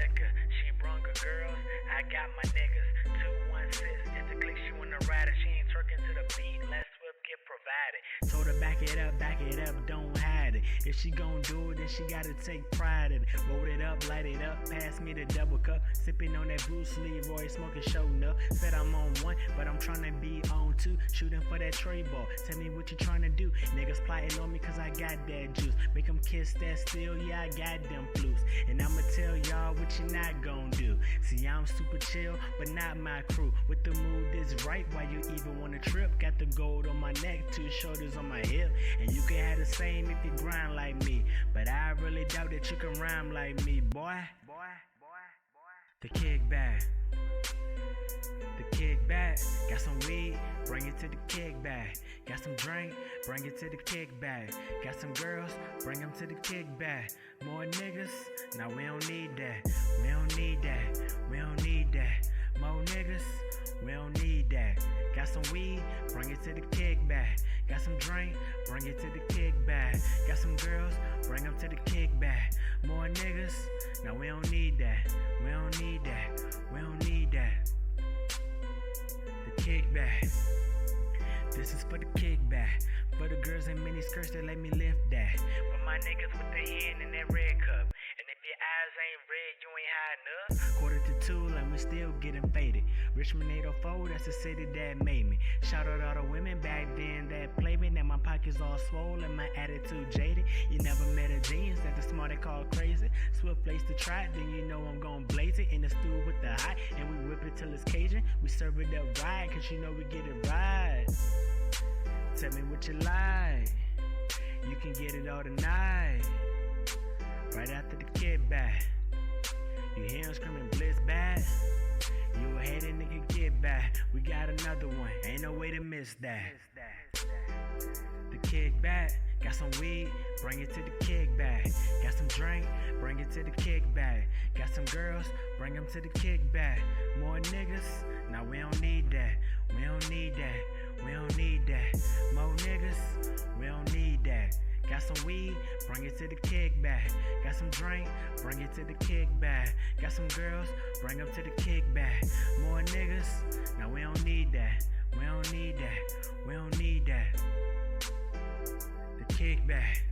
liquor. She brung her girls, I got my niggas. 216, it's a click, she wanna ride it. She ain't twerking to the beat, let's whip get provided. Told her back it up, don't hide it. If she gon' do it, then she gotta take pride in it. Roll it up, light it up, pass me the double cup. Sipping on that Bruce Leroy, smoking showing up. Said I'm on one, but I'm tryna be on two. Shooting for that tray ball, tell me what you tryna do. Niggas plotting on me cause I got that juice. Make them kiss that steel, yeah I got them flus. And I'ma tell y'all what you not gon' do. See I'm super chill, but not my crew. With the mood is right, why you even wanna trip? Got the gold on my neck, 2 shoulders on my hip. And you can have the same if you grind like me. But I really doubt that you can rhyme like me, boy. The kickback. The kickback. Got some weed, bring it to the kickback. Got some drink, bring it to the kickback. Got some girls, bring them to the kickback. More niggas, nah we don't need that. We don't need that, we don't need that. More niggas, we don't need that. Got some weed, bring it to the kickback. Got some drink, bring it to the kickback. Got some girls, bring them to the kickback. More niggas, nah we don't need that. We don't need that, we don't need that. The kickback. This is for the kickback. For the girls in mini skirts that let me lift that. For my niggas with their hand in that red cup. And if your eyes ain't red, you ain't high enough. 1:45 and we still getting faded. Richmond 804, that's the city that made me. Shout out all the women back then that played me. Now my pockets all swollen, my attitude jaded. You never met a genius that the smart they call crazy. Swift place to try it, then you know I'm gon' blaze it. In the stew with the hot, and we whip it till it's Cajun. We serve it up right, cause you know we get it right. Tell me what you like. You can get it all tonight. Right after the kickback. You hear him screaming blitz back. You a hater nigga, get back. We got another one, ain't no way to miss that. The kickback. Got some weed, bring it to the kickback. Got some drink, bring it to the kickback. Got some girls, bring them to the kickback. More niggas, nah we don't need that. We don't need that, we don't need that. More niggas, we don't need that. Got some weed, bring it to the kickback. Got some drink, bring it to the kickback. Got some girls, bring them to the kickback. More niggas, now we don't need that. We don't need that, we don't need that. The kickback.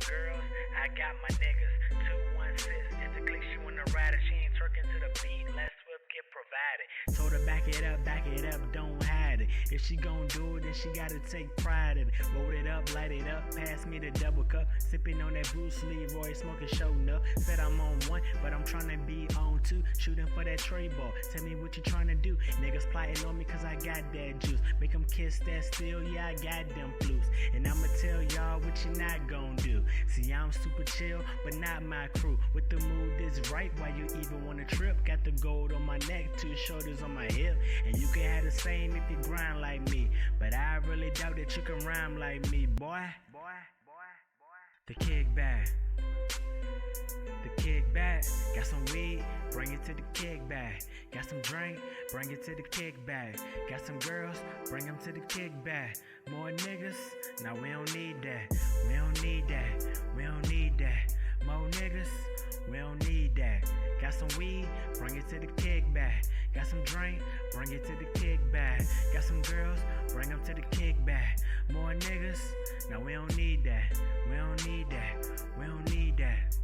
Girls, I got my niggas. 216, it's a click, she wanna ride it. She ain't twerking to the beat, let's whip get provided. Told her back it up, don't hide it. If she gon' do it, then she gotta take pride in it. Roll it up, light it up, pass me the double cup. Sipping on that Bruce Leroy, smoking showing up. Said I'm on one, but I'm tryna be on two. Shooting for that tray ball, tell me what you tryna do. Niggas plotting on me cause I got that juice. Make them kiss that steel, yeah I got them flus. And I'ma tell y'all what you not gon' do. See I'm super chill, but not my crew. With the mood is right, why you even wanna trip? Got the gold on my neck, 2 shoulders on my hip. And you can have the same if you grind like me. But I really doubt that you can rhyme like me, boy. The kickback. The kickback. Got some weed, bring it to the kickback. Got some drink, bring it to the kickback. Got some girls, bring them to the kickback. More niggas, nah we don't need that. We don't need that, we don't need that. More niggas, we don't need that. Got some weed, bring it to the kickback. Got some drink, bring it to the kickback. Got some girls, bring them to the kickback. More niggas, nah we don't need that. We don't need that, we don't need that.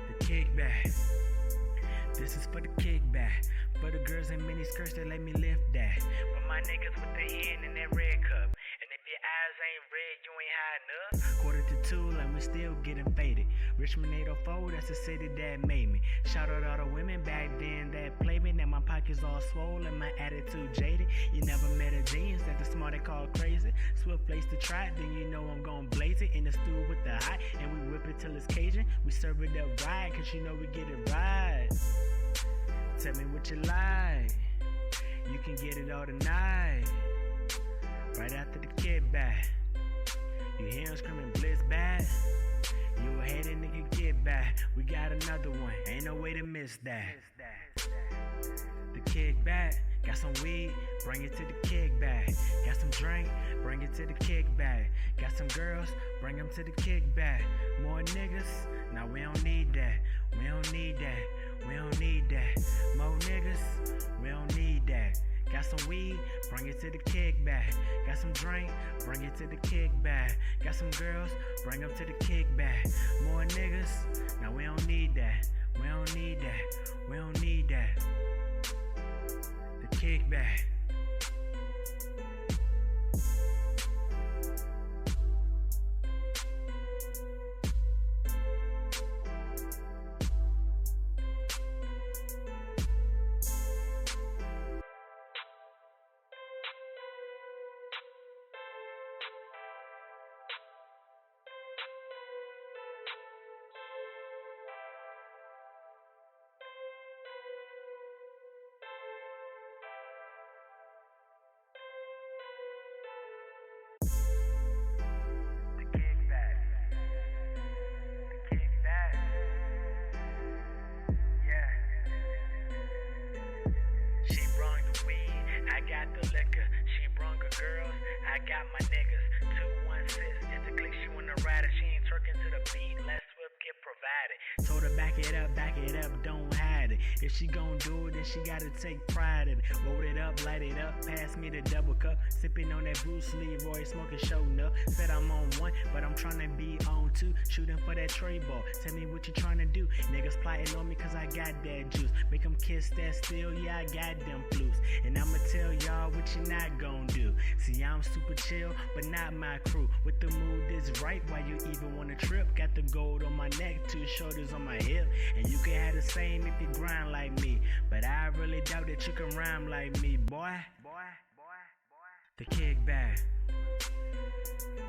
The kickback. This is for the kickback. For the girls in mini skirts that let me lift that. For my niggas with their hand in that red cup. And if your eyes ain't red, you ain't high enough. 1:45 and we still getting faded. Richmond 804, that's the the city that made me. Shout out all the women back then that played me. Now my pockets all swollen, my attitude jaded. You never met a genius that the smart they call crazy. Swift place to try it, then you know I'm gon' blaze it. In the stew with the hot, and we whip it till it's Cajun. We serve it up right, cause you know we get it right. Tell me what you like, you can get it all tonight. Right after the kickback, you hear him screaming blitz back. You a hater, nigga, get back. We got another one, ain't no way to miss that. The kickback, got some weed, bring it to the kickback. Got some drink, bring it to the kickback. Got some girls, bring them to the kickback. More niggas, now we don't need that. We don't need that, we don't need that. More niggas, we don't need that. Got some weed, bring it to the kickback. Got some drink, bring it to the kickback. Got some girls, bring them to the kickback. More niggas, now we don't need that. We don't need that, we don't need that. The kickback. She brung the weed, I got the liquor. She brung her girls, I got my niggas. 216, it's a click, she wanna ride it. She ain't twerking to the beat, let Swift get provided. Told her back it up, don't hide it. If she gon' do it, then she gotta take pride in it. Roll it up, light it up, pass me the double cup. Sipping on that Bruce Leroy, smoking showing up. Said I'm on one, but I'm tryna be on two. Shooting for that tray ball, tell me what you tryna do. Niggas plotting on me cause I got that juice. Make them kiss that steel, yeah I got them flutes. And I'ma tell y'all what you not gon' do. See I'm super chill, but not my crew. With the mood is right, why you even wanna trip? Got the gold on my neck, 2 shoulders on my hip. And you can have the same if you grind like me. But I really doubt that you can rhyme like me, boy. The kickback.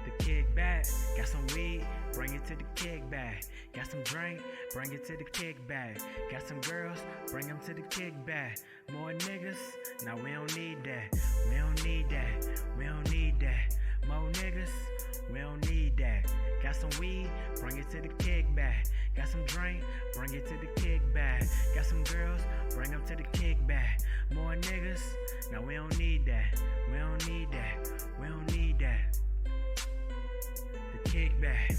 The kickback. Got some weed, bring it to the kickback. Got some drink, bring it to the kickback. Got some girls, bring them to the kickback. More niggas, now we don't need that. We don't need that, we don't need that. More niggas, we don't need that. Got some weed, bring it to the kickback. Got some drink, bring it to the kickback. Got some girls, bring them to the kickback. More niggas, now we don't need that. We don't need that, we don't need that. The kickback.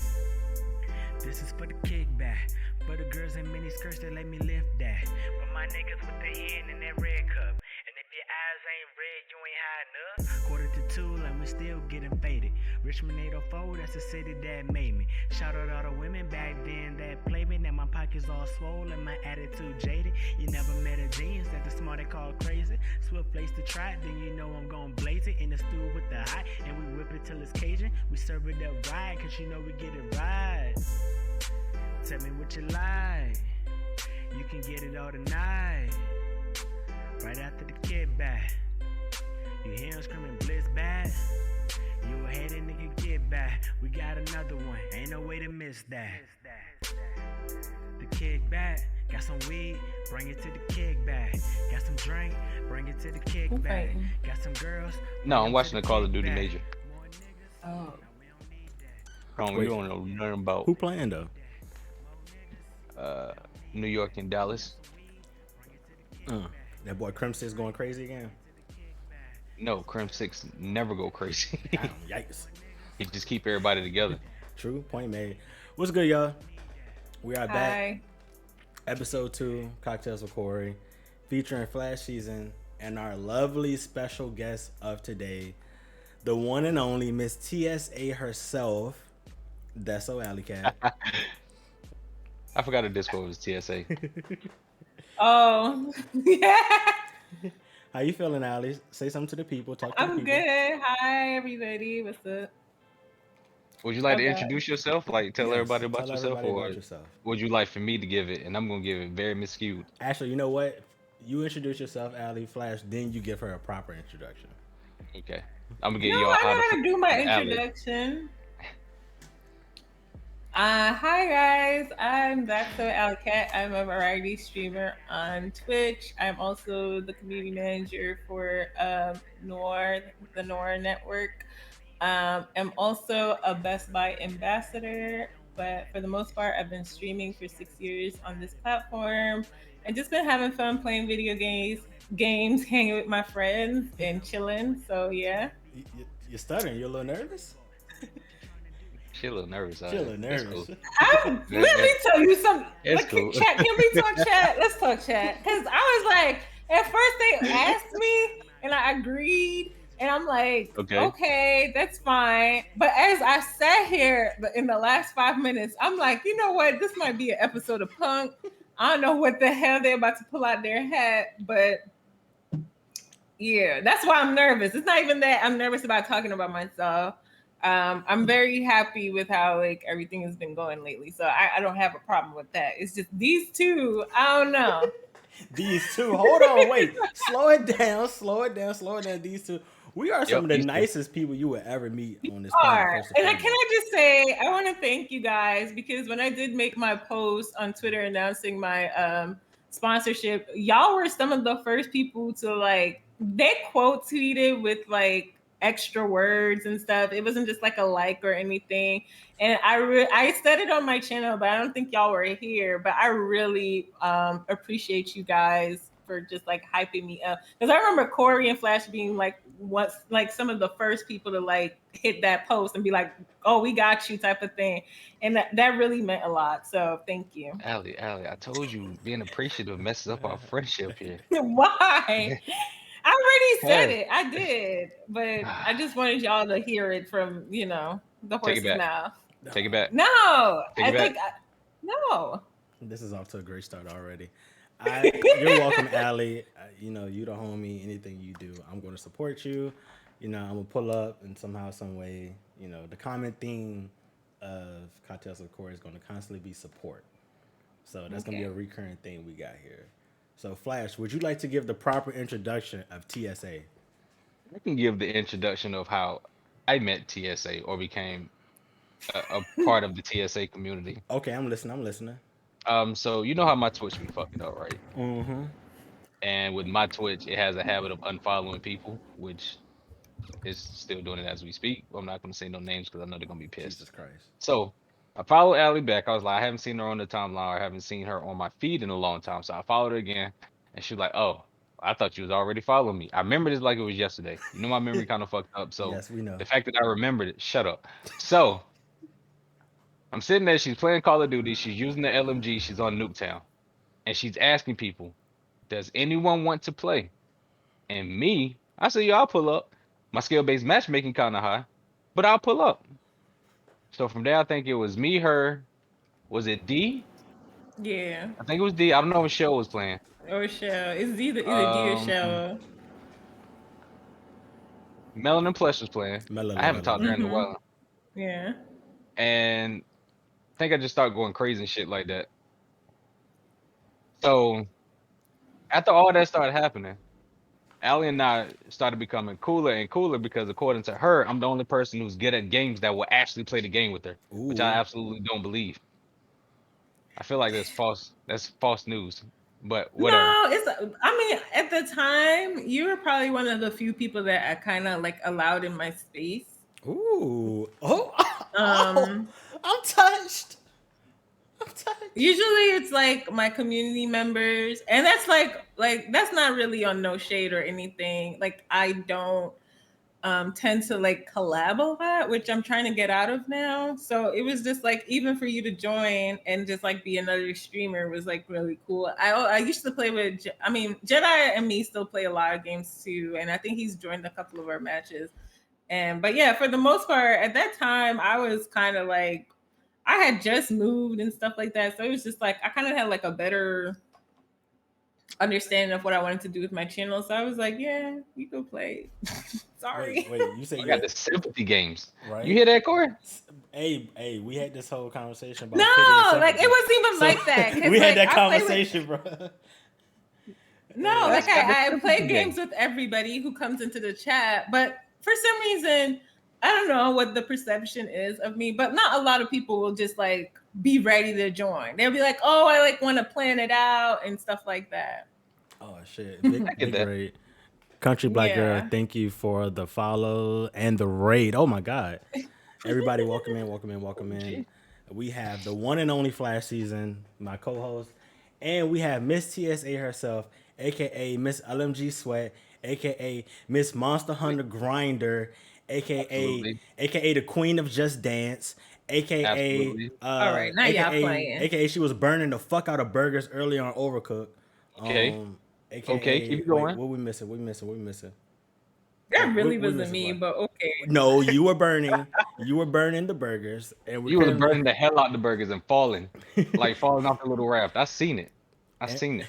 This is for the kickback. For the girls in mini skirts that let me lift that. For my niggas with the hen in that red cup. And if your eyes ain't red, you ain't high enough. Quarter to 2 and we still getting faded. Richmond 804, that's the city that made me. Shout out all the women back then that played me. Now my pockets all swollen, my attitude jaded. You never met a genius that the smart they call crazy. Swift place to try it, then you know I'm gon' blaze it. In the stew with the hot, and we whip it till it's Cajun. We serve it up right, cause you know we get it right. Tell me what you like, you can get it all tonight. Right after the kickback, you hear him screaming blitz back. You a hater, nigga, get back. We got another one, ain't no way to miss that. The kickback, got some weed, bring it to the kickback. Got some drink, bring it to the kickback. Got some girls. No, I'm watching the Call of Duty Major. Oh. We don't know nothing about Who playing though? New York and Dallas. That boy Crim 6 going crazy again. No, Crim 6 never go crazy. Damn, yikes. He just keep everybody together. True, point made. What's good, y'all? We are back. Hi. Episode 2, Cocktails with Corey, featuring Flash Season and our lovely special guest of today, the one and only Miss TSA herself, Deso Alley Cat. I forgot to disclose TSA. Oh, yeah. How you feeling, Allie? Say something to the people. Talk to the I'm people. good. Hi, everybody. What's up? Would you like to Okay. introduce yourself? Like tell Yes, everybody about tell yourself, everybody or about yourself. would you like for me to give it? And I'm gonna give it very miscued. Actually, you know what? You introduce yourself, Ali Flash, then you give her a proper introduction. Okay. I'm gonna No, get y'all I how to know how to do my fuck Allie. introduction. Hi guys, I'm Daxo Alcat. I'm a variety streamer on Twitch. I'm also the community manager for Noir, the Noir Network. I'm also a Best Buy ambassador, but for the most part, I've been streaming for 6 years on this platform and just been having fun playing video games, hanging with my friends, and chilling. So yeah. You're stuttering. You're a little nervous. She a little nervous. She a little That's nervous. cool. Let me tell you something. It's Like, cool. chat, can we talk chat? Let's talk chat. Because I was like, at first they asked me and I agreed. And I'm like, okay, that's fine. But as I sat here in the last 5 minutes, I'm like, you know what? This might be an episode of Punk. I don't know what the hell they're about to pull out their hat. But yeah, that's why I'm nervous. It's not even that I'm nervous about talking about myself. I'm very happy with how like everything has been going lately, so I don't have a problem with that. It's just these two, I don't know. These two, hold on, wait, slow it down. These two, we are some of the nicest people you would ever meet on this planet. And can I just say, I want to thank you guys because when I did make my post on Twitter announcing my sponsorship, y'all were some of the first people to like. They quote tweeted with like extra words and stuff. It wasn't just like a like or anything. And I said it on my channel, but I don't think y'all were here. But I really appreciate you guys for just like hyping me up. Because I remember Corey and Flash being like some of the first people to like hit that post and be like, "Oh, we got you," type of thing. And that really meant a lot. So thank you. Allie, I told you being appreciative messes up our friendship here. Why? I already said it. I did, but I just wanted y'all to hear it from the horse's mouth. Take it back. No, no. This is off to a great start already. You're welcome, Allie. You the homie. Anything you do, I'm going to support you. I'm gonna pull up in somehow, some way. The common theme of Cocktails with Corey is going to constantly be support. So that's going to be a recurring thing we got here. So, Flash, would you like to give the proper introduction of TSA? I can give the introduction of how I met TSA or became a part of the TSA community. Okay, I'm listening. So you know how my Twitch be fucking up, right? Mm-hmm. And with my Twitch, it has a habit of unfollowing people, which is still doing it as we speak. I'm not going to say no names because I know they're going to be pissed. Jesus Christ. So I followed Allie back. I was like, I haven't seen her on the timeline. I haven't seen her on my feed in a long time. So I followed her again. And she was like, oh, I thought you was already following me. I remember this like it was yesterday. My memory kind of fucked up. So yes, we know. The fact that I remembered it, shut up. So I'm sitting there. She's playing Call of Duty. She's using the LMG. She's on Nuketown. And she's asking people, does anyone want to play? And me, I said, yeah, I'll pull up. My skill-based matchmaking kind of high, but I'll pull up. So from there, I think it was me, her. Was it D? Yeah. I think it was D. I don't know if Shell was playing. Or Shell. It's either D or Shell. Melon and Plush was playing. I haven't talked to her in a while. Yeah. And I think I just started going crazy and shit like that. So after all that started happening, Allie and I started becoming cooler and cooler because according to her, I'm the only person who's good at games that will actually play the game with her, which I absolutely don't believe. I feel like that's false. That's false news. But whatever. No, at the time, you were probably one of the few people that I kind of like allowed in my space. Ooh. I'm touched. Usually it's like my community members, and that's like that's not really on no shade or anything. Like I don't tend to like collab a lot, which I'm trying to get out of now. So it was just like even for you to join and just like be another streamer was like really cool. I used to play with Jedi and me still play a lot of games too, and I think he's joined a couple of our matches. But yeah, for the most part at that time I was kind of like I had just moved and stuff like that. So it was just like, I kind of had like a better understanding of what I wanted to do with my channel. So I was like, yeah, you go play. Sorry. Wait, you said you got the sympathy games. Right? You hear that, Corey? Hey, we had this whole conversation about No, pity and like it sympathy. wasn't even So, like that. 'Cause, we had like, that I play with conversation, bro. no, That's like got the I play sympathy games game. with everybody who comes into the chat, but for some reason, I don't know what the perception is of me, but not a lot of people will just like be ready to join. They'll be like, "Oh, I like want to plan it out and stuff like that." Oh shit, big I get big that. raid. Country Black Girl, Yeah. thank you for the follow and the raid. Oh my god. Everybody welcome in, welcome in, welcome in. Gee. We have the one and only Flash season, my co-host, and we have Miss TSA herself, aka Miss LMG Sweat, aka Miss Monster Hunter Grinder, aka Absolutely. aka the Queen of Just Dance, aka Absolutely. All right, now y'all playing. aka she was burning the fuck out of burgers early on Overcooked. Okay. Okay. Keep AKA it wait, going. what we missing? What we missing? What we missing? That really What we wasn't missing, me, Flash? but okay. No, you were burning the burgers, and we're You was currently burning the hell out the burgers and falling, like falling off the little raft. I seen it. I and, seen it.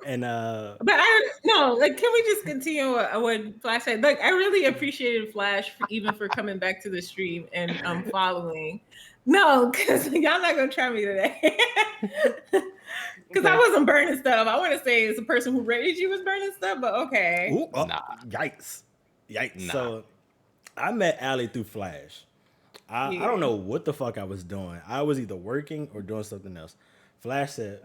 and But I no, like, can we just continue what Flash said? Like, I really appreciated Flash even for coming back to the stream and following. No, because y'all not gonna try me today. Because I wasn't burning stuff. I want to say it's the person who raised you was burning stuff, but okay. ooh, oh, Nah. yikes. Nah. So I met Allie through Flash. I Yeah. don't know what the fuck I was doing. I was either working or doing something else. Flash said,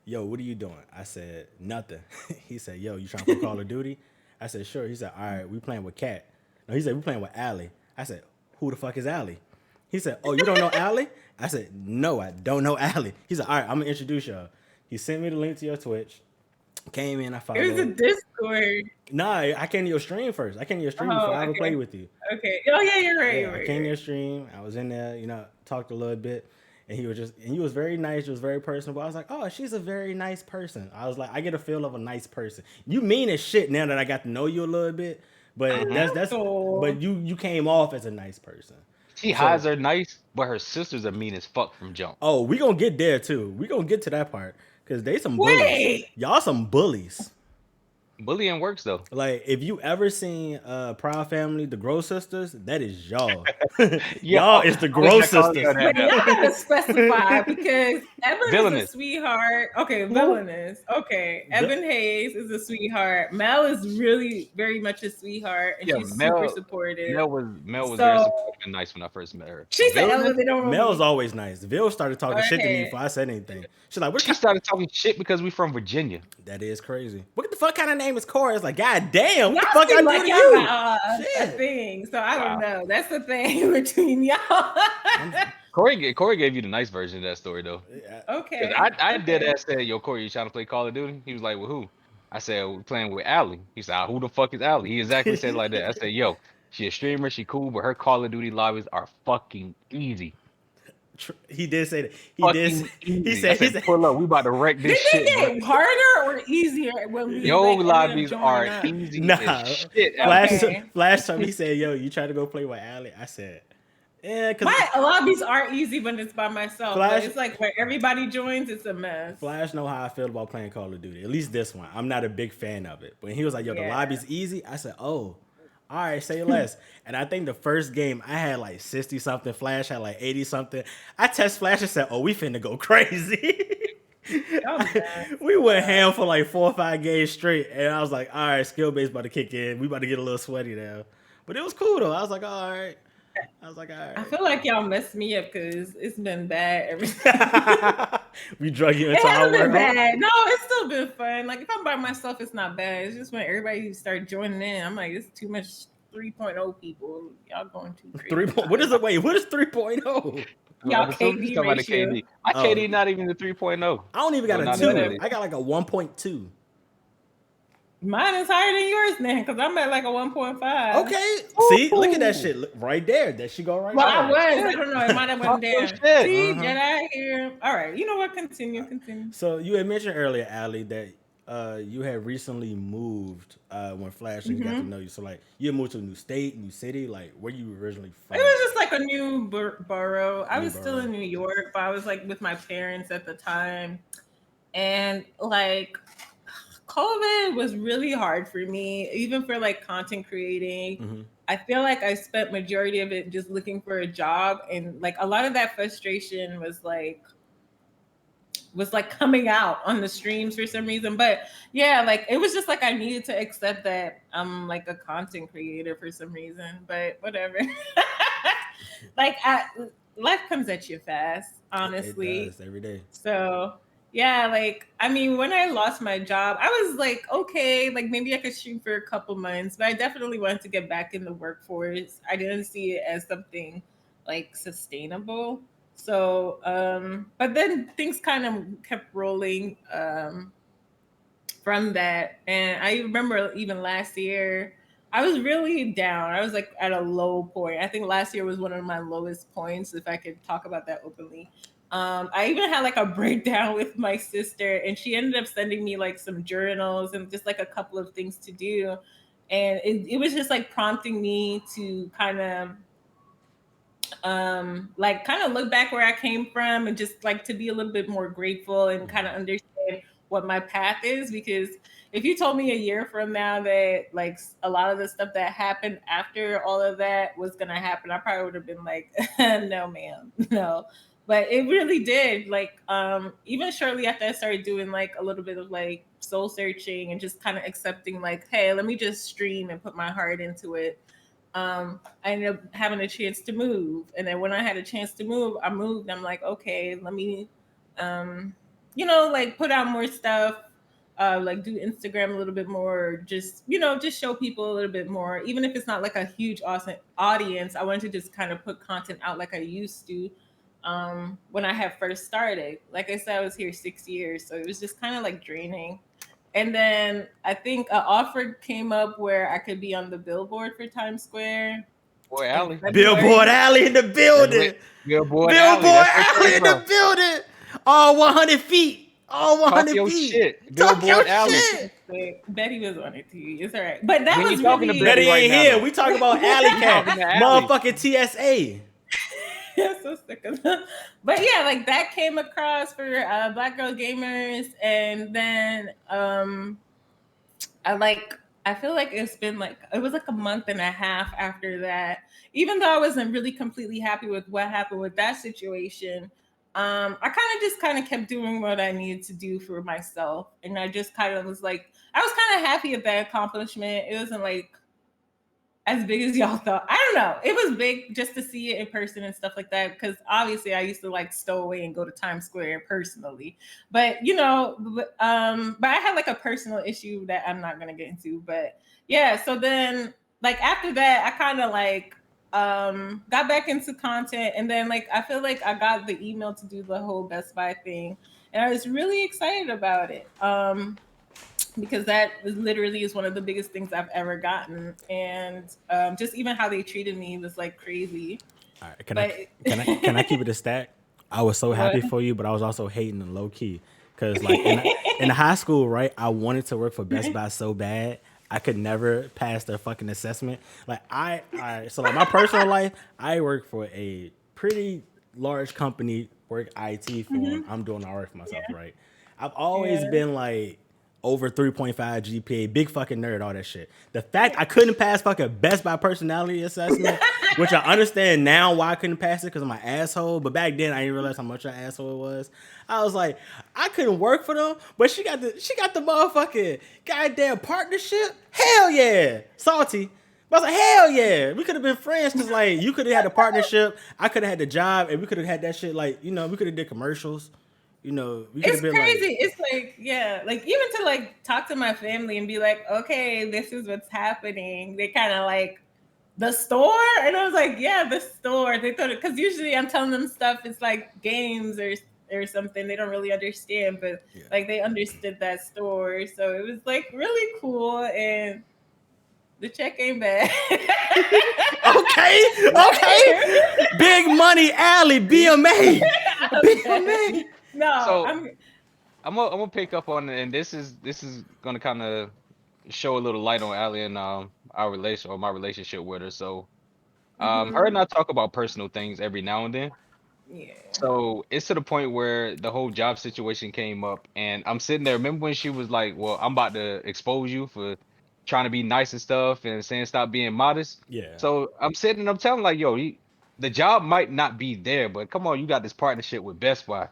"Yo, what are you doing?" I said, "Nothing." He said, "Yo, you trying to play Call of Duty?" I said, "Sure." He said, "All right, we playing with Cat." No, he said, "We playing with Allie." I said, "Who the fuck is Allie?" He said, "Oh, you don't know Allie?" I said, "No, I don't know Allie." He said, "All right, I'm gonna introduce y'all." He sent me the link to your Twitch. Came in, I It was a followed. Discord. Nah, I came to your stream first. I came to your stream before Oh, I ever okay. played with you. Okay. Oh yeah, you're right. Yeah, You're I right. came to You're your right. stream. I was in there, talked a little bit, and he was very nice. He was very personable. I was like, oh, she's a very nice person. I was like, I get a feel of a nice person. You mean as shit now that I got to know you a little bit, but Oh. but you came off as a nice person. She So- hides her nice, but her sisters are mean as fuck from jump. Oh, we gonna get there too. We gonna get to that part because they some bullies. Wait. Y'all some bullies. Bullying works though. Like if you ever seen Proud Family, the Gross Sisters, that is y'all. Yo, Y'all is the I wish I Gross called Sisters. her that. But y'all gotta specify because Evan is a Villainous. sweetheart. Okay, villainous. Okay, Evan Hayes is a sweetheart. Mel is really very much a sweetheart, and Yeah, she's Mel- super supportive. Mel was very So- supportive and nice when I first met her. She said, Villainous, "Ellen, they don't." Mel's always nice. Vil started talking shit to me Okay. before I said anything. She's like, "What? she started talking shit because we from Virginia. That is crazy. What the fuck kind of name is Corey?" It's like, God damn, what the Y'all fuck I seem do like to y'all you? got a Shit. thing, so I don't Wow. know. That's the thing between y'all. Corey gave you the nice version of that story though. Okay. 'Cause I okay. did that. Said, "Yo, Corey, you trying to play Call of Duty?" He was like, "With who?" I said, "We're playing with Allie." He said, "Who the fuck is Allie?" He exactly said it like that. I said, "Yo, she a streamer, she cool, but her Call of Duty lobbies are fucking easy. He did say that. He Fucking easy." He I said, said, "Pull up, we about to wreck Did this they shit." bro." get harder or easier when we Yo, like, ended up lobbies joining are up? easy Nah, as shit. Flash, Okay. Flash told me, he said, "Yo, you try to go play with Allie?" I said, "Yeah, because My lobbies are easy when it's by myself, Flash- but it's like when everybody joins, it's a mess. Flash know how I feel about playing Call of Duty. At least this one. I'm not a big fan of it. But he was like, yo, the Yeah. lobby's easy. I said, oh, all right, say less. And I think the first game I had like 60 something. Flash had like 80 something. I test Flash and said, oh, we finna go crazy. Y'all mess. We went ham for like 4 or 5 games straight. And I was like, all right, skill base about to kick in. We about to get a little sweaty now. But it was cool though. I was like, all right. I was like, all I right. feel like y'all messed me up because it's been bad every time. We drug you It into our hasn't been world. bad. No, it's still been fun. Like if I'm by myself, it's not bad. It's just when everybody start joining in, I'm like, it's too much 3.0 people. Y'all going too crazy. 3 point, what is it? Wait, what is 3.0? Y'all As soon as KD you talk about the ratio. KD. My Oh. KD not even the 3.0. I don't even got Well, a not 2. really. I got like a 1.2. Mine is higher than yours now because I'm at like a 1.5. Okay. See, look at that shit. Look, right there. There she go right Well, I there. was. I don't know. It might have went Oh, down. shit. See, Uh-huh. Jedi here. All right. You know what? Continue. So you had mentioned earlier, Allie, that you had recently moved when Flash and got to know you. So like you had moved to a new state, new city, like where you originally from. It was just like a new borough. I New was still borough. in New York, but I was like with my parents at the time. And like COVID was really hard for me, even for like content creating. Mm-hmm. I feel like I spent majority of it just looking for a job, and like a lot of that frustration was like coming out on the streams for some reason. But yeah, like it was just like I needed to accept that I'm like a content creator for some reason. But whatever. like life comes at you fast, honestly. It does every day. So yeah, like I mean, when I lost my job, I was like, okay, like maybe I could shoot for a couple months, but I definitely wanted to get back in the workforce. I didn't see it as something like sustainable. So, but then things kind of kept rolling from that. And I remember even last year, I was really down. I was like at a low point. I think last year was one of my lowest points, if I could talk about that openly. I even had like a breakdown with my sister, and she ended up sending me like some journals and just like a couple of things to do. And it was just like prompting me to kind of like kind of look back where I came from and just like to be a little bit more grateful and kind of understand what my path is. Because if you told me a year from now that like a lot of the stuff that happened after all of that was gonna happen, I probably would have been like, no, ma'am, no. But it really did. Like, even shortly after I started doing like a little bit of like soul searching and just kind of accepting, like, hey, let me just stream and put my heart into it. I ended up having a chance to move. And then when I had a chance to move, I moved. I'm like, okay, let me, like put out more stuff, like do Instagram a little bit more, just, just show people a little bit more, even if it's not like a huge awesome audience. I wanted to just kind of put content out like I used to when I had first started. Like I said, I was here 6 years, so it was just kind of like draining. And then I think an offer came up where I could be on the billboard for Times Square. Boy, Alley. Billboard Alley in the building. Billboard Alley in the building. All 100 feet. All 100 Talk your feet. shit. Talk Billboard your Alley. shit. Betty was on it too. It's all right. But that We was ain't talking really to Betty right ain't now, here. though. We talking about Alley Cat. Talking to Alley. Motherfucking TSA. Yeah, so sick of them. But yeah, like that came across for Black Girl Gamers, and then I feel like it's been like it was like a month and a half after that. Even though I wasn't really completely happy with what happened with that situation, I kind of kept doing what I needed to do for myself, and I just kind of was like, I was kind of happy at that accomplishment. It wasn't like as big as y'all thought. I don't know. It was big just to see it in person and stuff like that. Because obviously, I used to like stow away and go to Times Square personally. But but I had like a personal issue that I'm not gonna get into. But yeah, so then like after that, I kind of like got back into content, and then like I feel like I got the email to do the whole Best Buy thing, and I was really excited about it. Because that literally is one of the biggest things I've ever gotten, and just even how they treated me was like crazy. All right, can I keep it a stack? I was so happy for you, but I was also hating in low key because like in high school, right? I wanted to work for Best Buy so bad. I could never pass their fucking assessment. Like so like my personal life, I work for a pretty large company, work IT for. I'm doing all right for myself, right? I've always been like over 3.5 GPA, big fucking nerd, all that shit. The fact I couldn't pass fucking Best Buy personality assessment, which I understand now why I couldn't pass it because I'm an asshole, but back then I didn't realize how much an asshole it was. I was like, I couldn't work for them, but she got the motherfucking goddamn partnership. Hell yeah, salty. But I was like, hell yeah, we could have been friends because like you could have had a partnership, I could have had the job, and we could have had that shit like we could have did commercials. We could It's have been crazy. like, It's like, yeah, like even to like talk to my family and be like, okay, this is what's happening. They kind of like the store, and I was like, yeah, the store. They thought it because usually I'm telling them stuff. It's like games or something. They don't really understand, but like they understood that store. So it was like really cool, and the check ain't bad. okay. Big money alley, BMA. BMA. No, So I'm gonna pick up on it, and this is gonna kind of show a little light on Allie and our my relationship with her. So her and I talk about personal things every now and then. Yeah. So it's to the point where the whole job situation came up, and I'm sitting there. Remember when she was like, "Well, I'm about to expose you for trying to be nice and stuff, and saying stop being modest." Yeah. So I'm sitting and I'm telling like, "Yo, the job might not be there, but come on, you got this partnership with Best Buy.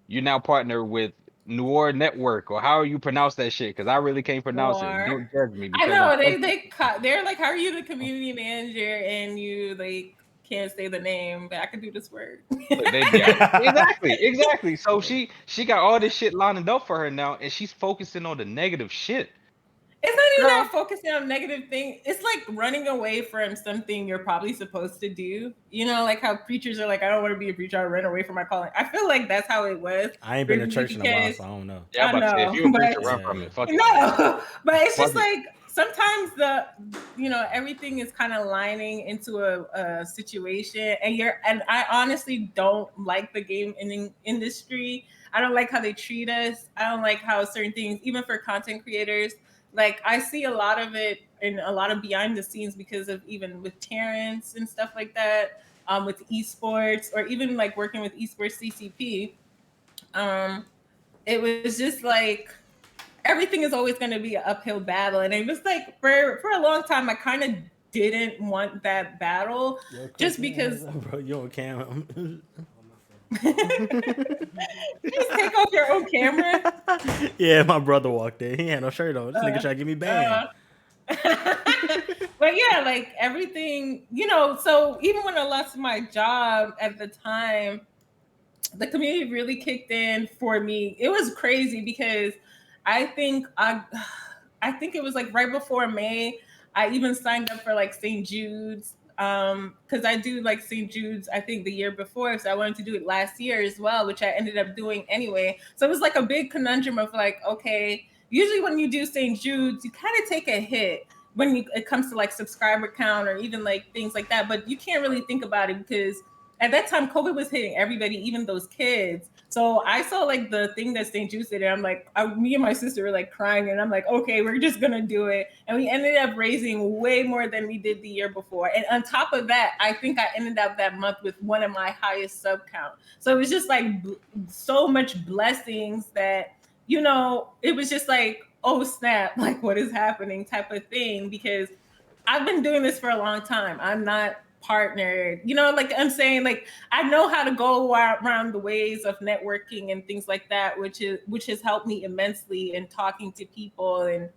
You now partner with Noir Network, or how you pronounce that shit? Because I really can't pronounce it. Noir. Don't judge me I because I'm know fucking. they're like, how are you the community manager and you like can't say the name, but I can do this word. Look, they got it. Exactly. So she got all this shit lining up for her now, and she's focusing on the negative shit. It's not even Girl, that focusing on negative thing. It's like running away from something you're probably supposed to do. You know, like how preachers are like, I don't want to be a preacher. I run away from my calling. I feel like that's how it was I ain't for been to me church in a while, because so I don't know. yeah, I'm I about to say if know, you a preacher, but run from Yeah. it. Fuck it, man. no, but it's Fuck just it. like sometimes everything is kind of lining into a situation, and I honestly don't like the game industry. I don't like how they treat us. I don't like how certain things, even for content creators, like I see a lot of it in a lot of behind the scenes because of even with Terrence and stuff like that, with esports or even like working with esports CCP. Um, it was just like everything is always going to be an uphill battle, and it was like for a long time I kind of didn't want that battle Yo, Chris, just man, hands because up, bro. You on cam? just take off your own camera. Yeah, my brother walked in. He had no shirt on. This nigga uh, trying to get me banned. uh, but yeah, like everything, so even when I lost my job at the time, the community really kicked in for me. It was crazy because I think I think it was like right before May. I even signed up for like St. Jude's because I do like St. Jude's I think the year before, so I wanted to do it last year as well, which I ended up doing anyway. So it was like a big conundrum of like, okay, usually when you do St. Jude's, you kind of take a hit when it comes to like subscriber count or even like things like that, but you can't really think about it because at that time COVID was hitting everybody, even those kids. So I saw like the thing that St. Jude did, and I'm like, me and my sister were like crying, and I'm like, okay, we're just gonna do it. And we ended up raising way more than we did the year before. And on top of that, I think I ended up that month with one of my highest sub count. So it was just like so much blessings that, it was just like, oh snap, like what is happening type of thing because I've been doing this for a long time. I'm not partnered. Like I'm saying, like I know how to go around the ways of networking and things like that, which has helped me immensely in talking to people and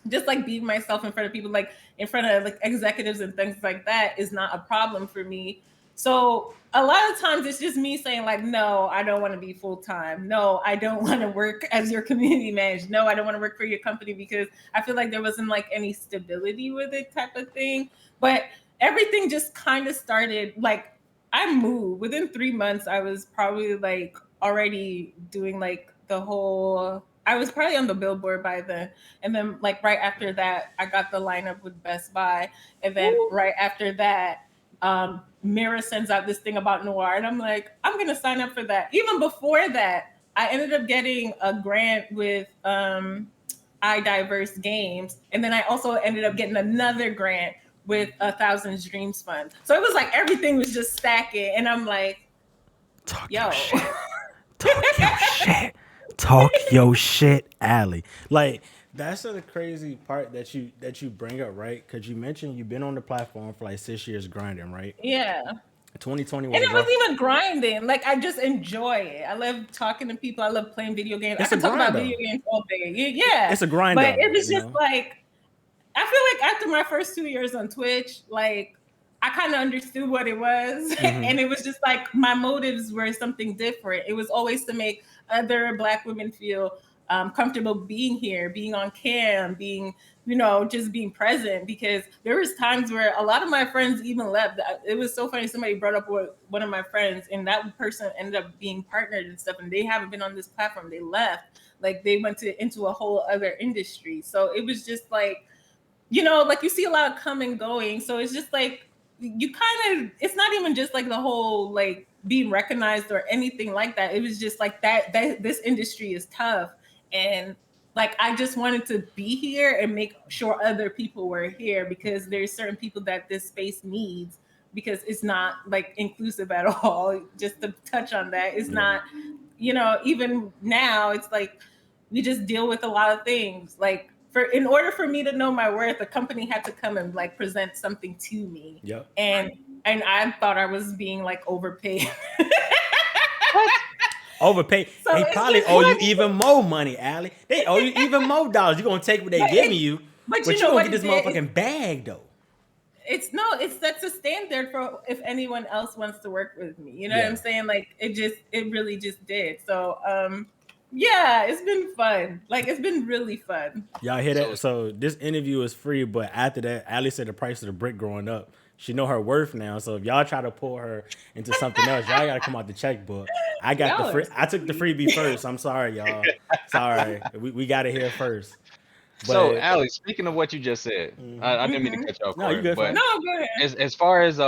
just like being myself in front of people, like in front of like executives and things like that is not a problem for me. So a lot of times it's just me saying like, no, I don't want to be full time. No, I don't want to work as your community manager. No, I don't want to work for your company because I feel like there wasn't like any stability with it type of thing. But everything just kind of started like I moved within 3 months. I was probably like already doing like the whole. I was probably on the billboard by then, and then like right after that, I got the lineup with Best Buy, and then Woo. right after that, Mira sends out this thing about Noir, and I'm like, I'm gonna sign up for that. Even before that, I ended up getting a grant with iDiverse Games, and then I also ended up getting another grant with a Thousand Dreams Fund. So it was like everything was just stacking, and I'm like, Talk your yo. shit. Talk your shit. Talk your shit, Allie. Like that's the crazy part that you bring up, right? Because you mentioned you've been on the platform for like 6 years grinding, right? Yeah. 2020 And was a it wasn't rough. even grinding. Like I just enjoy it. I love talking to people. I love playing video games. I It's a could talk about grind video though. games all day. Yeah. It's a grind But though. it was just like I feel like after my first 2 years on Twitch, like I kind of understood what it was. Mm-hmm. And it was just like my motives were something different. It was always to make other Black women feel comfortable being here, being on cam, being, just being present. Because there was times where a lot of my friends even left. It was so funny. Somebody brought up one of my friends, and that person ended up being partnered and stuff, and they haven't been on this platform. They left. Like they went into a whole other industry. So it was just like, like you see a lot of come and going. So it's just like you kind of, it's not even just like the whole like being recognized or anything like that. It was just like that this industry is tough. And like I just wanted to be here and make sure other people were here because there's certain people that this space needs because it's not like inclusive at all. Just to touch on that, it's not, even now it's like we just deal with a lot of things. Like in order for me to know my worth, a company had to come and like present something to me. Yep. And I thought I was being like overpaid. Overpaid. So They it's probably just owe you like- even more money, Allie. They owe you even more dollars. You're gonna take what they But giving it- you, but but you you know gonna what get this it is? motherfucking bag though. It's that's a standard for if anyone else wants to work with me. You know Yeah. what I'm saying? Like it really just did. So yeah, it's been fun. Like it's been really fun. Y'all hear that? So this interview is free, but after that, Allie said the price of the brick growing up. She know her worth now. So if y'all try to pull her into something else, y'all gotta come out the checkbook. I got Y'all the free. are I took the freebie first. I'm sorry, y'all. Sorry, we got it here first. So, But- Allie, speaking of what you just said, I didn't mean to cut you off. No, you Corey, good, but fam. No, go ahead. as far as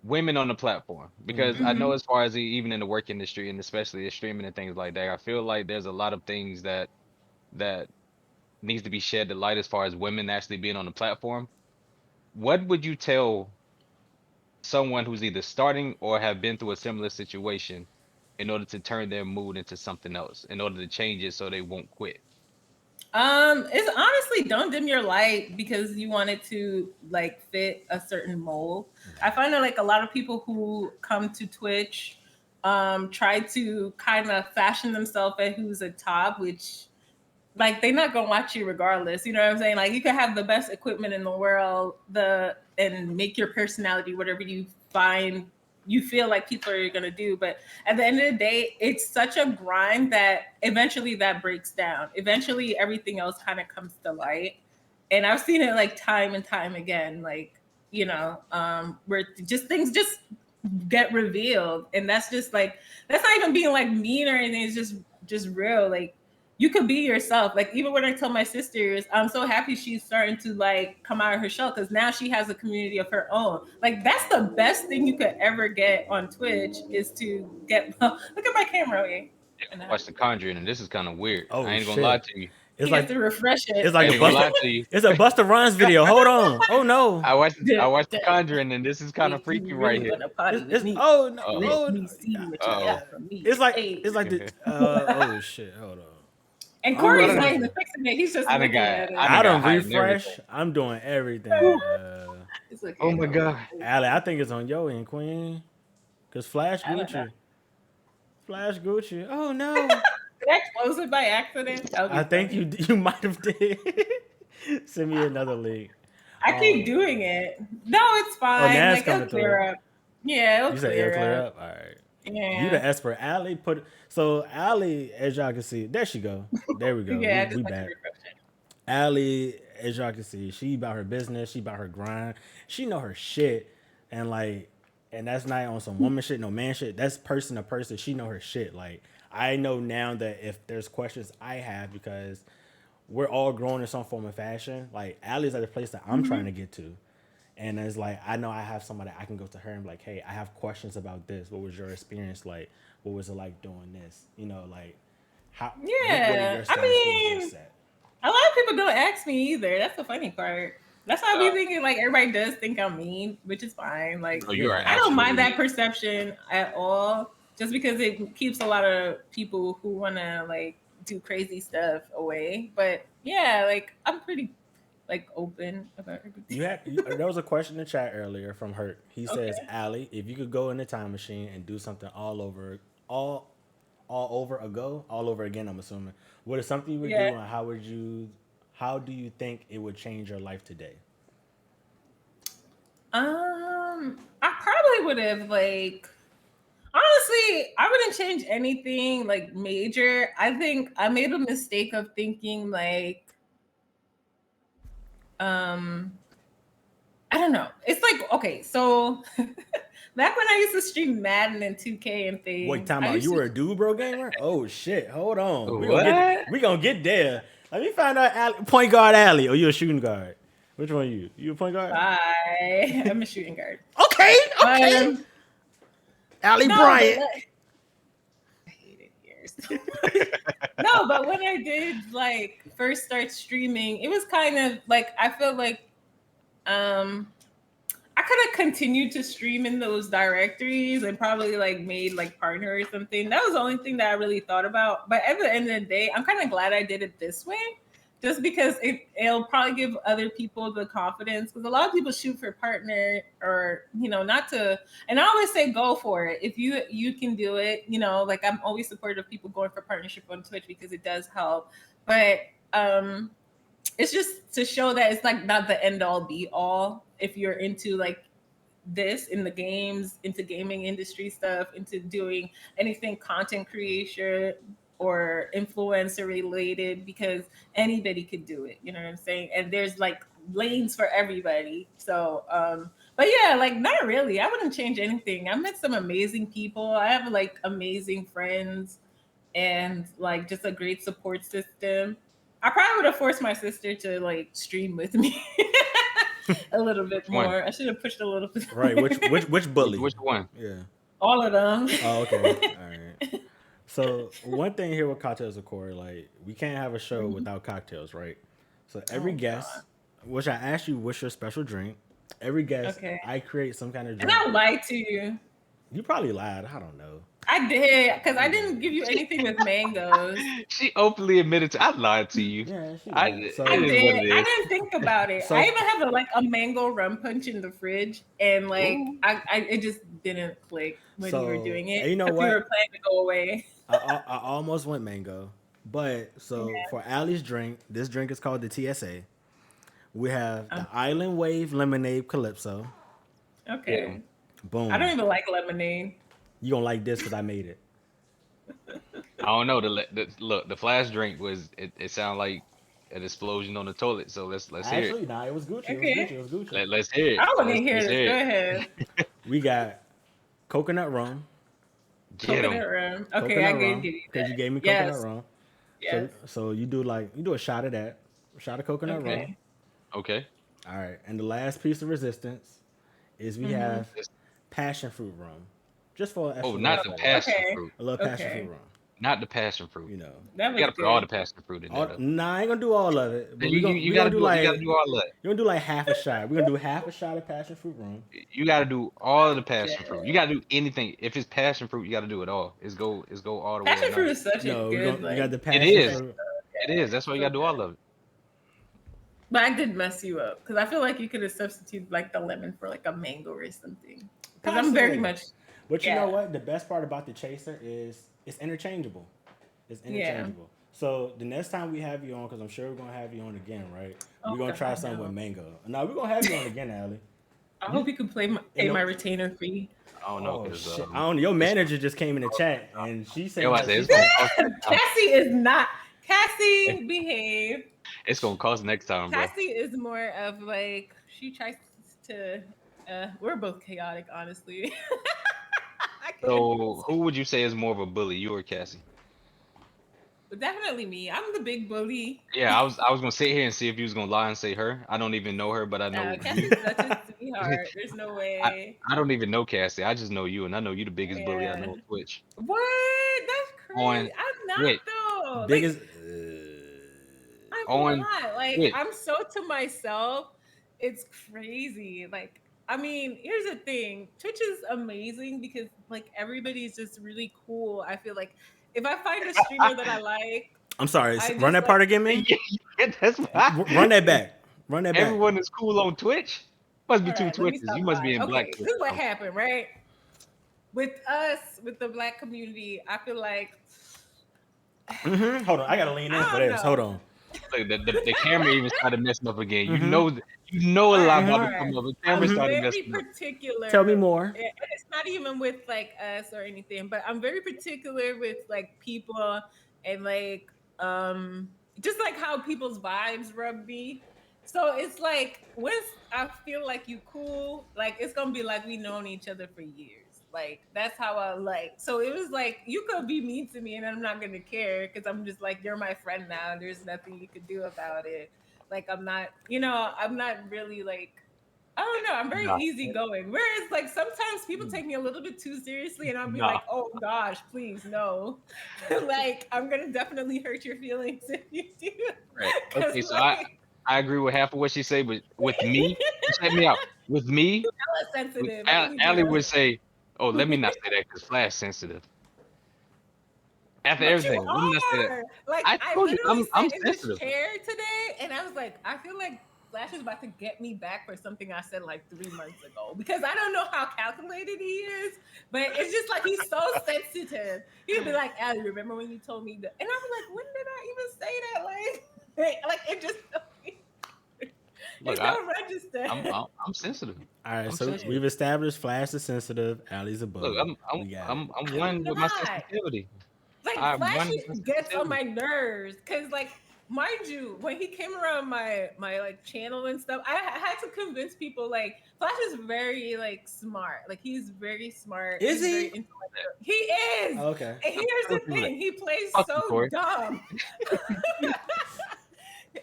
women on the platform, because I know Mhm. as far as even in the work industry and especially the streaming and things like that, I feel like there's a lot of things that needs to be shed the light as far as women actually being on the platform. What would you tell someone who's either starting or have been through a similar situation in order to turn their mood into something else, in order to change it so they won't quit? It's honestly don't dim your light because you wanted to like fit a certain mold. I find that like a lot of people who come to Twitch try to kind of fashion themselves at who's a top, which like they're not gonna watch you regardless. You know what I'm saying? Like you could have the best equipment in the world, and make your personality whatever you feel like people are gonna do. But at the end of the day, it's such a grind that eventually that breaks down. Eventually everything else kind of comes to light. And I've seen it like time and time again, like, where just things just get revealed. And that's just like, that's not even being like mean or anything. It's just real. Like you could be yourself. Like even when I tell my sisters, I'm so happy she's starting to like come out of her shell because now she has a community of her own. Like that's the best thing you could ever get on Twitch is to get. Look at my camera. Okay? Watch The Conjuring, and this is kind of weird. Oh, I ain't gonna shit. lie to you. It's You like have to refresh it. it's I like ain't a gonna lie Buster. to you. It's a Buster Rhymes video. Hold on. Oh no. I watched The Conjuring, and this is kind of freaky right here. Oh no. Uh-oh. Oh, Let me see what you Uh-oh. got from me. it's like Hey. the oh shit. Hold on. And Corey's I'm not running- even fixing it. He's just I done looking got- at it. I done I got don't hot and refresh. everything. I'm doing everything. It's looking Oh my at it. god. Allie, I think it's on your end, Queen. Cause Flash I don't know. Gucci. Flash Gucci. Oh no. Did I close it by accident? That would be I think funny. you might have did. Send me another link. I keep doing it. No, it's fine. now it's Like it'll coming clear through. up. Yeah, it'll You said clear, it'll clear up. up. All right. Yeah. You the expert. Allie put so Allie, as y'all can see, there she go. There we go. Yeah, I we just like back. to refresh it. Allie, as y'all can see, she about her business, she about her grind. She know her shit. And that's not on some woman shit, no man shit. That's person to person. She know her shit. Like I know now that if there's questions I have because we're all growing in some form of fashion. Like Allie's at the place that I'm trying to get to. And it's like I know I have somebody I can go to her and be like, hey, I have questions about this. What was your experience like? What was it like doing this? You know, like how what are Yeah, your I standards? What is your mean, set? A lot of people don't ask me either. That's the funny part. That's how I be thinking. Like everybody does think I'm mean, which is fine. Like Oh, you are I don't mind absolutely- that perception at all, just because it keeps a lot of people who want to like do crazy stuff away. But yeah, like I'm pretty like open about everything. There was a question in the chat earlier from Hurt. He says, Okay. Allie, if you could go in the time machine and do something all over again, I'm assuming. What is something you would Yeah. do and how do you think it would change your life today? I probably would have like honestly, I wouldn't change anything like major. I think I made a mistake of thinking like I don't know. It's like okay, so back when I used to stream Madden and 2K and things. Wait, time I out. used You to- were a dude bro gamer? Oh shit. Hold on. We What? gonna get there. Let me find out point guard Allie or you a shooting guard. Which one are you? You a point guard? Bye. I'm a shooting guard. Okay. Allie No, Bryant. but, like, I hated years. No, but when I did like first start streaming, it was kind of like I feel like I I could have continued to stream in those directories and probably like made like partner or something. That was the only thing that I really thought about. But at the end of the day, I'm kind of glad I did it this way, just because it'll probably give other people the confidence. Because a lot of people shoot for partner, or not to. And I always say go for it if you can do it. Like I'm always supportive of people going for partnership on Twitch because it does help. But it's just to show that it's like not the end all be all if you're into like this in the games, into gaming industry stuff, into doing anything content creation or influencer related, because anybody could do it. You know what I'm saying? And there's like lanes for everybody. So but yeah, like not really. I wouldn't change anything. I met some amazing people. I have like amazing friends and like just a great support system. I probably would have forced my sister to like stream with me a little bit more. I should have pushed a little bit. Right. Which bully? Which one? Yeah. All of them. Oh, okay. All right. So one thing here with Cocktails with Corey, like we can't have a show without cocktails, right? So every guest, which I asked you, what's your special drink? Every guest, I create some kind of drink. And I lied to you. You probably lied. I don't know. I did, because I didn't give you anything with mangoes. She openly admitted to I lied to you. Yeah, she I lied. did. I did. I didn't think about it. So- I even have a mango rum punch in the fridge, and like I it just didn't click when you were doing it. You know what? what? We were planning to go away. I almost went mango, but for Allie's drink, this drink is called the TSA. We have the Island Wave Lemonade Calypso. Okay. Yeah. Boom. I don't even like lemonade. You gonna like this because I made it. I don't know. The flash drink was it sounded like an explosion on the toilet. So let's hear it. Actually, nah, it was Gucci. Okay. It was Gucci. Let's hear it. I want to Let's- hear let's this. hear Go it. ahead. We got coconut rum. Get 'em. Coconut rum. Okay, I gave you that. because you gave me Yes. coconut rum. Yes. So you do a shot of that, a shot of coconut rum. Okay. Okay. All right, and the last piece of resistance is we have passion fruit rum, just for Oh, not the flavor. passion Okay. fruit. a little passion Okay. fruit rum. Not the passion fruit. You know, That You was gotta put all the good. passion fruit in there. though. nah, I ain't gonna do all of it. But You we gotta gonna do do like you gotta do all that. you're gonna do like half a shot. We're gonna do half a shot of passion fruit rum. You gotta do all of the passion fruit. You gotta do anything. If it's passion fruit, you gotta do it all. It's go all the way. Passion or fruit nothing. is such No, a we good. got the passion is. fruit. It is. That's why you gotta do all of it. But I did mess you up because I feel like you could have substituted like the lemon for like a mango or something. Because I'm very Possibly. much. But you Yeah. know what? The best part about the chaser is it's interchangeable. It's interchangeable. So the next time we have you on, because I'm sure we're gonna have you on again, right? Oh, We're gonna try God, something no. with mango. No, we're gonna have you on again, Allie. I hope you can pay my retainer fee. I don't know. Oh 'Cause, shit! I don't. Your manager just came in the chat and she said Yeah, I that said she- it's gonna cost, Cassie is not. Cassie, behave. it's gonna cost next time, bro. Cassie is more of like she tries to. We're both chaotic, honestly. I can't- So who would you say is more of a bully, you or Cassie? Definitely me. I'm the big bully. Yeah, I was gonna sit here and see if you was gonna lie and say her. I don't even know her, but I know Cassie's such a sweetheart. There's no way. I don't even know Cassie. I just know you, and I know you the biggest bully I know on Twitch. What? That's crazy. On I'm not Twitch. though. biggest. I'm on not. Like Twitch. I'm so to myself. It's crazy. Like I mean, here's the thing. Twitch is amazing because like everybody's just really cool. I feel like if I find a streamer that I like, I'm sorry. I Run just that part again, man. Yeah, that's why. Run that back. Run that back. Everyone is cool on Twitch. Must be all two right, let me Twitches. stop You must be lying. in black. Okay, Twitch. this is what happened, right? With us, with the black community, I feel like Hold on, I gotta lean in I for don't this. know. Hold on. Look, the camera even started messing up again. You Mhm. know a lot about Alright, to come up. The I'm camera started very messing up. particular. Tell me more. It's not even with like us or anything, but I'm very particular with like people and like just like how people's vibes rub me. So it's like once I feel like you cool, like it's gonna be like we known each other for years. Like that's how I like. So it was like you could be mean to me and I'm not gonna care because I'm just like you're my friend now. There's nothing you could do about it. Like I'm not, I'm not really like I don't know. I'm very Nah. easygoing. Whereas, like, sometimes people take me a little bit too seriously, and I'll be Nah. like, "Oh gosh, please no!" Like, I'm gonna definitely hurt your feelings if you do. Right. 'Cause, Okay, so like- I agree with half of what she said, but with me, check me out. with me, Hella sensitive. I don't need to Allie know. would say, "Oh, let me not say that because Flash sensitive." After But you everything, let me not say that. are. Like, I I told you, literally I'm sat in this sensitive. chair today and I was like, I feel like Flash is about to get me back for something I said like 3 months ago because I don't know how calculated he is, but it's just like he's so sensitive. He'd be like, Allie, remember when you told me that? And I'm like, when did I even say that? Like it just, Look, it don't register. I'm sensitive. All right, I'm so sensitive. we've established Flash is sensitive, Allie's a Look, bully. We got it. I'm one with my Not. sensitivity. Like I'm one Flashy with my gets on sensitivity. my nerves because, like, mind you, when he came around my like channel and stuff, I had to convince people like Flash is very like smart. Like he's very smart. Is He's very he? intellectual. He is. Oh, okay. And here's the thing: he plays Fuck you, so Corey. dumb,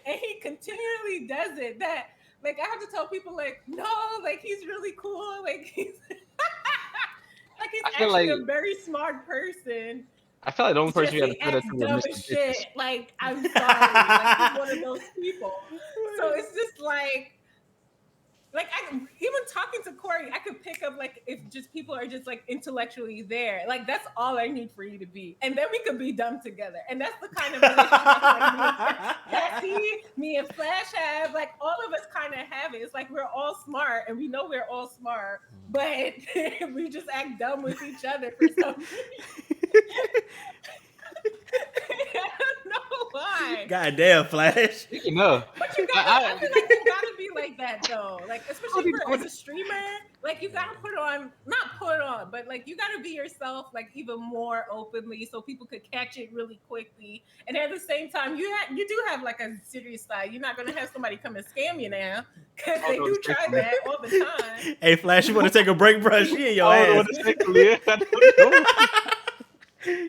and he continually does it. That like I have to tell people like, no, like he's really cool. Like he's like he's I feel actually like a very smart person. I feel like the only It's person just you had to he say that acts to was dumb Mr. as Bitches. shit. Like, I'm sorry. Like, he's one of those people. So it's just like I even talking to Corey, I could pick up like if just people are just like intellectually there. Like that's all I need for you to be, and then we could be dumb together. And that's the kind of relationship that me and Flash have. Like all of us kind of have it. It's like we're all smart, and we know we're all smart, but we just act dumb with each other for some reason. I don't know why. God damn, Flash. Speaking of, But you gotta, I feel like you gotta be like that though. Like, especially for as a streamer, like you gotta put on, not put on, but like you gotta be yourself, like even more openly, so people could catch it really quickly. And at the same time, you do have like a serious side. You're not gonna have somebody come and scam you now, because they do try that all the time. Hey, Flash, you want to take a break, bro? She in your I don't know ass. what to say, Khalil. I don't know.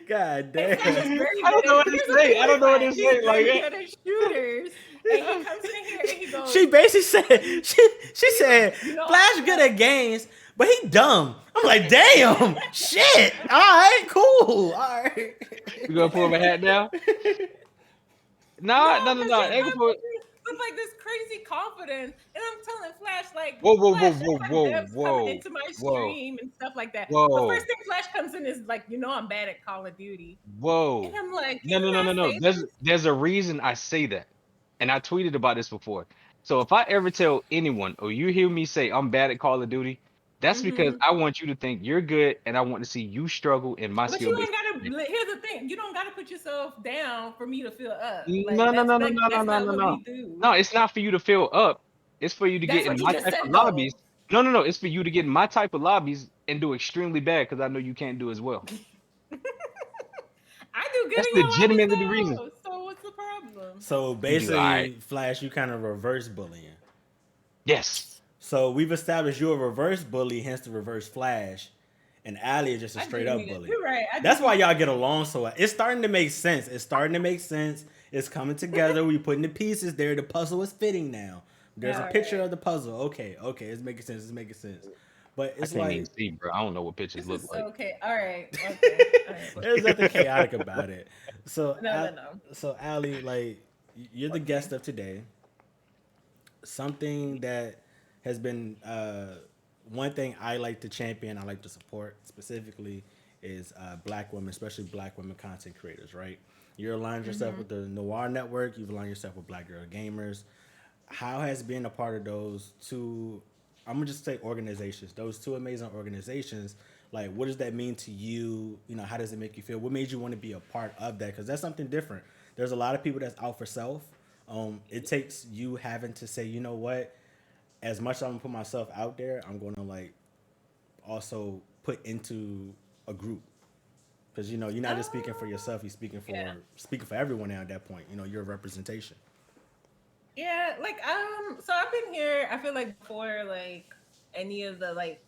God And Flash is damn. very I don't good know at, what to here's the say. thing I don't with know what Flash, to he's say. Like, very good at shooters. And he comes in here and he goes, She basically said she said You know, Flash good at games, but he dumb. I'm like, damn, shit. All right, cool. All right. you gonna pull my hat down? no, No. because I he ain't gonna pull. comes with like this crazy confidence. And I'm telling Flash, like, Whoa, Flash, that's like devs coming whoa, into my whoa, stream and stuff like that. The whoa, first thing Flash comes in is like, I'm bad at Call of Duty. And whoa. I'm like, can No, you not no. say There's this? there's a reason I say that, and I tweeted about this before. So if I ever tell anyone, or you hear me say I'm bad at Call of Duty, that's because Hmm. I want you to think you're good, and I want to see you struggle in my But skill you base. ain't gotta. Here's the thing: you don't gotta put yourself down for me to feel up. Like No, no, that's no, no, like no, no, that's no, not no, what no. we do. No, it's not for you to fill up. It's for you to get That's in what you my just type of said, lobbies. though. No. It's for you to get in my type of lobbies and do extremely bad because I know you can't do as well. I do good That's in your lobbies legitimately the reason. though. So what's the problem? So You do all right. basically, Flash, you kind of reverse bullying. Yes. So we've established you're a reverse bully, hence the reverse Flash, and Allie is just a I straight do up need it. bully. You're right. That's why y'all get along so well. It's starting to make sense. It's starting to make sense. It's coming together. We putting the pieces there. The puzzle is fitting now. There's a All picture right. of the puzzle. Okay, it's making sense. It's making sense. But I it's can't even like see, bro. I don't know what pictures This look is like. okay. All right. Okay. All right. there's nothing chaotic about it. So, No. so Allie, like you're the Okay. guest of today. Something that has been one thing I like to champion, I like to support specifically is black women, especially black women content creators, right? You're aligned yourself with the Noir Network, you've aligned yourself with Black Girl Gamers. How has being a part of those two, I'm gonna just say organizations, those two amazing organizations, like what does that mean to you? You know, how does it make you feel? What made you want to be a part of that? Because that's something different. There's a lot of people that's out for self. It takes you having to say, you know what, as much as I'm gonna put myself out there, I'm gonna like also put into a group because you're not just speaking for yourself, you're Yeah. speaking for everyone now at that point. You're a representation. Yeah. Like So I've been here. I feel like before like any of the like.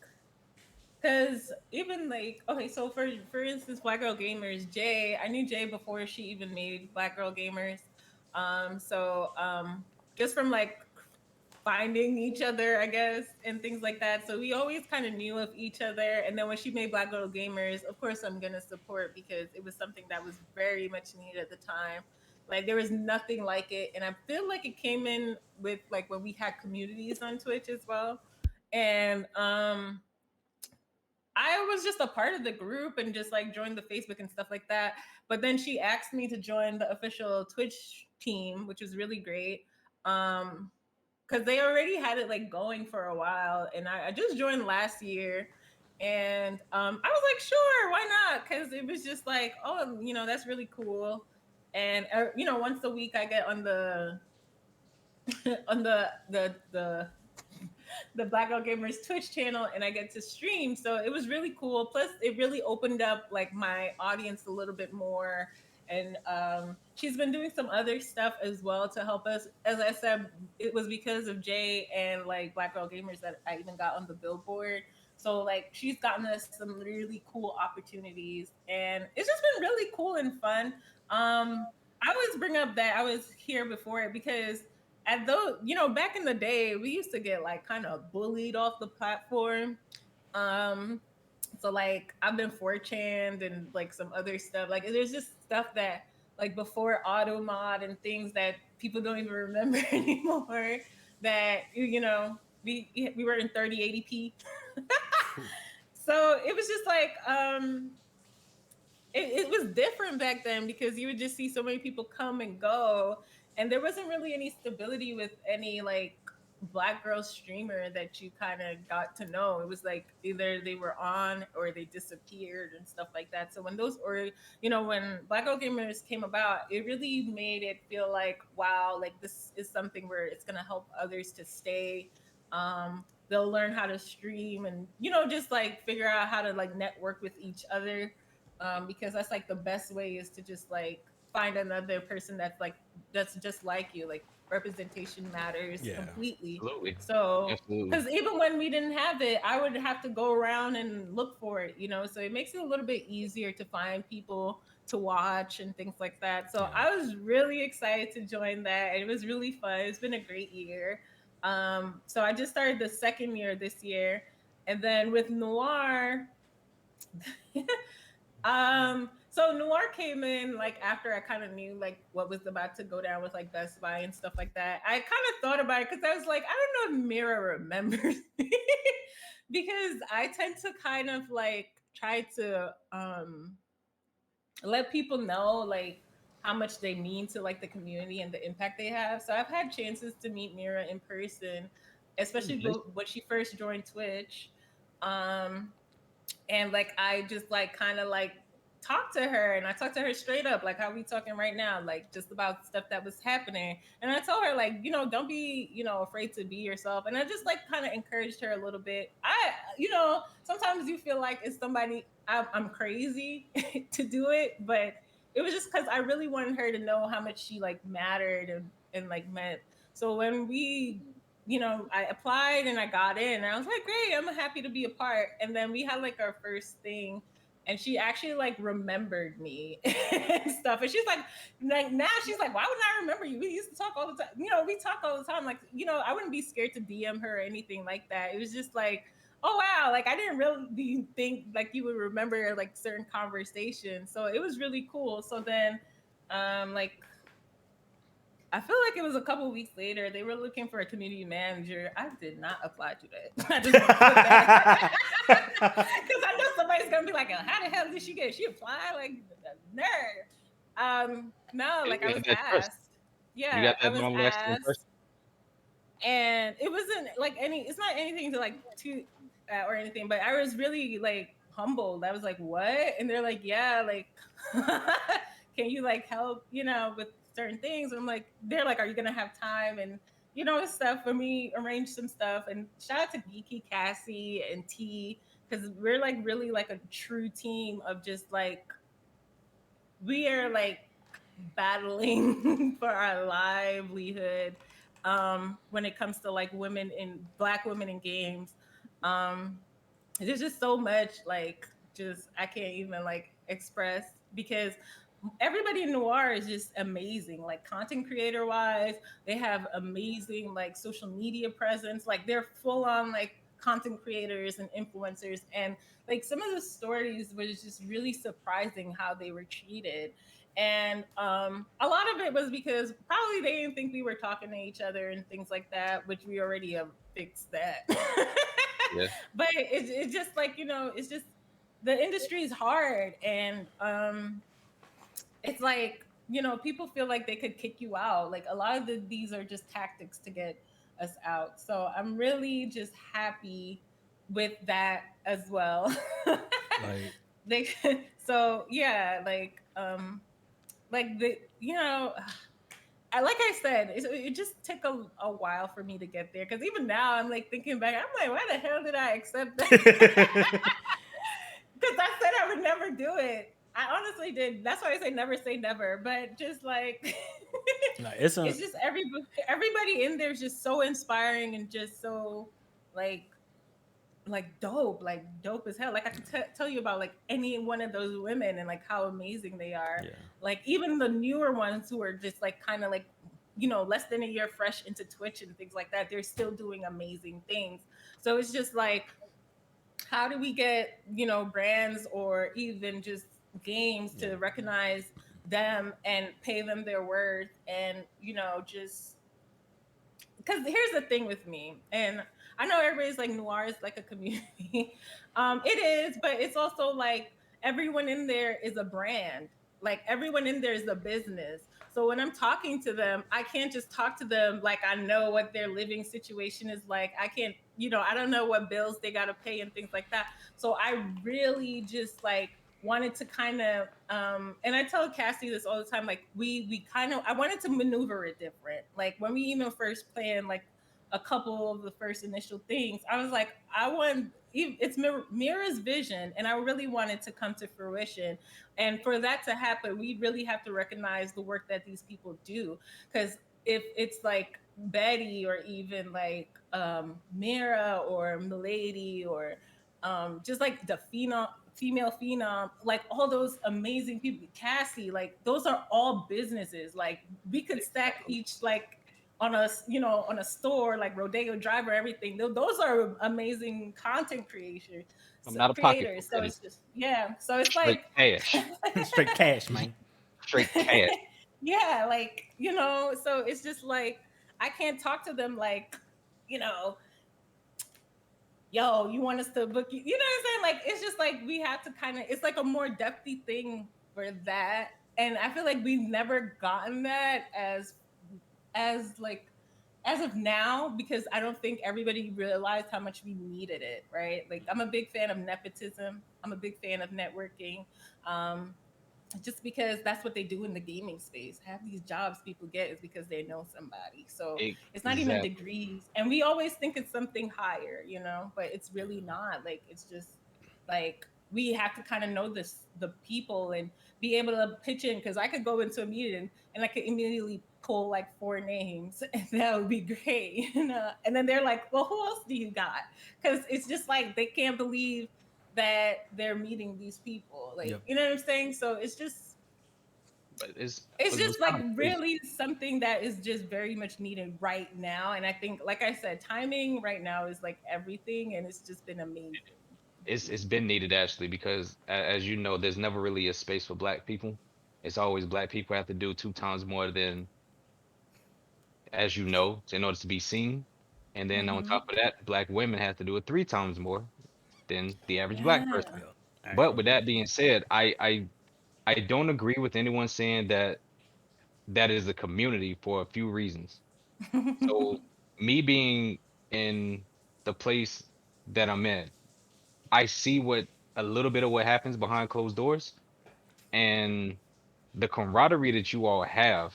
Cause even like okay, so for instance, Black Girl Gamers, Jay, I knew Jay before she even made Black Girl Gamers. Just from like finding each other, I guess, and things like that. So we always kind of knew of each other. And then when she made Black Girl Gamers, of course I'm gonna support because it was something that was very much needed at the time. Like there was nothing like it, and I feel like it came in with like when we had communities on Twitch as well. And I was just a part of the group and just like joined the Facebook and stuff like that. But then she asked me to join the official Twitch team, which was really great. Because they already had it like going for a while, and I just joined last year. And I was like, sure, why not? Because it was just like, oh, that's really cool. And once a week I get on the on the Black Girl Gamers Twitch channel, and I get to stream. So it was really cool. Plus, it really opened up like my audience a little bit more. And she's been doing some other stuff as well to help us. As I said, it was because of Jay and like Black Girl Gamers that I even got on the billboard. So like she's gotten us some really cool opportunities, and it's just been really cool and fun. I always bring up that I was here before it because at those, back in the day, we used to get like kind of bullied off the platform. Um, so like I've been 4chan and like some other stuff. Like there's just stuff that like before auto mod and things that people don't even remember anymore. That we were in 3080p. So it was just like it was different back then because you would just see so many people come and go, and there wasn't really any stability with any like black girl streamer that you kind of got to know. It was like either they were on or they disappeared and stuff like that. So when when Black Girl Gamers came about, it really made it feel like, wow, like this is something where it's gonna help others to stay. They'll learn how to stream and just like figure out how to like network with each other, because that's like the best way is to just like find another person that's just like you. Like representation matters completely. Absolutely. So Absolutely. because even when we didn't have it, I would have to go around and look for it, so it makes it a little bit easier to find people to watch and things like that. So I was really excited to join that. It was really fun. It's been a great year. So I just started the second year this year, and then with Noir. So Noir came in like after I kind of knew like what was about to go down with like Best Buy and stuff like that. I kind of thought about it because I was like, I don't know if Mira remembers me because I tend to kind of like try to let people know like how much they mean to like the community and the impact they have. So I've had chances to meet Mira in person, especially when she first joined Twitch. And like I just like kind of like talked to her, and I talked to her straight up like how we talking right now, like just about stuff that was happening. And I told her like, don't be afraid to be yourself. And I just like kind of encouraged her a little bit. Sometimes you feel like it's somebody I'm crazy to do it, but it was just because I really wanted her to know how much she like mattered and like meant. So when I applied and I got in, and I was like, great, I'm happy to be a part. And then we had like our first thing, and she actually like remembered me and stuff. And she's like now she's like, why wouldn't I remember you? We used to talk all the time. We talk all the time. Like, I wouldn't be scared to DM her or anything like that. It was just like, oh wow, like I didn't really think like you would remember like certain conversations. So it was really cool. So then like I feel like it was a couple weeks later, they were looking for a community manager. I did not apply to that. I just because I know somebody's gonna be like, how the hell did she get? She applied like nerd. No, like I was asked. Yeah, I was asked, and it wasn't like it's not anything to like or anything, but I was really like humbled. I was like, what? And they're like, yeah, like, can you like help, with certain things? And I'm like, they're like, are you gonna have time and stuff for me, arrange some stuff. And shout out to Geeky, Cassie, and T, because we're like really like a true team of just like we are like battling for our livelihood when it comes to like black women in games. There's just so much like just I can't even like express because everybody in Noir is just amazing, like content creator wise. They have amazing like social media presence, like they're full on like content creators and influencers, and like some of the stories was just really surprising how they were treated. And a lot of it was because probably they didn't think we were talking to each other and things like that, which we already have fixed that. Yeah. But it's just like, it's just the industry is hard, and it's like, people feel like they could kick you out. Like a lot of these are just tactics to get us out. So I'm really just happy with that as well. Like, they so yeah, like the like I said, it just took a while for me to get there, because even now I'm like thinking back, I'm like, why the hell did I accept that? Because I said I would never do it. I honestly did. That's why I say never. But just like, like it's a it's just everybody in there is just so inspiring and just so like like dope as hell. Like I could tell you about like any one of those women and like how amazing they are. yeah. Like even the newer ones who are just like kind of like, less than a year fresh into Twitch and things like that, they're still doing amazing things. So it's just like, how do we get, brands or even just games to recognize them and pay them their worth, and just because here's the thing with me, and I know everybody's like noir is like a community. It is, but it's also like everyone in there is a brand. Like everyone in there is a business. So when I'm talking to them, I can't just talk to them like I know what their living situation is like. I can't, I don't know what bills they got to pay and things like that. So I really just like wanted to kind of and I tell Cassie this all the time, like we kind of, I wanted to maneuver it different. Like when we even first planned like a couple of the first initial things, I was like, I want, it's Mira's vision, and I really wanted to come to fruition. And for that to happen, we really have to recognize the work that these people do. Because if it's like Betty or even like Mira or Milady or just like the female phenom, like all those amazing people, Cassie, like those are all businesses. Like we could stack each like on a on a store like Rodeo Drive or everything. Those are amazing content creators. I'm So, not a pocketbook creators. So Betty. it's just, yeah. So it's Straight like cash. straight cash, man. Straight cash. yeah, like so it's just like I can't talk to them like, you know, yo, you want us to book you? You know what I'm saying? Like it's just like we have to kind of, it's like a more depthy thing for that. And I feel like we've never gotten that as like as of now, because I don't think everybody realized how much we needed it, right? Like I'm a big fan of nepotism. I'm a big fan of networking. Um, just because that's what they do in the gaming space. Half these jobs people get is because they know somebody. So it's not even Exactly. degrees. And we always think it's something higher, but it's really not. Like it's just like we have to kind of know the people and be able to pitch in, because I could go into a meeting and I could immediately pull like four names and that would be great. And then they're like, well, who else do you got? Because it's just like they can't believe that they're meeting these people, like, Yep. you know what I'm saying? So But it's it was just like kind of crazy. really something that is just very much needed right now. And I think, like I said, timing right now is like everything, and it's just been amazing. It's been needed actually because as you know, there's never really a space for black people. It's always black people have to do two times more than, as you know, in order to be seen. And then on Mm-hmm. top of that, black women have to do it three times more than the average black Yeah. person. Yep. But Actually, with that being said, I don't agree with anyone saying that that is a community for a few reasons. So me being in the place that I'm in, I see what a little bit of what happens behind closed doors, and the camaraderie that you all have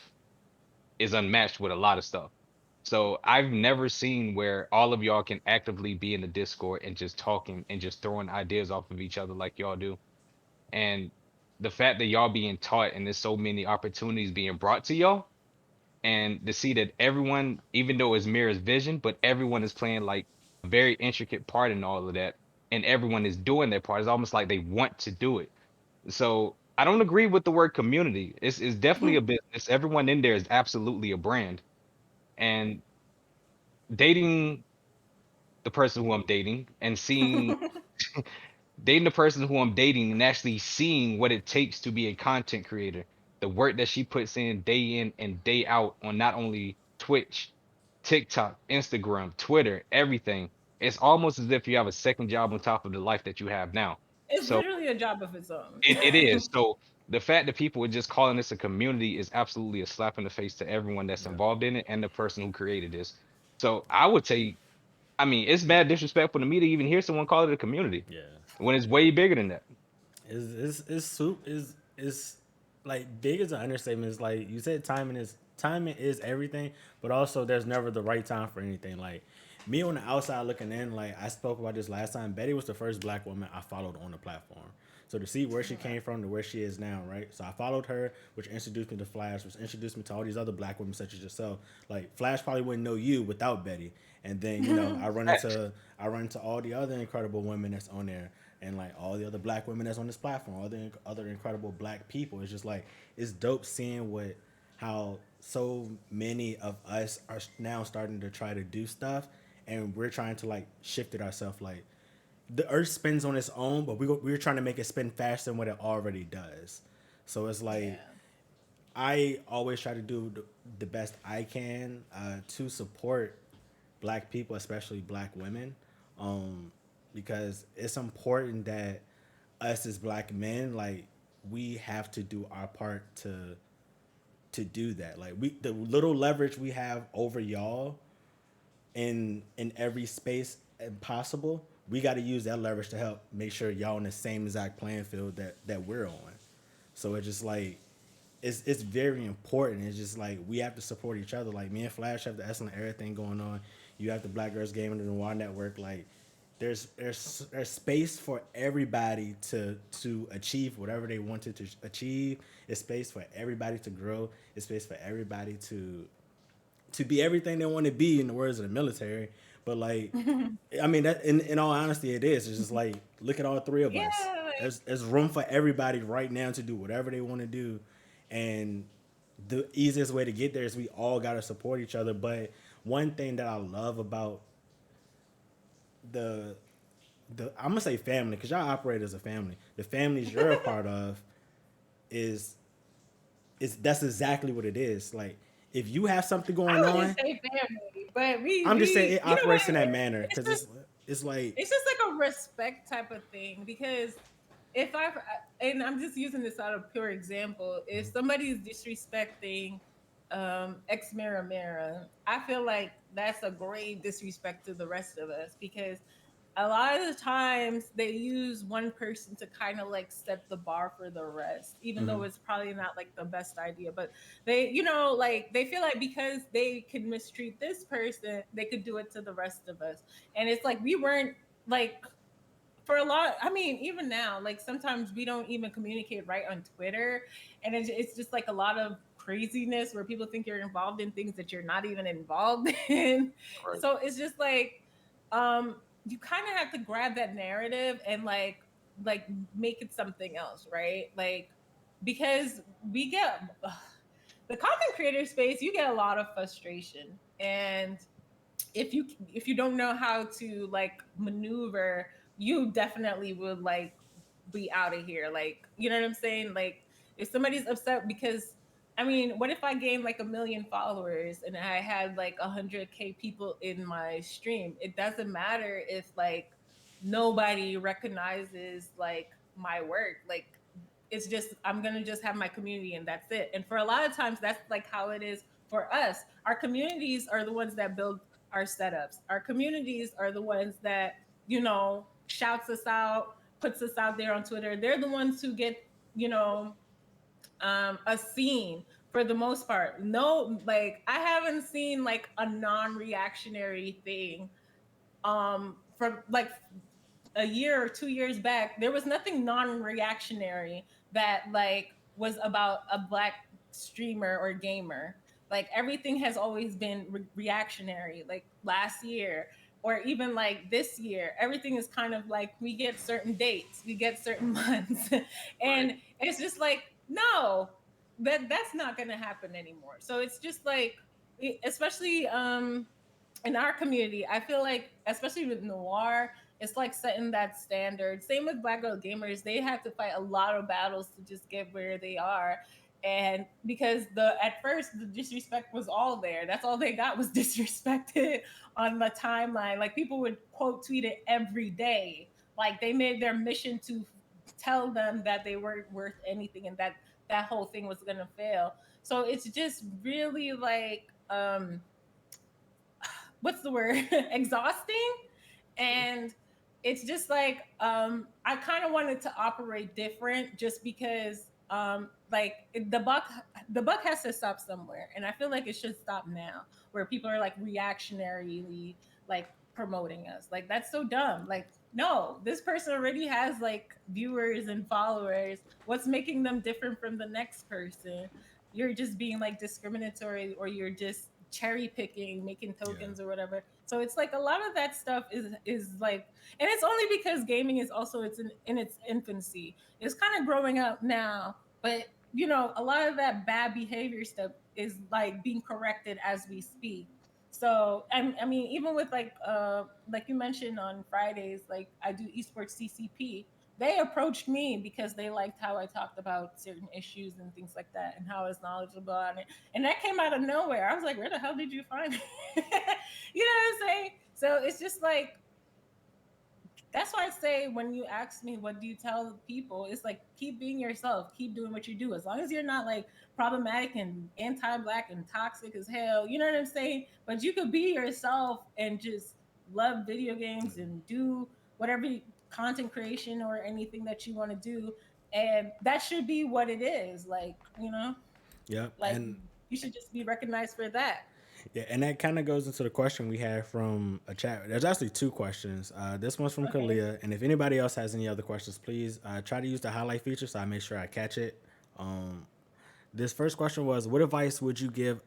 is unmatched with a lot of stuff. So I've never seen where all of y'all can actively be in the Discord and just talking and just throwing ideas off of each other like y'all do. And the fact that y'all being taught and there's so many opportunities being brought to y'all, and to see that everyone, even though it's Mira's vision, but everyone is playing like a very intricate part in all of that, and everyone is doing their part. It's almost like they want to do it. So I don't agree with the word community. It's definitely a business. Everyone in there is absolutely a brand. And dating the person who I'm dating and seeing dating the person who I'm dating and actually seeing what it takes to be a content creator, the work that she puts in and day out on not only Twitch, TikTok, Instagram, Twitter, everything. it's almost as if you have a second job on top of the life that you have now. It's So literally a job of its own. it is. So the fact that people are just calling this a community is absolutely a slap in the face to everyone that's Yeah. involved in it and the person who created this. So I would say, I mean, it's mad disrespectful to me to even hear someone call it a community Yeah. when it's way bigger than that. Is like big as an understatement. Is like you said, timing is everything, but also there's never the right time for anything. Like me on the outside looking in, like I spoke about this last time. Betty was the first black woman I followed on the platform. So to see where she came from to where she is now, right? So I followed her, which introduced me to Flash, which introduced me to all these other black women such as yourself. Like Flash probably wouldn't know you without Betty. And then Facts. I run into all the other incredible women that's on there, and like all the other black women that's on this platform, all the other incredible black people. It's just like it's dope seeing what how so many of us are now starting to try to do stuff, and we're trying to like shift it ourselves. Like the Earth spins on its own, but we're trying to make it spin faster than what it already does. So it's like Yeah. I always try to do the best I can to support black people, especially black women, um, because it's important that us as black men, like, we have to do our part to do that. Like we, the little leverage we have over y'all in every space possible, we got to use that leverage to help make sure y'all on the same exact playing field that we're on. So it's just like it's very important. It's just like we have to support each other. Like me and Flash have the Excellent Era thing going on. You have the Black Girls Game and the Noir Network. Like there's space for everybody to achieve whatever they wanted to achieve. It's space for everybody to grow. It's space for everybody to be everything they want to be in the words of the military. But like, I mean, that in all honesty, it is. It's just like look at all three of Yeah. us. Like, There's room for everybody right now to do whatever they want to do, and the easiest way to get there is we all got to support each other. But one thing that I love about the I'm gonna say family because y'all operate as a family. The families you're a part of is that's exactly what it is. Like if you have something I going wouldn't on, say family, but we I'm just saying it you know what? operates in that manner It's because just it's like it's just like a respect type of thing because if I and I'm just using this out of pure example, if somebody is disrespecting ex Mara Mara, I feel like that's a grave disrespect to the rest of us because a lot of the times they use one person to kind of like set the bar for the rest, even though mhm. it's probably not like the best idea. But they, like they feel like because they can mistreat this person, they could do it to the rest of us. And it's like we weren't like for a lot. I mean, even now, like sometimes we don't even communicate right on Twitter, and it's just like a lot of craziness where people think you're involved in things that you're not even involved in. Right. So it's just like you kind of have to grab that narrative and like make it something else, right? Like because we get the content creator space, you get a lot of frustration, and if you don't know how to like maneuver, you definitely would like be out of here. Like, you know what I'm saying? Like, if somebody's upset because, I mean, what if I gained like 1 million followers and I had like 100K people in my stream? It doesn't matter if like nobody recognizes like my work. Like, it's just I'm gonna just have my community and that's it. And for a lot of times, that's like how it is for us. Our communities are the ones that build our setups. Our communities are the ones that shouts us out, puts us out there on Twitter. They're the ones who get you know a scene for the most part. No, like I haven't seen like a non-reactionary thing from like a year or 2 years back. There was nothing non-reactionary that like was about a black streamer or gamer. Like everything has always been reactionary. Like last year or even like this year, everything is kind of like we get certain dates, we get certain months, Right. and it's just like no, that's not going to happen anymore. So it's just like, especially in our community, I feel like, especially with noir, it's like setting that standard. Same with Black Girl Gamers. They had to fight a lot of battles to just get where they are. And because at first the disrespect was all there. That's all they got was disrespected on the timeline. Like people would quote tweet it every day. Like they made their mission to tell them that they weren't worth anything and that that whole thing was gonna fail. So it's just really like what's the word exhausting, and it's just like I kind of wanted to operate different just because like the buck has to stop somewhere, and I feel like it should stop now where people are like reactionarily like promoting us. Like that's so dumb. Like no, this person already has like viewers and followers. What's making them different from the next person? You're just being like discriminatory, or you're just cherry picking, making Yeah. tokens or whatever. So it's like a lot of that stuff is like, and it's only because gaming is also it's in its infancy. It's kind of growing up now, but a lot of that bad behavior stuff is like being corrected as we speak. So I mean, even with like you mentioned on Fridays, like I do esports CCP. They approached me because they liked how I talked about certain issues and things like that, and how I was knowledgeable on it. And that came out of nowhere. I was like, where the hell did you find it? You know what I'm saying? So it's just like, that's why I say when you ask me what do you tell people, it's like keep being yourself, keep doing what you do. As long as you're not like problematic and anti-black and toxic as hell, you know what I'm saying? But you could be yourself and just love video games and do whatever content creation or anything that you want to do. And that should be what it is. Yep. Like you should just be recognized for that. Yeah, and that kind of goes into the question we had from a chat. There's actually two questions. This one's from Okay. Kalia, and if anybody else has any other questions, please try to use the highlight feature so I make sure I catch it. Um, this first question was, what advice would you give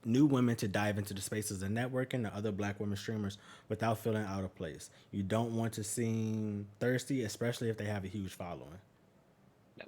new women to dive into the spaces of networking to other black women streamers without feeling out of place? You don't want to seem thirsty, especially if they have a huge following.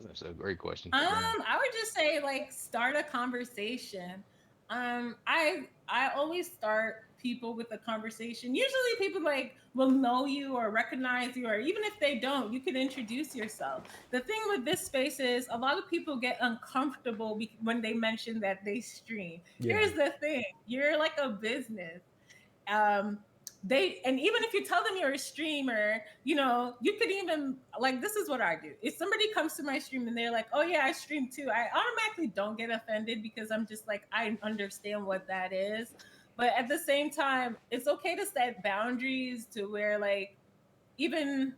That's a great question. Yeah. I would just say like start a conversation. I always start people with a conversation. Usually people like will know you or recognize you, or even if they don't, you can introduce yourself. The thing with this space is a lot of people get uncomfortable when they mention that they stream. Yeah. Here's the thing: you're like a business. um and even if you tell them you're a streamer, you could even like, this is what I do. If somebody comes to my stream and they're like, oh yeah, I stream too, I automatically don't get offended because I'm just like, I understand what that is. But at the same time, it's okay to set boundaries to where like, even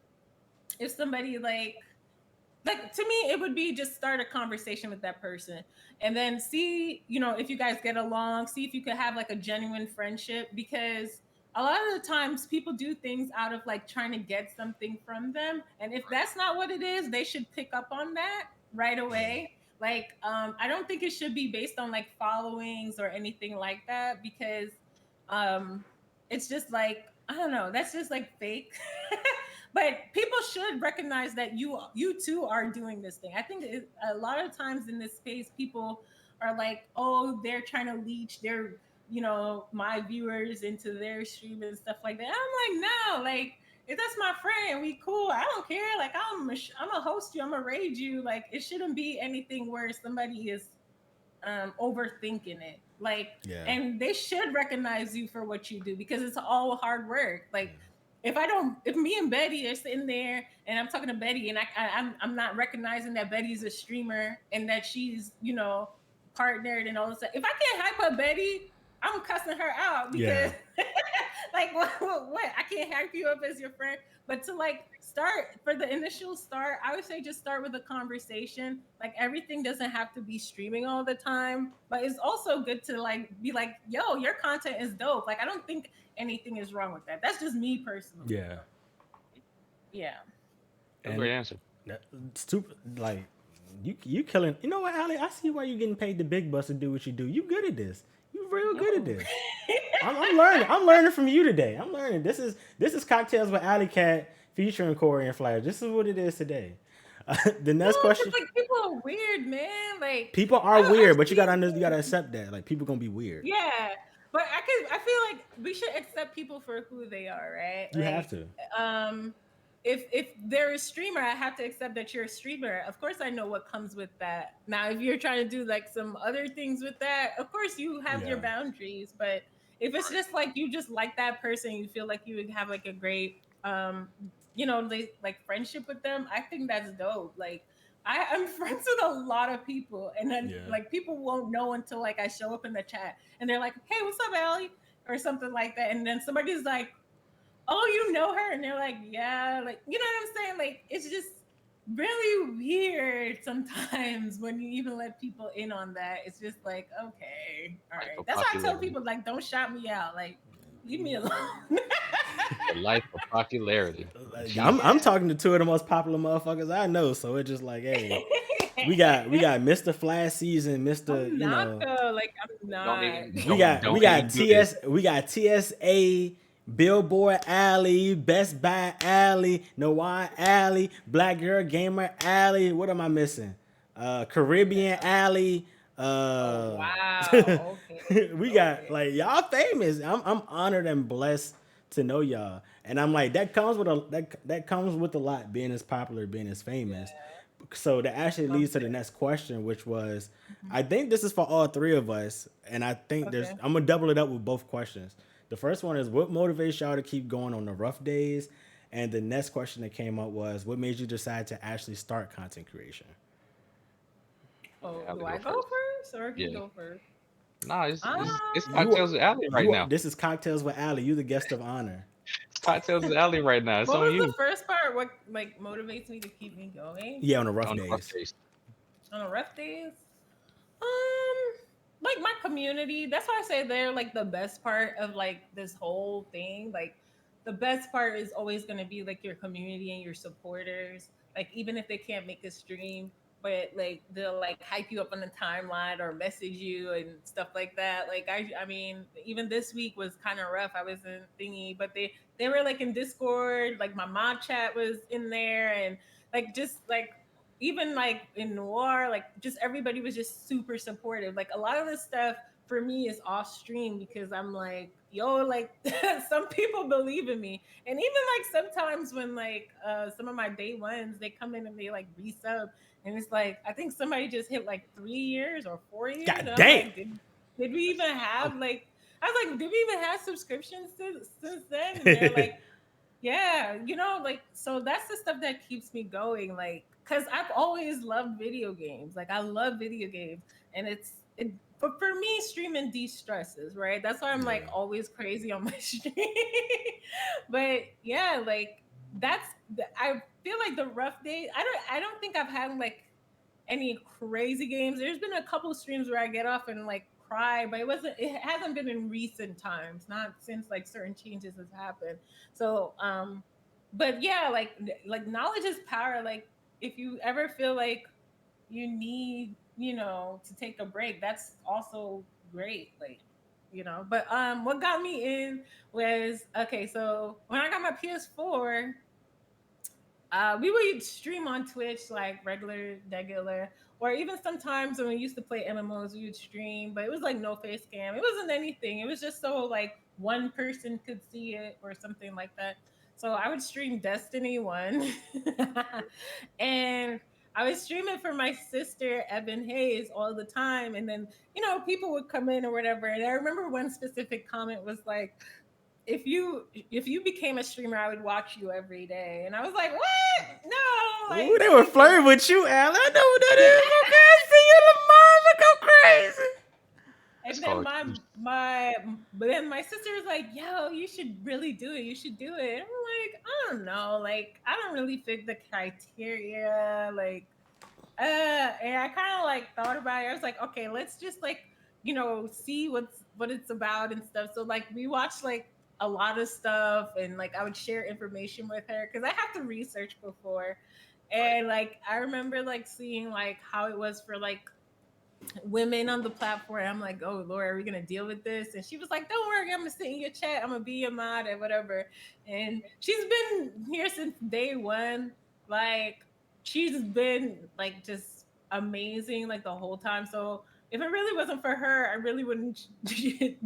if somebody like to me it would be just start a conversation with that person and then see if you guys get along, see if you could have like a genuine friendship, because a lot of the times people do things out of like trying to get something from them, and if that's not what it is, they should pick up on that right away. Like I don't think it should be based on like followings or anything like that, because um it's just like, I don't know, that's just like fake. But people should recognize that you too are doing this thing. I think a lot of times in this space, people are like, oh, they're trying to leech their my viewers into their stream and stuff like that. I'm like, no, like if that's my friend, we cool. I don't care. Like I'm a host you. I'm a raid you. Like it shouldn't be anything where somebody is overthinking it. Like, Yeah. and they should recognize you for what you do because it's all hard work. Like if me and Betty are sitting there and I'm talking to Betty and I'm not recognizing that Betty's a streamer and that she's partnered and all this stuff. If I can't hype up Betty, I'm cussing her out because like what? I can't hype you up as your friend. But to like start for the initial start, I would say just start with a conversation. Like everything doesn't have to be streaming all the time, but it's also good to like be like, yo, your content is dope. Like I don't think anything is wrong with that. That's just me personally. Yeah. Yeah. That's a great answer. Stupid. Like you killing. You know what, Ali? I see why you getting paid the big bucks to do what you do. You good at this. You real good at this. I'm learning. I'm learning from you today. I'm learning. This is Cocktails with Alley Cat featuring Corey and Flash. This is what it is today. The next question. Like people are weird, man. Like people are weird, but you gotta accept that. Like people gonna be weird. Yeah, but I feel like we should accept people for who they are, right? You like, have to. if they're a streamer, I have to accept that you're a streamer. Of course, I know what comes with that. Now, if you're trying to do like some other things with that, of course you have your Yeah. boundaries. But if it's just like you just like that person, you feel like you would have like a great like friendship with them. I think that's dope. Like I'm friends with a lot of people, and then Yeah. like people won't know until like I show up in the chat, and they're like, "Hey, what's up, Allie?" or something like that, and then somebody's like, "Oh, you know her?" And they're like, "Yeah," like you know what I'm saying? Like it's just really weird sometimes when you even let people in on that. It's just like, okay, all Life right. of That's why I tell popularity. people like, don't shout me out. Like, leave me alone. The life of popularity. Like, Jesus. I'm talking to two of the most popular motherfuckers I know, so it's just like, hey, we got Mr. Flash season, Mr. I'm You not know, though. Like, I'm Don't not. even we don't got we don't got even do this. TSA, Billboard Alley, Best Buy Alley, Noir Alley, Black Girl Gamer Alley. What am I missing? Caribbean Alley. Oh Uh, wow. Okay. we got Okay. like y'all famous. I'm honored and blessed to know y'all, and I'm like that comes with that comes with a lot being as popular, being as famous. So that actually leads to the next question, which was, I think this is for all three of us, and I think there's Okay. I'm gonna double it up with both questions. The first one is what motivates y'all to keep going on the rough days, and the next question that came up was what made you decide to actually start content creation. Oh, Yeah, I'll do go I go first. first or you Yeah. go first? Nah, Um, it's You cocktails with Alley right you now. this is cocktails with Ali. You the guest of honor. It's cocktails with Alley right now. It's what on was the you. first part? What like motivates me to keep me going Yeah, on the rough On the rough days. days. on the rough days? Um, like my community. That's why I say they're like the best part of like this whole thing. Like the best part is always gonna be like your community and your supporters. Like even if they can't make a stream, but like they'll like hype you up on the timeline or message you and stuff like that. Like I mean, even this week was kind of rough. I was in thingy, but they were like in Discord. Like my mod chat was in there, and like just like even like in noir, like just everybody was just super supportive. Like a lot of this stuff for me is off stream because I'm like, yo, like some people believe in me. And even like sometimes when like some of my day ones, they come in and they like resub. And it's like, I think somebody just hit like 3 years or 4 years. God And I'm damn. like, did we even have like I was like, did we even have subscriptions since then? And they're like, yeah, like so that's the stuff that keeps me going, like because I've always loved video games. Like I love video games, and but for me, streaming de-stresses, right? That's why I'm like Yeah. always crazy on my stream. But yeah, like I feel like the rough days. I don't think I've had like any crazy games. There's been a couple streams where I get off and like cry, but it hasn't been in recent times, not since like certain changes has happened. So but yeah, like knowledge is power. Like if you ever feel like you need, to take a break, that's also great. Like, but what got me in was okay, so when I got my PS4, we would stream on Twitch like regular, or even sometimes when we used to play MMOs, we would stream, but it was like no face cam. It wasn't anything. It was just so like one person could see it or something like that. So I would stream Destiny 1. And I was streaming for my sister, Evan Hayes, all the time. And then, people would come in or whatever. And I remember one specific comment was like, if you became a streamer, I would watch you every day. And I was like, what? No, like Ooh, they were flirting with you, Al. I know what that is. Okay, I see you, Lamar. Look go crazy. It's and then called but then my sister was like, yo, you should really do it. You should do it. I'm like, I don't know. Like, I don't really fit the criteria. Like, and I kind of like thought about it. I was like, okay, let's just like, see what it's about and stuff. So like we watched like a lot of stuff, and like I would share information with her because I have to research before. And like I remember like seeing like how it was for like women on the platform. I'm like, oh Lord, are we gonna deal with this? And she was like, don't worry, I'm gonna sit in your chat, I'm gonna be your mod and whatever. And she's been here since day one. Like she's been like just amazing like the whole time. So if it really wasn't for her, I really wouldn't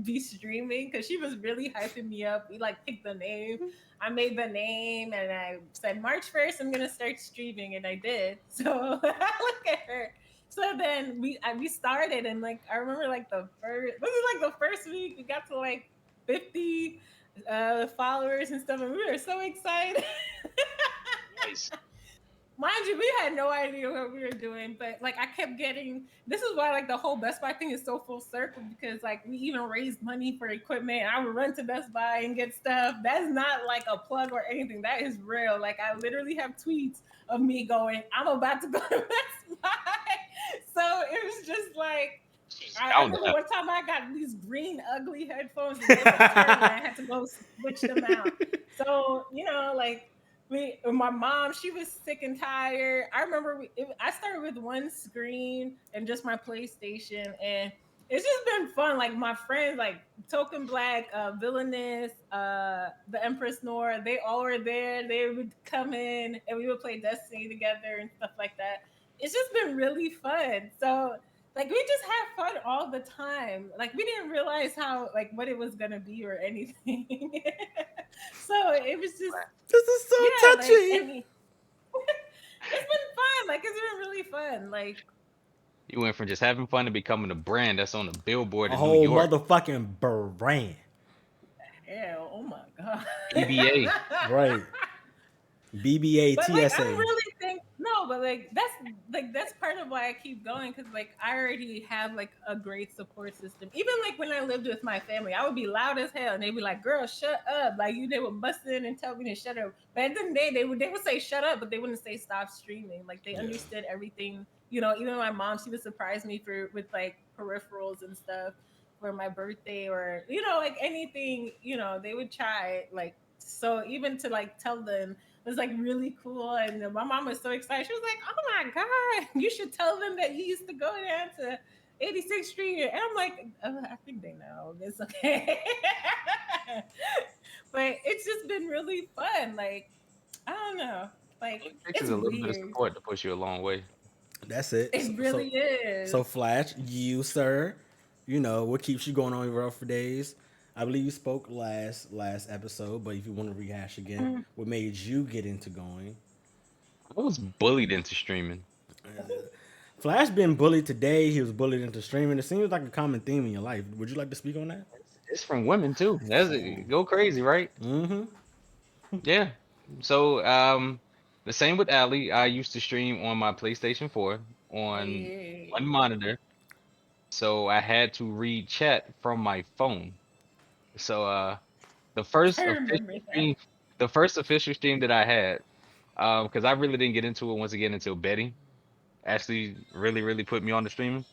be streaming because she was really hyping me up. We like picked the name. I made the name and I said March 1st I'm gonna start streaming, and I did. So look at her. So then we started, and like I remember like the first this is like the first week we got to like 50 followers and stuff, and we were so excited. Nice. Mind you, we had no idea what we were doing, but like I kept getting. This is why like the whole Best Buy thing is so full circle, because like we even raised money for equipment. I would run to Best Buy and get stuff. That's not like a plug or anything. That is real. Like I literally have tweets of me going, "I'm about to go to Best Buy." So it was just like She's I down to remember that. one time I got these green ugly headphones and they were terrible. I had to go switch them out. So, like my mom, she was sick and tired. I remember I started with one screen and just my PlayStation, and it's just been fun. Like my friends, like Token Black, Villainous, the Empress Nora, they all were there. They would come in and we would play Destiny together and stuff like that. It's just been really fun. So like we just had fun all the time. Like we didn't realize how like what it was gonna be or anything. So it was just This is so yeah, like touchy. it's been fun. Like it's been really fun. Like You went from just having fun to becoming a brand that's on the billboard A in New whole York. motherfucking brand. hell, oh my god. BBA. Right. BBA But like I TSA. really think no, but that's part of why I keep going, because like I already have like a great support system. Even like when I lived with my family, I would be loud as hell, and they'd be like, "Girl, shut up!" Like they would bust in and tell me to shut up. But at the end of the day, they would say shut up, but they wouldn't say stop streaming. Like they Yeah. understood everything. Even my mom, she would surprise me with like peripherals and stuff for my birthday, or like anything. They would try like so even to like tell them was like really cool, and my mom was so excited. She was like, "Oh my god, you should tell them that you used to go down to 86th Street." And I'm like, I think they know. It's okay. But it's just been really fun. Like I don't know. Like It takes it's a little bit of weird. support to push you a long way. That's it. It really is. So Flash, you sir, what keeps you going on your rough days? I believe you spoke last episode, but if you want to rehash again, what made you get into going? I was bullied into streaming. Flash been bullied today. He was bullied into streaming. It seems like a common theme in your life. Would you like to speak on that? It's from women too. Go crazy, right? Mm-hmm. Yeah. So the same with Ali. I used to stream on my PlayStation 4 on Hey. one monitor. So I had to read chat from my phone. So the first I official remember that. stream the first official stream that I had, because I really didn't get into it once again until Betty actually really, really put me on the streaming.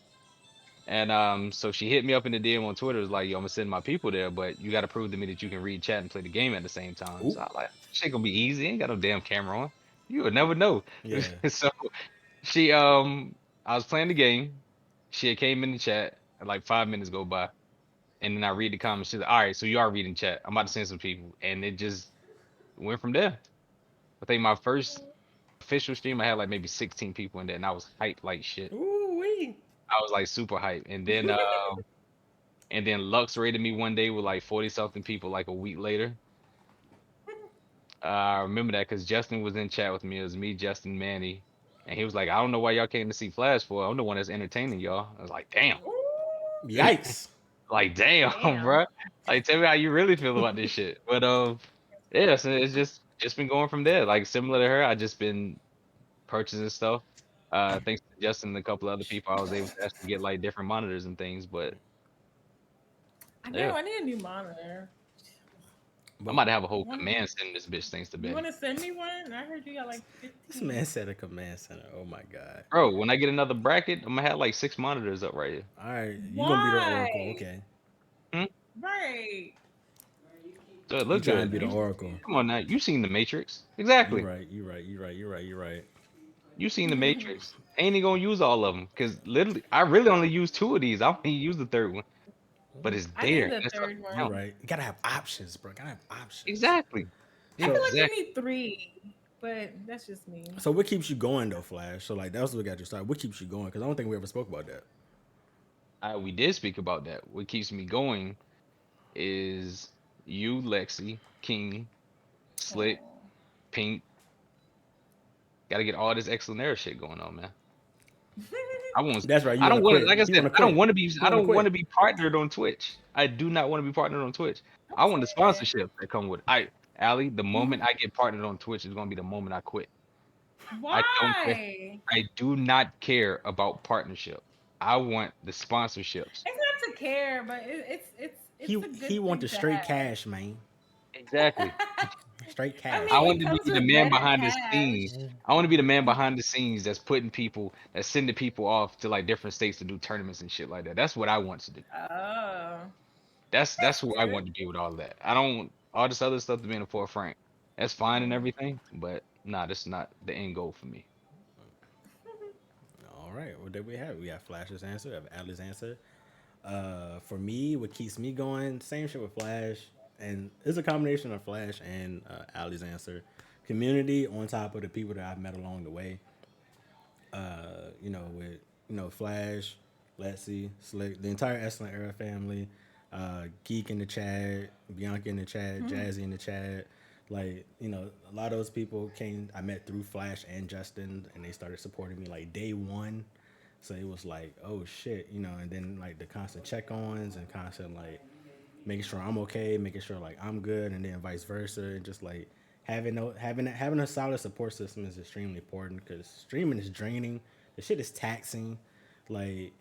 And so she hit me up in the DM on Twitter, was like, "Yo, I'm gonna send my people there, but you gotta prove to me that you can read chat and play the game at the same time." Ooh. So I like, shit gonna be easy, ain't got no damn camera on. You would never know. Yeah. So she I was playing the game, she had came in the chat, and like 5 minutes go by, and then I read the comments, she's like, "All right, so you are reading chat. I'm about to send some people." And it just went from there. I think my first official stream I had like maybe 16 people in there, and I was hyped like shit. Ooh wee. I was like super hyped. And then Lux rated me one day with like 40 something people like a week later. I remember that because Justin was in chat with me. It was me, Justin, Manny. And he was like, "I don't know why y'all came to see Flash for. I'm the one that's entertaining y'all." I was like, damn. Ooh, Yikes. Like, damn, damn. bro. Like, tell me how you really feel about this shit. But yeah, so it's just been going from there. Like similar to her, I just been purchasing stuff. Thanks to Justin and a couple other people, I was able to actually get like different monitors and things. But I know yeah, I need a new monitor. I might have a whole One- command sending this bitch thanks to You Betty. want to send me one? I heard you got like 15. This man said a command center. Oh my god. Bro, when I get another bracket, I'm gonna have like 6 monitors up right here. All right, you gonna be the oracle? Why? Okay. Right. So it You looks trying to good. be the oracle? Come on now, you seen the Matrix? Exactly. You're right. You're right. You're right. You're right. You're right. You seen the Matrix. Ain't even gonna use all of them because literally, I really only use 2 of these. I don't even use the third one, but it's I need there. the That's all third that one. You're counts. right. You gotta have options, bro. Gotta have options. Exactly. I feel like Exactly. you need 3, but that's just me. So what keeps you going though, Flash? So like that's what got you started. What keeps you going? Because I don't think we ever spoke about that. We did speak about that. What keeps me going is you, Lexi, King, Slick, Oh. Pink. Got to get all this Excellent shit going on, man. I want. That's right. You I want to don't want. quit. Like I You said, want to I don't quit. want to be. You I want to don't want to quit. be partnered on Twitch. I do not want to be partnered on Twitch. I want the Okay. sponsorship that come with. Allie, the Mm-hmm. moment I get partnered on Twitch is gonna be the moment I quit. I don't care. Why? I do not care about partnership. I want the sponsorships. It's not to care, but it's a good He want thing the to straight have. cash, man. Exactly. Straight I cash. I mean, want it to be comes the with man better behind the cash. scenes. I want to be the man behind the scenes that's putting people, that's sending people off to like different states to do tournaments and shit like that. That's what I want to do. Oh, That's who I true. want to be with all that. I don't want all this other stuff to be in the forefront. That's fine and everything, but nah, that's not the end goal for me. All right. What did we have? We have Flash's answer. We have Allie's answer. For me, what keeps me going, same shit with Flash, and it's a combination of Flash and Allie's answer. Community on top of the people that I've met along the way. With Flash, Lexi, Slick, the entire Excellent Era family, Geek in the chat, Bianca in the chat, Jazzy in the chat. Like, a lot of those people I met through Flash and Justin, and they started supporting me like day one. So it was like, oh shit, and then like the constant check-ons and constant like making sure I'm okay, making sure like I'm good, and then vice versa, and just like having a solid support system is extremely important because streaming is draining. The shit is taxing. Like,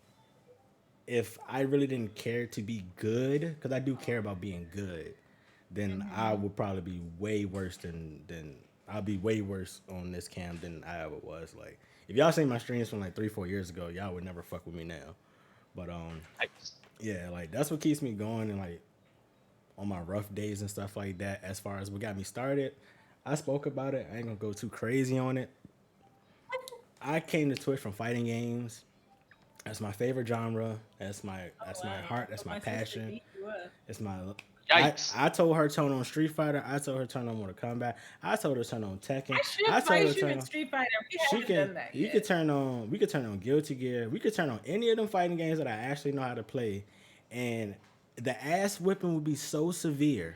if I really didn't care to be good, because I do care about being good, then I would probably be way worse than I'll be way worse on this cam than I ever was. Like, if y'all seen my streams from like 3-4 years ago, y'all would never fuck with me now. But yeah, like that's what keeps me going, and like on my rough days and stuff like that. As far as what got me started, I spoke about it. I ain't gonna go too crazy on it. I came to Twitch from fighting games. That's my favorite genre. That's my heart. That's So my sister passion. beat you up. It's my. Yikes. I told her turn on Street Fighter. I told her turn on Mortal Kombat. I told her turn on Tekken. I should I told her fight you turn in on. Street Fighter. We She haven't can. done that You yet. could turn on. We could turn on Guilty Gear. We could turn on any of them fighting games that I actually know how to play, and the ass whipping would be so severe.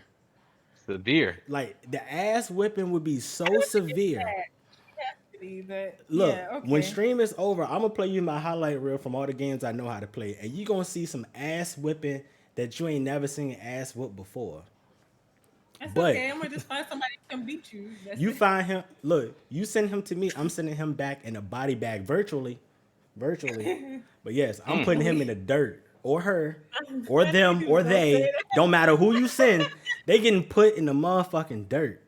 Severe. Like the ass whipping would be so severe. But Look, yeah, okay. when stream is over, I'm gonna play you my highlight reel from all the games I know how to play, and you gonna see some ass whipping that you ain't never seen ass whoop before. That's but- okay. I'm gonna just find somebody who can beat you. That's You it. find him. Look, you send him to me. I'm sending him back in a body bag virtually. But yes, I'm putting him in the dirt, or her, or them, or they. Don't matter who you send. They getting put in the motherfucking dirt.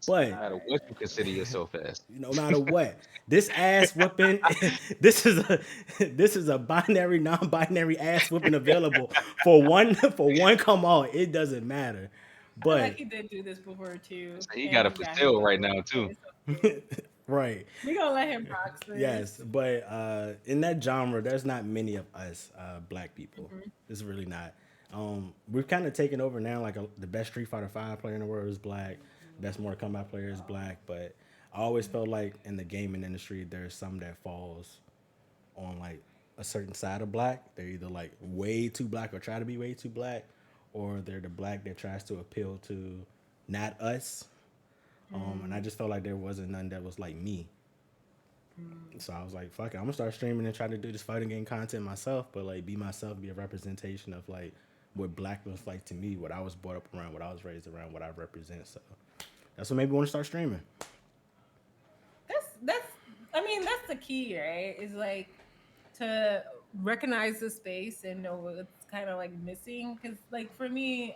No But matter what you consider yourself as. no matter what, this ass whipping, this is a binary, non-binary ass whipping available for one come on. It doesn't matter. I feel like But he did do this before too. He and got a we him Pastel back. right now too. right. We gonna let him rock. Sis. Yes, but in that genre, there's not many of us black people. It's really not. We've kind of taken over now. Like the best Street Fighter 5 player in the world is black. Best Mortal Kombat player is black. But I always felt like in the gaming industry, there's some that falls on like a certain side of black. They're either like way too black or try to be way too black, or they're the black that tries to appeal to not us. And I just felt like there wasn't none that was like me. So I was like, fuck it, I'm gonna start streaming and try to do this fighting game content myself, but like be myself, be a representation of like what black looks like to me, what I was brought up around, what I was raised around, what I represent. So that's what made me want to start streaming. That's the key, right? Is like to recognize the space and know what's kind of like missing. Because like for me,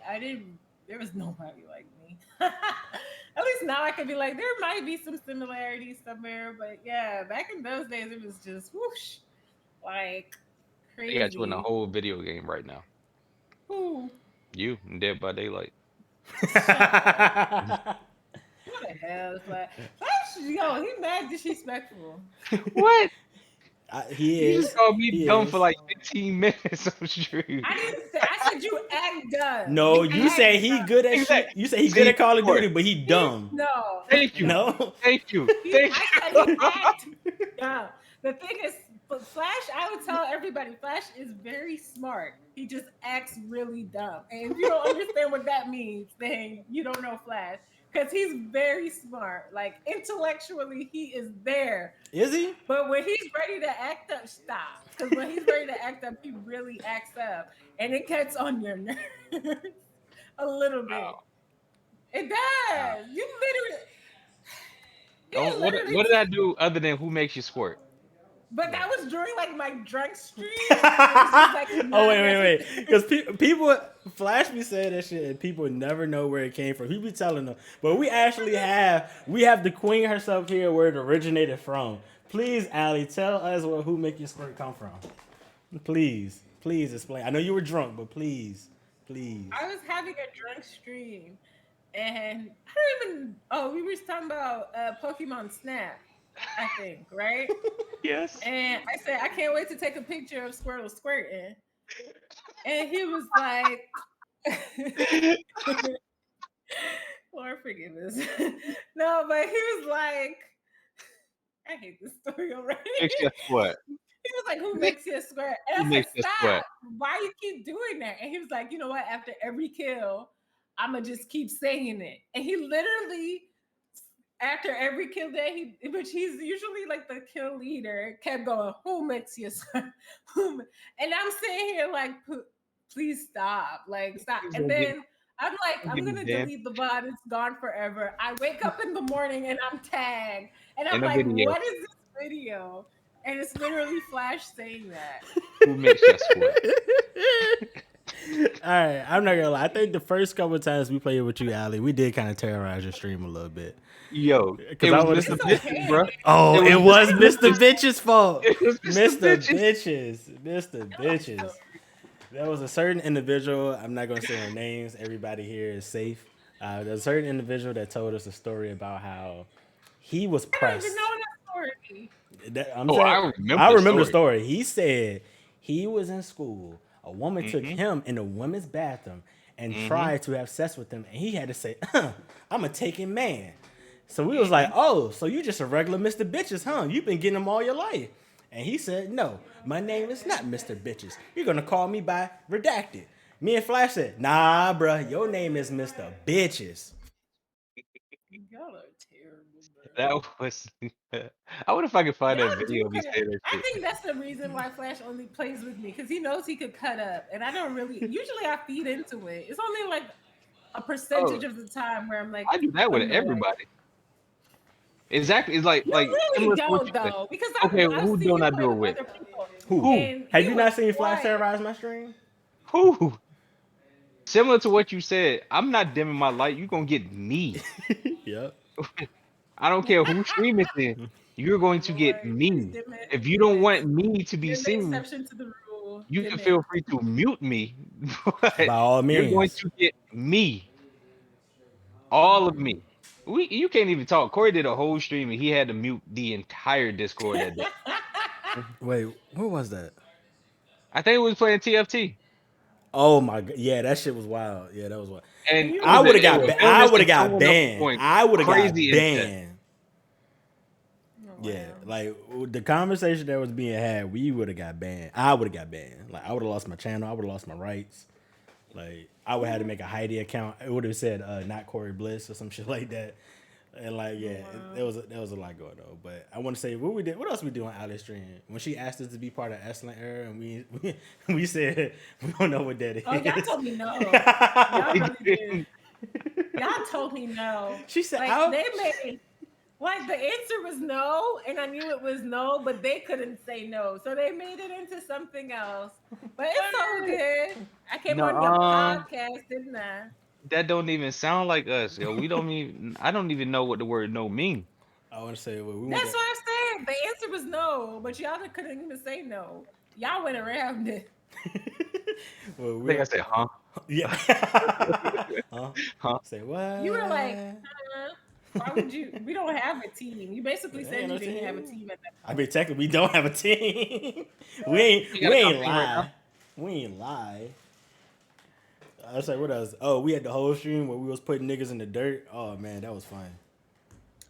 there was nobody like me. At least now I can be like, there might be some similarities somewhere, but yeah, back in those days it was just whoosh, like crazy. They got you in a whole video game right now. Who? You in Dead by Daylight. What the hell? It's like, yo, he mad disrespectful. What? He You is. just called me He dumb is. for like 15 minutes on stream. I didn't say. I said you act dumb. No, you act say he dumb. good at shit. Exactly. You say he good at Call of See, Duty, but he dumb. No. Thank you. No. Thank you. I Thank said you. he act dumb. The thing is, But Flash, I would tell everybody, Flash is very smart. He just acts really dumb. And if you don't understand what that means, then you don't know Flash. Because he's very smart. Like intellectually, he is there. Is he? But when he's ready to act up, stop. Because when he's ready to act up, he really acts up. And it gets on your nerves a little bit. Wow. It does. You literally. Oh, what did I do other than who makes you squirt? But that was during like my drunk stream. It was just, like, Oh wait, because people Flash be saying that shit and people never know where it came from. He be telling them, but we actually have the queen herself here where it originated from. Please, Allie, tell us who make your squirt come from. Please explain. I know you were drunk, but please. I was having a drunk stream, and I don't even. Oh, we were talking about Pokemon Snap, I think, right? Yes. And I said, I can't wait to take a picture of Squirtle squirting. And he was like, Lord forgive us. No, but he was like, I hate this story already. Makes you squirt. He was like, who makes you squirt? And I makes said, you stop. squirt? Why you keep doing that? And he was like, you know what? After every kill, I'm going to just keep saying it. And he literally, after every kill that which he's usually like the kill leader, kept going, who makes you squirt? And I'm sitting here like, please stop. Like, stop. And then I'm like, I'm going to delete the bot. It's gone forever. I wake up in the morning and I'm tagged. And I'm like, what is this video? And it's literally Flash saying that. Who makes you squirt? All right, I'm not gonna lie. I think the first couple of times we played with you, Allie, we did kind of terrorize your stream a little bit. Yo, Because it I was was Mr. Bitches, bro. Oh, it was Mr. Bitch's fault. It was Mr. Bitches. There was a certain individual. I'm not gonna say their names. Everybody here is safe. There's a certain individual that told us a story about how he was I don't pressed. even know that story. I remember the story. He said he was in school. A woman took him in the women's bathroom and tried to have sex with him, and he had to say, "I'm a taken man." So we was like, "Oh, so you just a regular Mr. Bitches, huh? You've been getting them all your life." And he said, "No, my name is not Mr. Bitches. You're gonna call me by redacted." Me and Flash said, "Nah, bruh, your name is Mr. Bitches." Y'all are terrible, bro. That was. I wonder if I could find Y'all that video of me do saying that I shit. think that's the reason why Flash only plays with me, because he knows he could cut up, and I don't really. Usually, I feed into it. It's only like a percentage of the time where I'm like, I do that with annoyed. everybody. Exactly. It's like You like really similar to what don't you said. though, because Okay, I've who seen don't you I play do it with? other people. Who? And Have it you not was seen Flash quiet. terrorize my stream? Who? Similar to what you said. I'm not dimming my light. You're gonna get me. Yep. I don't care who stream it's in. You're going to get Lord, me. dim it, If you dim don't it. want me to be You're the seen, exception to the rule. you Dim can it. feel free to mute me. But By all you're going means. to get me. All of me. You can't even talk. Corey did a whole stream and he had to mute the entire Discord that day. Wait, what was that? I think we was playing TFT. Oh my god, yeah, that shit was wild. Yeah, that was wild. And You I would have it got was I Illness would have and got someone else banned. going I would have got crazy in chat. banned. Oh, Yeah, wow. like the conversation that was being had, we would have got banned. I would have got banned. Like I would have lost my channel. I would have lost my rights. Like I would have had to make a Heidi account. It would have said not Corey Bliss or some shit like that. And like yeah, there was a lot going on. But I want to say what else we do on Alice stream when she asked us to be part of Excellent Era and we said we don't know what that is. Oh, y'all told me no. Y'all really did. Y'all told me no. She said, like they made like the answer was no, and I knew it was no, but they couldn't say no, so they made it into something else. But it's so good. I came on your podcast, didn't I? That don't even sound like us, yo. We don't even. I don't even know what the word "no" mean. I want to say That's what I said. The answer was no, but y'all couldn't even say no. Y'all went around it. Well, I think I said, huh? Yeah. Huh? Say what? You were like, why would you? We don't have a team. You basically There said ain't you no didn't team. have a team at that I mean, technically, we don't have a team. we ain't got a company right lie. now? We ain't lie. I was like, what else? Oh, we had the whole stream where we was putting niggas in the dirt. Oh man, that was fun.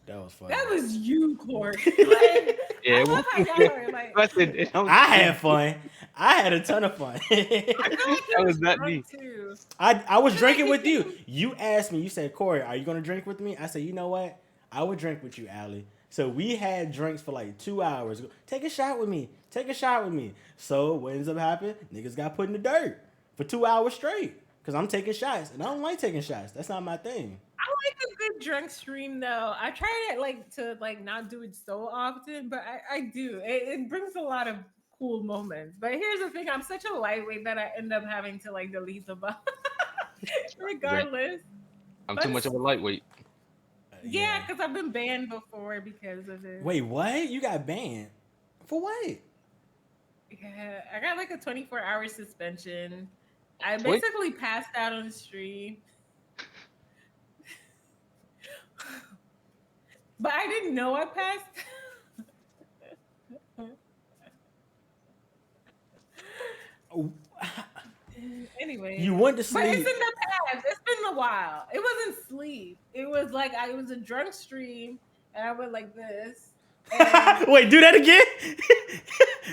That was fun. That was you, Corey. Like, Yeah, I it love won't- how y'all are like. I said, it don't- I had fun. I had a ton of fun. I feel like That he was was not drunk me. too. I was I feel like drinking he with you. came- You asked me. You said, Corey, are you gonna drink with me? I said, you know what? I would drink with you, Allie. So we had drinks for like 2 hours. Take a shot with me. Take a shot with me. So what ends up happening? Niggas got put in the dirt for 2 hours straight because I'm taking shots and I don't like taking shots. That's not my thing. I like a good drunk stream though. I try to not do it so often, but I do. It brings a lot of cool moments. But here's the thing: I'm such a lightweight that I end up having to like delete the bot, regardless. I'm too much of a lightweight. Yeah, because I've been banned before because of it. Wait, what? You got banned for what? Yeah, I got like a 24-hour suspension. I Wait. basically passed out on the stream. But I didn't know I passed. Anyway. You went to But it's in sleep. the past. It's been a while. It wasn't sleep. It was like it was a drunk stream and I went like this. And Wait, do that again.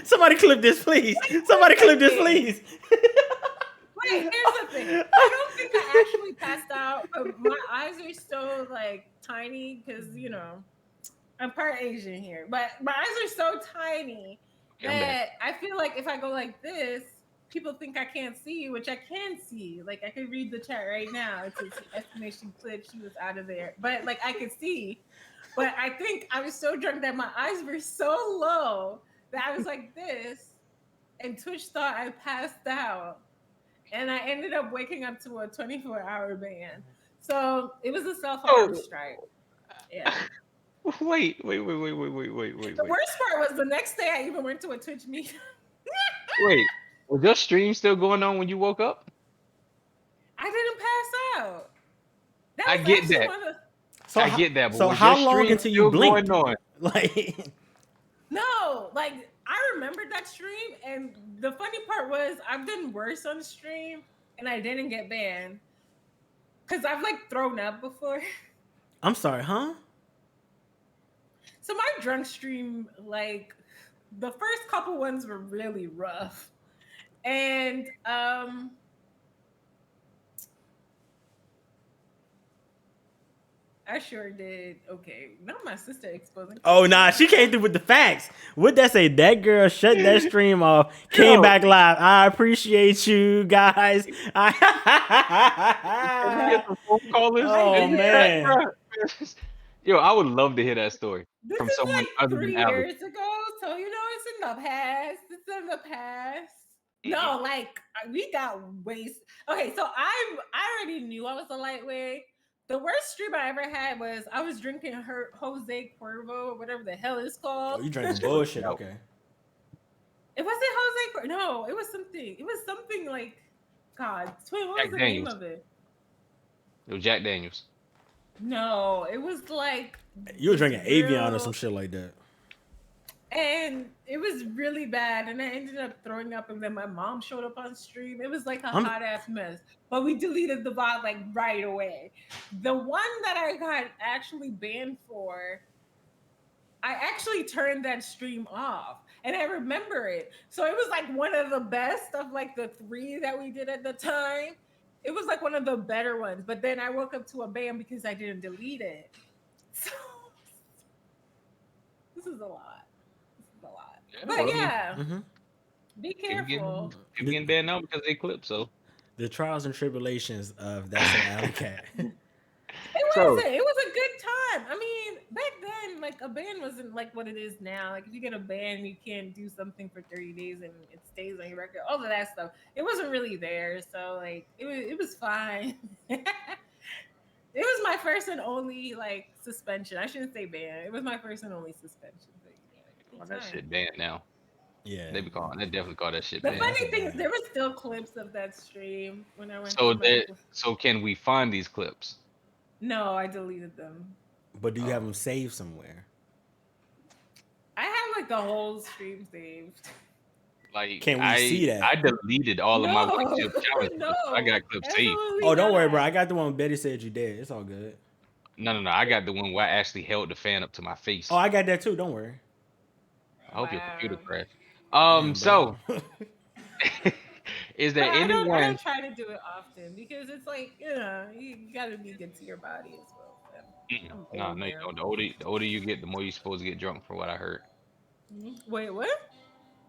Somebody clip this, please. Somebody clip this, please. wait, here's the thing. I don't think I actually passed out, but my eyes are so like tiny because I'm part Asian here, but my eyes are so tiny Yeah, I'm back. that I feel like if I go like this, people think I can't see, which I can see. Like I could read the chat right now. It's an estimation clip. She was out of there, but like I could see. But I think I was so drunk that my eyes were so low that I was like this, and Twitch thought I passed out, and I ended up waking up to a 24-hour ban. So it was a self-harm Oh. strike. Yeah. Wait. The worst part was the next day I even went to a Twitch meeting. Wait. Was your stream still going on when you woke up? I didn't pass out. That I was get actually that. one of I get that. But So was how your long stream until you still blinked? going on? Like, No, like I remembered that stream, and the funny part was I've done worse on the stream, and I didn't get banned because I've like thrown up before. I'm sorry, huh? So my drunk stream, like the first couple ones were really rough, and I sure did. Okay, now my sister exposing. Oh nah, she came through with the facts. What that say? That girl shut that stream off, came Yo. back live. I appreciate you guys. Can we get some phone callers? Oh, in the man. chat, bro? Yo, I would love to hear that story This from is someone like other 3 than Alex. years ago, so it's in the past. It's in the past. No, like we got waste. Okay, so I already knew I was a lightweight. The worst stream I ever had was I was drinking her Jose Cuervo or whatever the hell it's Oh, called. you drinking bullshit? Okay. It wasn't Jose Cuervo. No, it was something. It was something like God. Twin, what was Jack the Daniels. name of it? Yo, Jack Daniels. No, it was like You were drinking Avion or real- some shit like that. And it was really bad, and I ended up throwing up, and then my mom showed up on stream. It was like a I'm- hot ass mess, but we deleted the bot like right away. The one that I got actually banned for, I actually turned that stream off, and I remember it. So it was like one of the best of like the 3 that we did at the time. It was like one of the better ones, but then I woke up to a ban because I didn't delete it. So this is a lot. Yeah, But well, I mean, yeah, Mm-hmm. be people getting- careful. people getting banned now because they clip. So The trials and tribulations of That's an Alley Cat. It So- wasn't. It was a good time. I mean, back then, like a ban wasn't like what it is now. Like if you get a ban, you can't do something for 30 days and it stays on your record. All of that stuff. It wasn't really there. So like it was fine. It was my first and only like suspension. I shouldn't say ban. It was my first and only suspension. But, yeah, oh, good that time. shit banned now. Yeah. They definitely call that shit The banned. funny a thing is, ban. there were still clips of that stream when I went. So to my that people's- so can we find these clips? No, I deleted them. But do you have them saved somewhere? I have like the whole stream saved. Like, Can we see that? I deleted all of my No, Quick Tip challenge no, clips. I got clips saved. absolutely Oh, don't worry, not. bro. I got the one Betty said you did. It's all good. No. I got the one where I actually held the fan up to my face. Oh, I got that too. Don't worry. I hope your computer Wow. crashed. Damn, So bro. is But there I anyone? don't try to do it often because it's like, you gotta be good to your body as well. So I'm No, old no, you now. don't. The older you get, the more you're supposed to get drunk. From what I heard, Wait, what?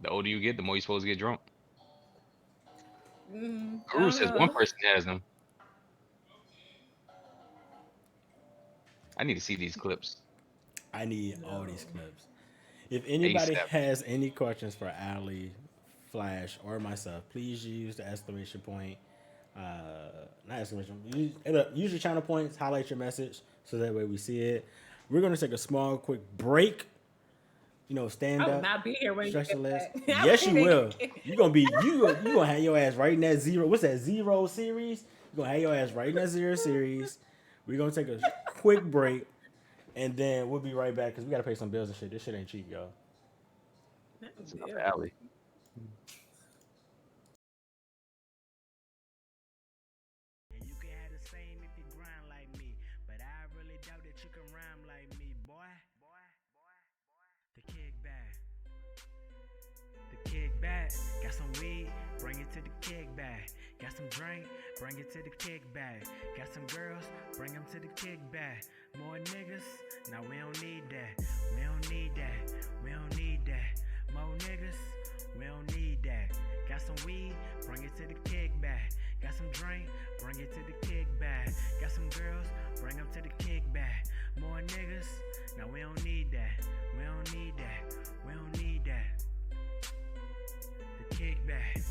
the older you get, the more you're supposed to get drunk. I Guru don't says one know. person has them. I need to see these clips I need all No. these clips. If anybody ASAP. has any questions for Ali, Flash, or myself, please use the exclamation point. Not exclamation. Use your channel points. Highlight your message so that way we see it. We're gonna take a small, quick break. I Stand will up, not be here when you stretch your get legs. back. Yes, you will. You gonna have your ass right in that zero. What's that zero series? You gonna have your ass right in that zero series. We're gonna take a quick break, and then we'll be right back because we gotta pay some bills and shit. This shit ain't cheap, y'all. It's enough alley. And you can have the same if you grind like me. But I really doubt that you can rhyme like me, boy. The kickback. The kickback. Got some weed, bring it to the kickback. Got some drink, bring it to the kickback. Got some girls, bring them to the kickback. More niggas, now we don't need that. We don't need that. We don't need that. More niggas, we don't need that. Got some weed, bring it to the kickback. Got some drink, bring it to the kickback. Got some girls, bring them to the kickback. More niggas, now we don't need that. We don't need that. We don't need that. The kickback.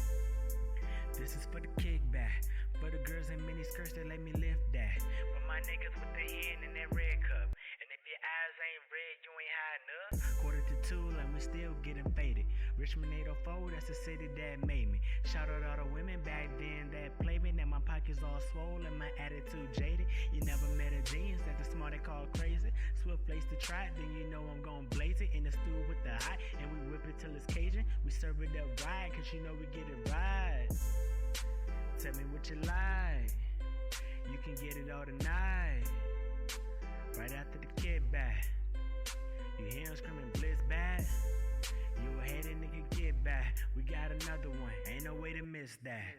This is for the kickback. For the girls in mini skirts that let me lift that. For my niggas with the hen in that red cup. And if your eyes ain't red, you ain't high enough. Quarter to 2 and we still getting faded. Richmond 804, that's the city that made me. Shout out all the women back then that played me. Now my pockets all swollen, my attitude jaded. You never met a genius that the smart they call crazy. Swift place to try it, then you know I'm gon' blaze it. In the stew with the hot, and we whip it till it's Cajun. We serve it up right, cause you know we get it right. Tell me what you like. You can get it all tonight. Right after the kickback. You hear him screaming blitz bad. You a hater nigga, get back. We got another one, ain't no way to miss that.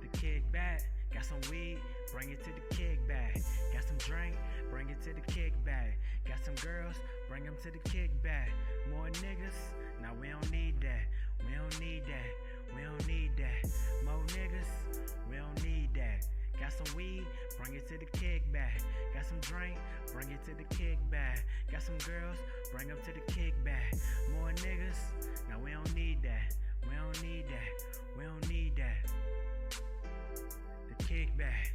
The kickback, got some weed, bring it to the kickback. Got some drink, bring it to the kickback. Got some girls, bring them to the kickback. More niggas, now we don't need that. We don't need that. We don't need that. More niggas, we don't need that. Got some weed, bring it to the kickback. Got some drink, bring it to the kickback. Got some girls, bring them to the kickback. More niggas, now we don't need that. We don't need that. We don't need that. The kickback.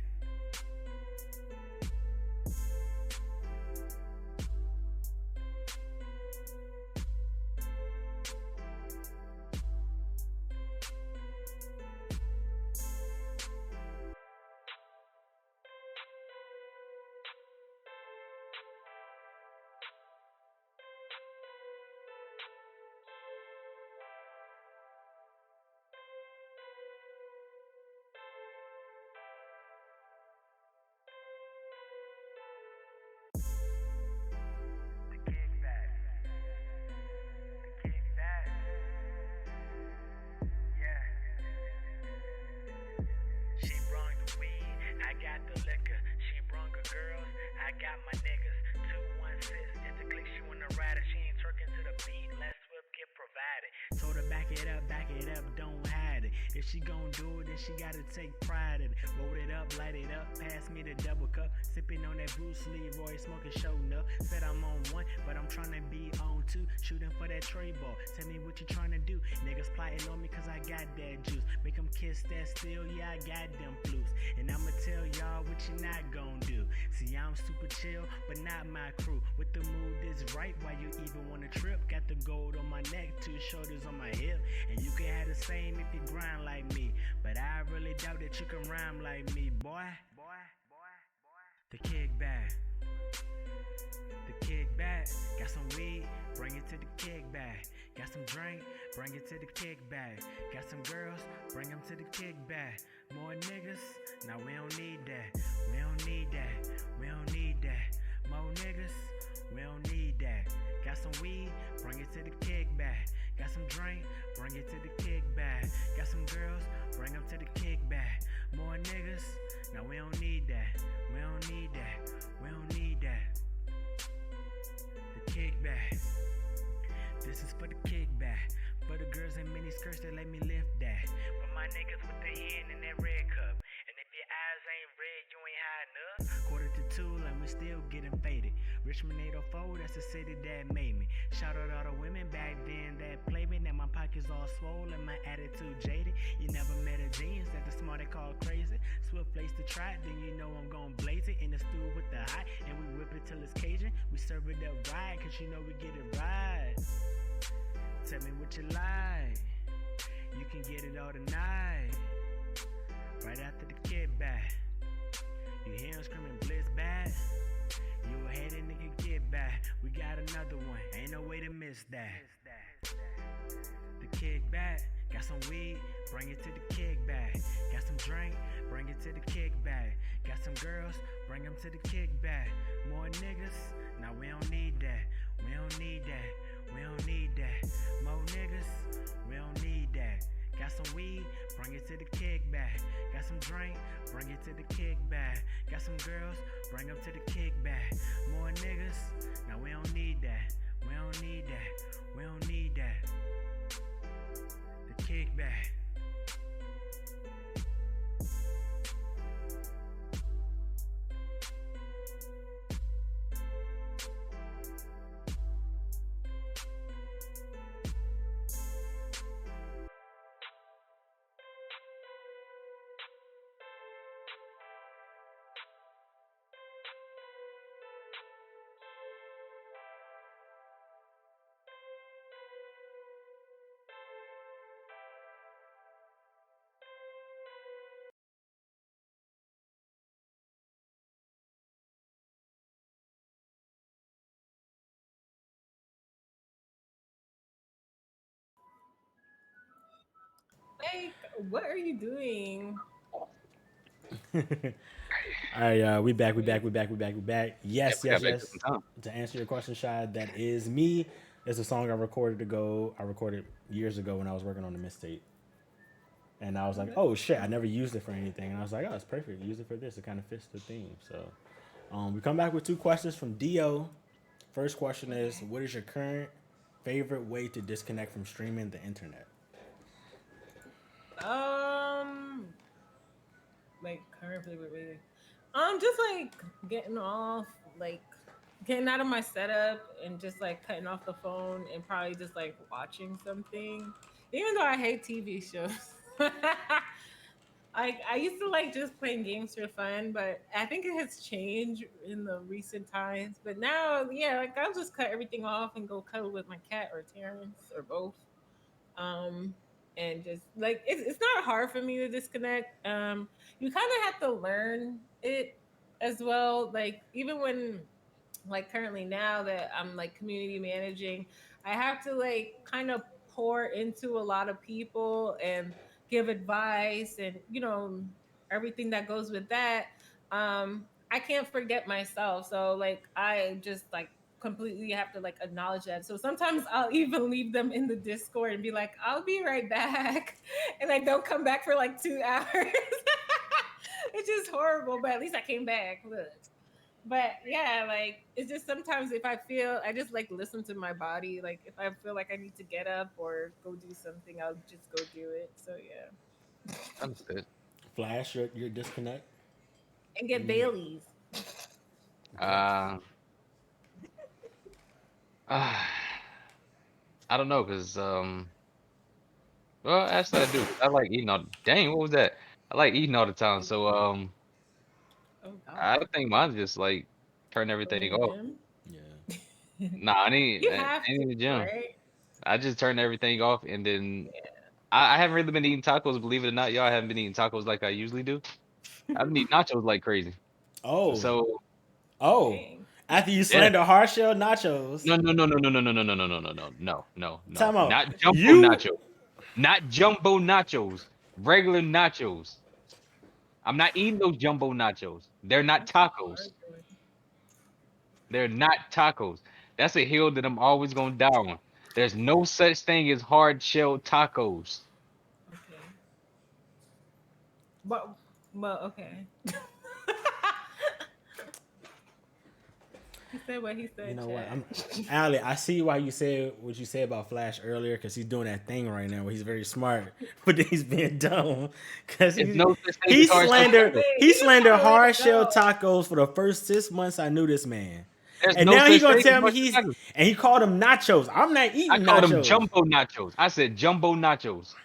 She brung the weed, I got the liquor. She brung her girls, I got my niggas. 216, it's a click, she wanna ride it. She ain't twerking to the beat, let's whip, get provided. Told her back it up, don't hide it. If she gon' do it, then she gotta take pride in it. Roll it up, light it up, pass me the double cup. Sipping on that Bruce Leroy, smoking showing up. Said I'm on one, but I'm tryna be on two. Shooting for that tray ball, tell me what you tryna do. Niggas plotting on me cause I got that juice. Make them kiss that steel, yeah, I got them flutes. And I'ma tell y'all what you not gon' do. See, I'm super chill, but not my crew. With the mood is right, why you even wanna trip? Got the gold on my neck, 2 shoulders on my hip. And you can have the same if you grind like me. But I really doubt that you can rhyme like me, boy. The kickback. The kickback. Got some weed, bring it to the kickback. Got some drink, bring it to the kickback. Got some girls, bring them to the kickback. More niggas, now we don't need that. We don't need that. We don't need that. More niggas, we don't need that. Got some weed, bring it to the kickback. Got some drink, bring it to the kickback. Got some girls, bring them to the kickback. More niggas, no, we don't need that. We don't need that. We don't need that. The kickback. This is for the kickback. For the girls in mini skirts that let me lift that. For my niggas with the hen in that red cup. And if your eyes ain't red, you ain't high enough. Quarter to 2 and we still getting faded. Richmond 804, that's the city that made me. Shout out all the women back then that played me. Now my pockets all swollen, my attitude jaded. You never met a genius that the smart they call crazy. Swift place to try it, then you know I'm gon' blaze it. In the stew with the hot, and we whip it till it's Cajun. We serve it up right, cause you know we get it right. Tell me what you like. You can get it all tonight. Right after the kickback. You hear him screaming blitz back. You ahead and nigga get back. We got another one. Ain't no way to miss that. The kickback. Got some weed, bring it to the kickback. Got some drink, bring it to the kickback. Got some girls, bring them to the kickback. More niggas, nah, we don't need that. We don't need that. We don't need that. More niggas, we don't need that. Got some weed, bring it to the kickback. Got some drink, bring it to the kickback. Got some girls, bring them to the kickback. More niggas, nah, we don't need that. We don't need that. We don't need that. The kickback. Like, what are you doing? All right, we back, we back, we back, we back, we back. Yeah, Yes, we got yes, back to yes. some time. To answer your question, Shad, that is me. It's a song I recorded ago. I recorded years ago when I was working on the mixtape. And I was like, oh shit, I never used it for anything. And I was like, oh, it's perfect. Use it for this. It kind of fits the theme. So we come back with two questions from Dio. First question is, what is your current favorite way to disconnect from streaming the internet? Um, like current favorite way. Just like getting off, like getting out of my setup and just like cutting off the phone and probably just like watching something. Even though I hate TV shows. Like I used to like just playing games for fun, but I think it has changed in the recent times. But now, yeah, like I'll just cut everything off and go cuddle with my cat or Terrence or both. Um, and just like it's not hard for me to disconnect. You kind of have to learn it as well. Like even when like currently now that I'm like community managing, I have to like kind of pour into a lot of people and give advice and everything that goes with that. I can't forget myself. So like I just like completely have to like acknowledge that. So sometimes I'll even leave them in the Discord and be like, I'll be right back. And I don't come back for like 2 hours. It's just horrible, but at least I came back. Look. But yeah, like it's just sometimes if I feel I just like listen to my body. Like if I feel like I need to get up or go do something, I'll just go do it. So yeah. Understood. Flash, your disconnect? And get Bailey's. Okay. Uh, uh, I don't know, cause well, actually I do. I like eating all. Dang, what was that? I like eating all the time. So Oh I God. think mine's just like turn Going to everything the off. gym. Yeah. Nah, You have I to, need the gym. right? I just turn everything off, and then I haven't really been eating tacos. Believe it or not, y'all, I haven't been eating tacos like I usually do. I've been eating nachos like crazy. Oh, So oh. Dang. After you yeah. slander hard shell nachos, No, no, no, no, no, no, no, no, no, no, no, no, no, no, no, no. time out. Not jumbo You nachos. Not jumbo nachos. Regular nachos. I'm not eating those jumbo nachos. They're not That's so tacos. hard. They're not tacos. That's a hill that I'm always gonna die on. There's no such thing as hard shell tacos. Okay. But okay. He said what he You said, know what? Chad. I'm Ali. I see why you said what you said about Flash earlier because he's doing that thing right now where he's very smart, but then he's being dumb because There's no such thing as hard shell tacos. he You just slandered gotta let hard it shell go. tacos for the first 6 months I knew this man, There's and no now he such gonna thing as tell me hard shell tacos. he called them nachos. I'm not I eating called them nachos. jumbo nachos. I said jumbo nachos.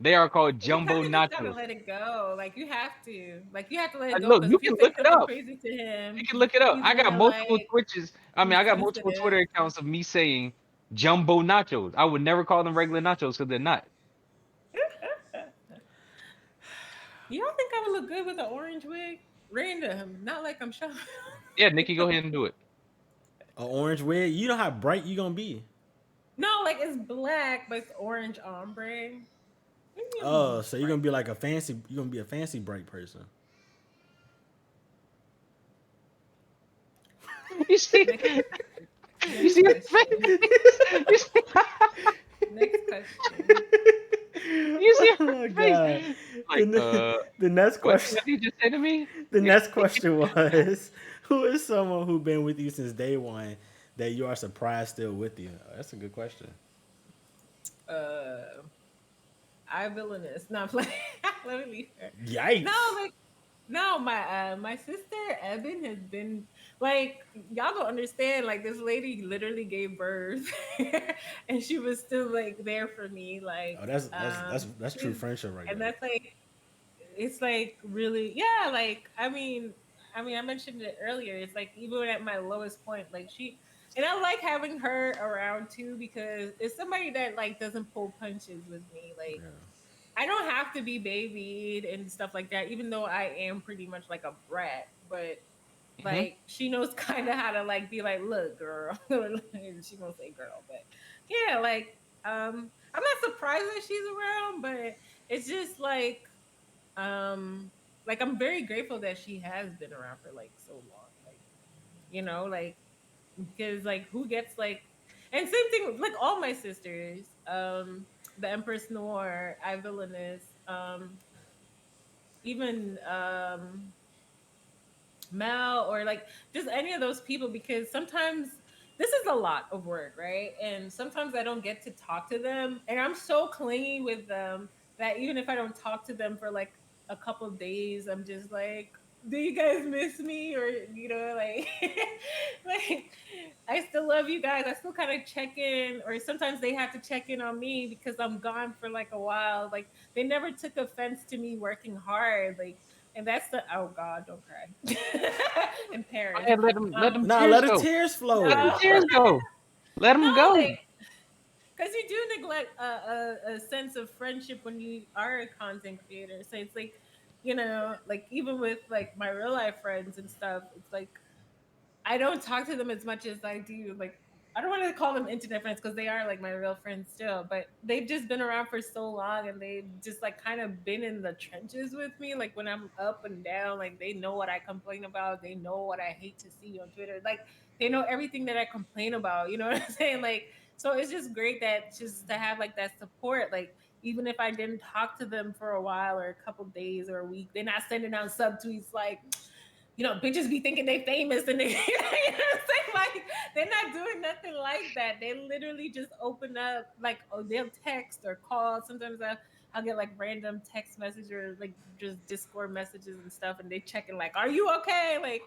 They are called You jumbo kind of just gotta nachos. let it go. Like you have to. Like you have to let it go Look, because you if you can say look it something up. crazy to You him, can look it up. he's I got gonna multiple like Twitches. I mean, be I got multiple sensitive. Twitter accounts of me saying jumbo nachos. I would never call them regular nachos because they're not. You don't think I would look good with an orange wig? Random, not like I'm showing. Yeah, Nikki, go ahead and do it. A orange wig. You know how bright you gonna be. No, like it's black, but it's orange ombre. Maybe Oh, I'm so you're bright. gonna be like a fancy. You're gonna be a fancy bright person. You see, Next, you next see his question. face. You see, Next question. you see Oh her my face. god. Like, The next what question. did you just say to me? The next question was, who is someone who's been with you since day one that you are surprised still with you? Oh, that's a good question. Uh, I villainous. Not playing. Let me leave her. No, Yikes. like no, my sister Evan has been like y'all don't understand. Like this lady literally gave birth, and she was still like there for me. Like Oh, that's true she's friendship right and there. that's like it's like really yeah. Like I mean I mentioned it earlier. It's like even at my lowest point, like she. And I like having her around too because it's somebody that like doesn't pull punches with me. Like Yeah. I don't have to be babied and stuff like that, even though I am pretty much like a brat. But Hmm. like she knows kind of how to like be like, look, girl. She gonna say girl, but yeah, like I'm not surprised that she's around, but it's just like I'm very grateful that she has been around for like so long. Like, like because like who gets like and same thing with like all my sisters, the Empress Noir, I Villainous, even Mel or like just any of those people because sometimes this is a lot of work, right? And sometimes I don't get to talk to them and I'm so clingy with them that even if I don't talk to them for like a couple of days, I'm just like, do you guys miss me? Or like like I still love you guys. I still kind of check in or sometimes they have to check in on me because I'm gone for like a while. Like they never took offense to me working hard. Like and that's the oh God, don't cry. In Go Paris. ahead, let them Nah, tears let the go. tears Let them flow. No, tears go. Let no, them go. like because you do neglect a sense of friendship when you are a content creator. So it's like, like even with like my real life friends and stuff, it's like I don't talk to them as much as I do. Like, I don't want to call them internet friends because they are like my real friends still, but they've just been around for so long and they've just like kind of been in the trenches with me. Like, when I'm up and down, like, they know what I complain about. They know what I hate to see on Twitter. Like, they know everything that I complain about. You know what I'm saying? Like, so it's just great that just to have like that support. Like, even if I didn't talk to them for a while or a couple days or a week, they're not sending out subtweets like, bitches be thinking they famous and they, you know what I'm saying? Like, they're not doing nothing like that. They literally just open up, like, oh, they'll text or call. Sometimes I'll get like random text messages or like just Discord messages and stuff, and they checking like, "Are you okay?" Like,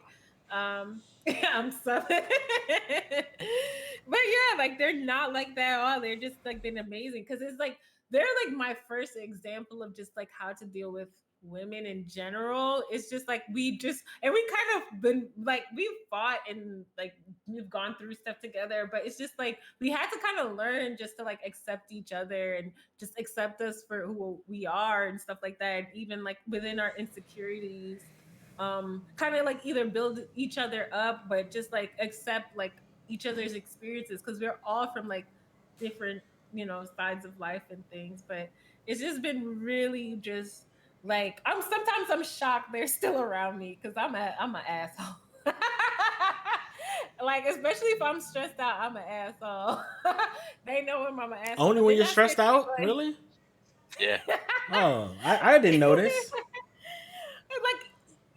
I'm so, but yeah, like they're not like that at all. They're just like been amazing because it's like they're like my first example of just like how to deal with women in general. It's just like we just and we kind of been like we've fought and like we've gone through stuff together, but it's just like we had to kind of learn just to like accept each other and just accept us for who we are and stuff like that. And even like within our insecurities, kind of like either build each other up, but just like accept like each other's experiences because we're all from like different sides of life and things. But it's just been really just like I'm shocked they're still around me because I'm an asshole. Like especially if I'm stressed out, I'm an asshole. know when Mama asked. Only but when then you're I stressed said, out? like, Really? Yeah. Oh, I didn't notice. like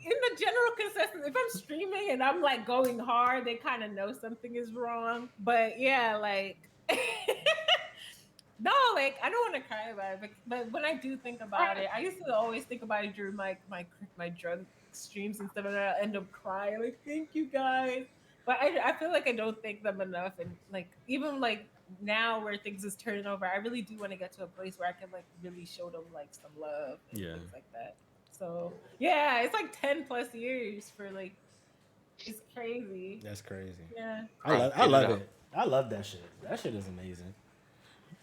in the general consensus, if I'm streaming and I'm like going hard, they kind of know something is wrong. But yeah, like no, like I don't want to cry about it, but when I do think about it, I used to always think about it during my drug streams and stuff, and I end up crying like, "Thank you guys." But I feel like I don't thank them enough, and like even like now where things is turning over, I really do want to get to a place where I can like really show them like some love and Yeah, things like that. So yeah, it's like 10 plus years for like it's crazy. that's crazy. Yeah. I Get it love out. it. I love that shit. That shit is amazing.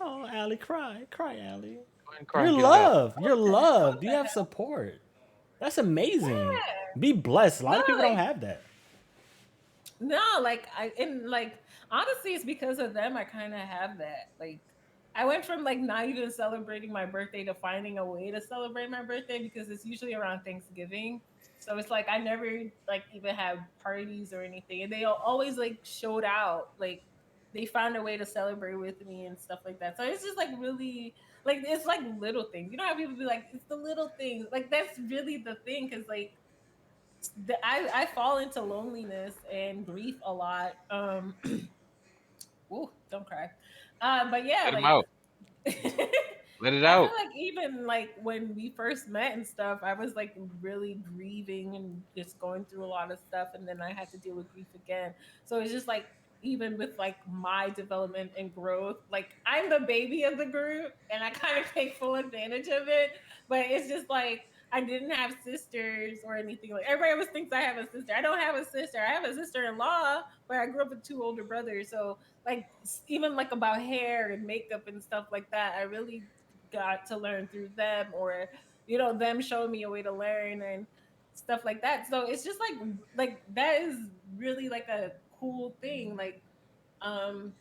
Oh, Allie, cry, Allie. Go ahead and cry. You're Get it out. loved. You're What loved. You the have hell? support. That's amazing. Yeah. Be blessed. A lot No, of people don't like have that. no, like I and like honestly, it's because of them. I kind of have that. Like, I went from like not even celebrating my birthday to finding a way to celebrate my birthday because it's usually around Thanksgiving. So it's like I never like even have parties or anything, and they always like showed out. Like they found a way to celebrate with me and stuff like that. So it's just like really like it's like little things. You know how people be like, it's the little things. Like that's really the thing because like I fall into loneliness and grief a lot. Ooh, don't cry. But yeah, Let him like out. Let it I feel out. like even like when we first met and stuff, I was like really grieving and just going through a lot of stuff, and then I had to deal with grief again. So it's just like even with like my development and growth, like I'm the baby of the group, and I kind of take full advantage of it. But it's just like I didn't have sisters or anything. Like everybody always thinks I have a sister. I don't have a sister. I have a sister-in-law, but I grew up with two older brothers. So like even like about hair and makeup and stuff like that, I really got to learn through them or them showing me a way to learn and stuff like that. So it's just like that is really like a cool thing, like um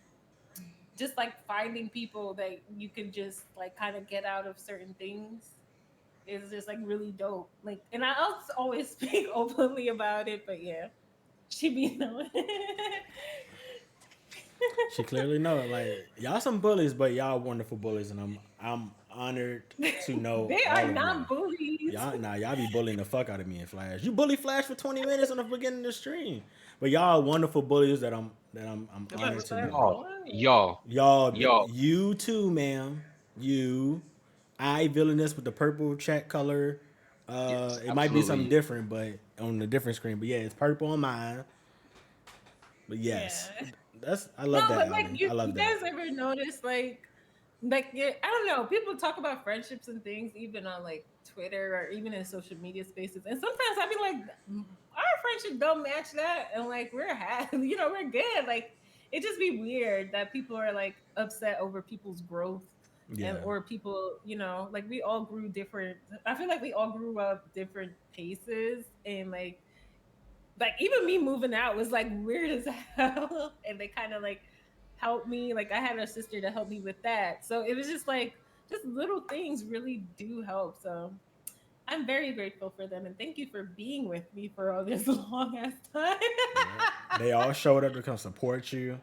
just like finding people that you can just like kind of get out of certain things is just like really dope. Like, and I also always speak openly about it, but yeah, she be knowing. She clearly know it. Like y'all some bullies, but y'all wonderful bullies, and I'm honored to know They all are of not y'all. bullies. Y'all be bullying the fuck out of me in Flash. You bully Flash for 20 minutes on the beginning of the stream, but y'all are wonderful bullies that I'm What's up? honored What's to up? know. Y'all. Y'all. Y'all, Y'all. you too, ma'am. You, I villainous with the purple check color. Yes, It might be something absolutely. different, but on a different screen. But yeah, it's purple on mine. But yes, Yeah. I No, love that, but like Allie. I you love that. guys ever notice like yeah, I don't know, people talk about friendships and things even on like Twitter or even in social media spaces. And sometimes I be like, our friendship don't match that and like we're happy, we're good. Like it just be weird that people are like upset over people's growth and Yeah, or people, like we all grew different. I feel like we all grew up different paces and like even me moving out was like weird as hell and they kind of like helped me. Like I had a sister to help me with that, so it was just like just little things really do help. So I'm very grateful for them and thank you for being with me for all this long ass time. yeah. They all showed up to come support you.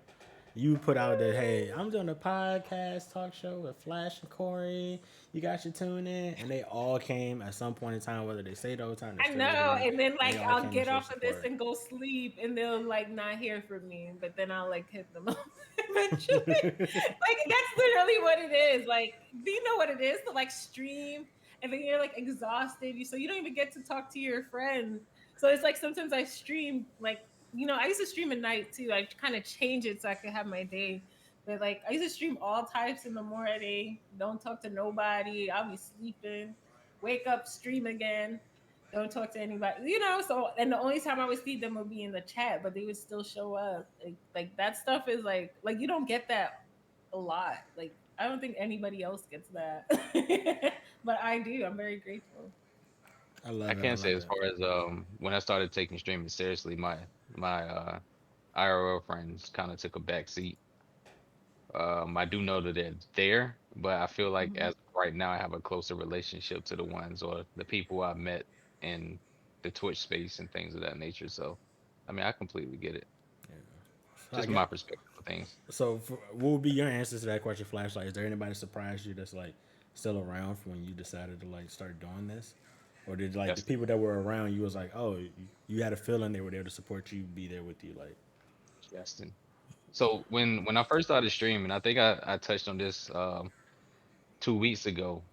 You put out that, hey, I'm doing a podcast talk show with Flash and Corey. You got your tune in, and they all came at some point in time, whether they say those time, they're I still know, listening. and then They like all I'll came to get show off of this support. and go sleep, and they'll like not hear from me, but then I'll like hit them up eventually. Like that's literally what it is. Like, do you know what it is to like stream and then you're like exhausted, so you don't even get to talk to your friends. So it's like sometimes I stream like I used to stream at night too. I kind of change it so I could have my day. But like I used to stream all types in the morning. Don't talk to nobody. I'll be sleeping. Wake up, stream again. Don't talk to anybody. So and the only time I would see them would be in the chat, but they would still show up. Like that stuff is like you don't get that a lot. Like I don't think anybody else gets that. But I do. I'm very grateful. I I love it. I can say love as it. far as when I started taking streaming seriously, my IRL friends kind of took a back seat. I do know that they're there, but I feel like Mhm. as of right now I have a closer relationship to the ones or the people I met in the Twitch space and things of that nature. So, I mean, I completely get it. Yeah. So I Just get, my perspective of things. what would be your answers to that question, Flashlight? Is there anybody surprised you that's like still around from when you decided to like start doing this, or did like the Justin. people that were around you was like, oh, you had a feeling they were there to support you, be there with you, like, Justin. So when I first started streaming, I think I touched on this 2 weeks ago.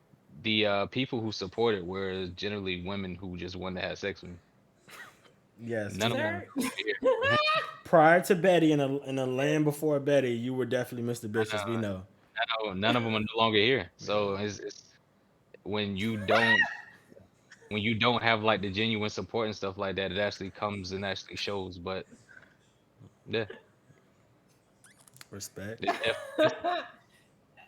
The people who supported were generally women who just wanted to have sex with me. yes, None of them Sir. were over here. Mhm. prior to Betty and a land before Betty, you were definitely Mr. I Bitches. We know. none of them are no longer here. Yeah. So it's when you don't when you don't have like the genuine support and stuff like that, it actually comes and actually shows. But yeah, Respect. it's definitely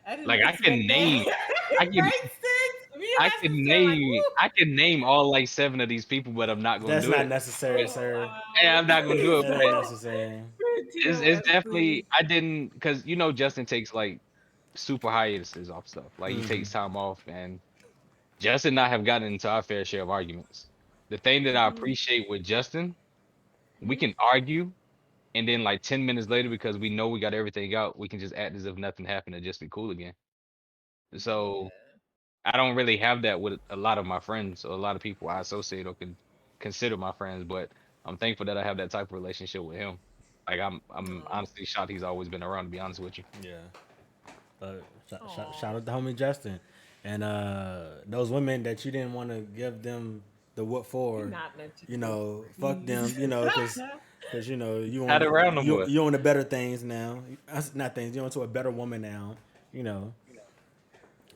I didn't like expect that. I can Right, sis? Me and my sister are like, woo. I can name all like 7 of these people, but I'm not gonna That's do not it. necessary, But Oh, sir. yeah, wow. I'm not gonna do it. That ain't But necessary. it's TOS, please. definitely I didn't because Justin takes like super hiatuses off stuff. Like he Hmm. takes time off, and Justin and I have gotten into our fair share of arguments. The thing that I appreciate with Justin, we Mhm. can argue, and then like 10 minutes later, because we know we got everything out, we can just act as if nothing happened and just be cool again. So Yeah. I don't really have that with a lot of my friends or a lot of people I associate or can consider my friends, but I'm thankful that I have that type of relationship with him. Like I'm Oh. honestly shocked he's always been around, to be honest with you. Yeah. Uh, shout Aw. out to homie Justin, and those women that you didn't want to give them the what You're for, not meant to you do. know, fuck them, Please. you know, because you know Not around no more. you on the better things now. Not things. You on to a better woman now. You know.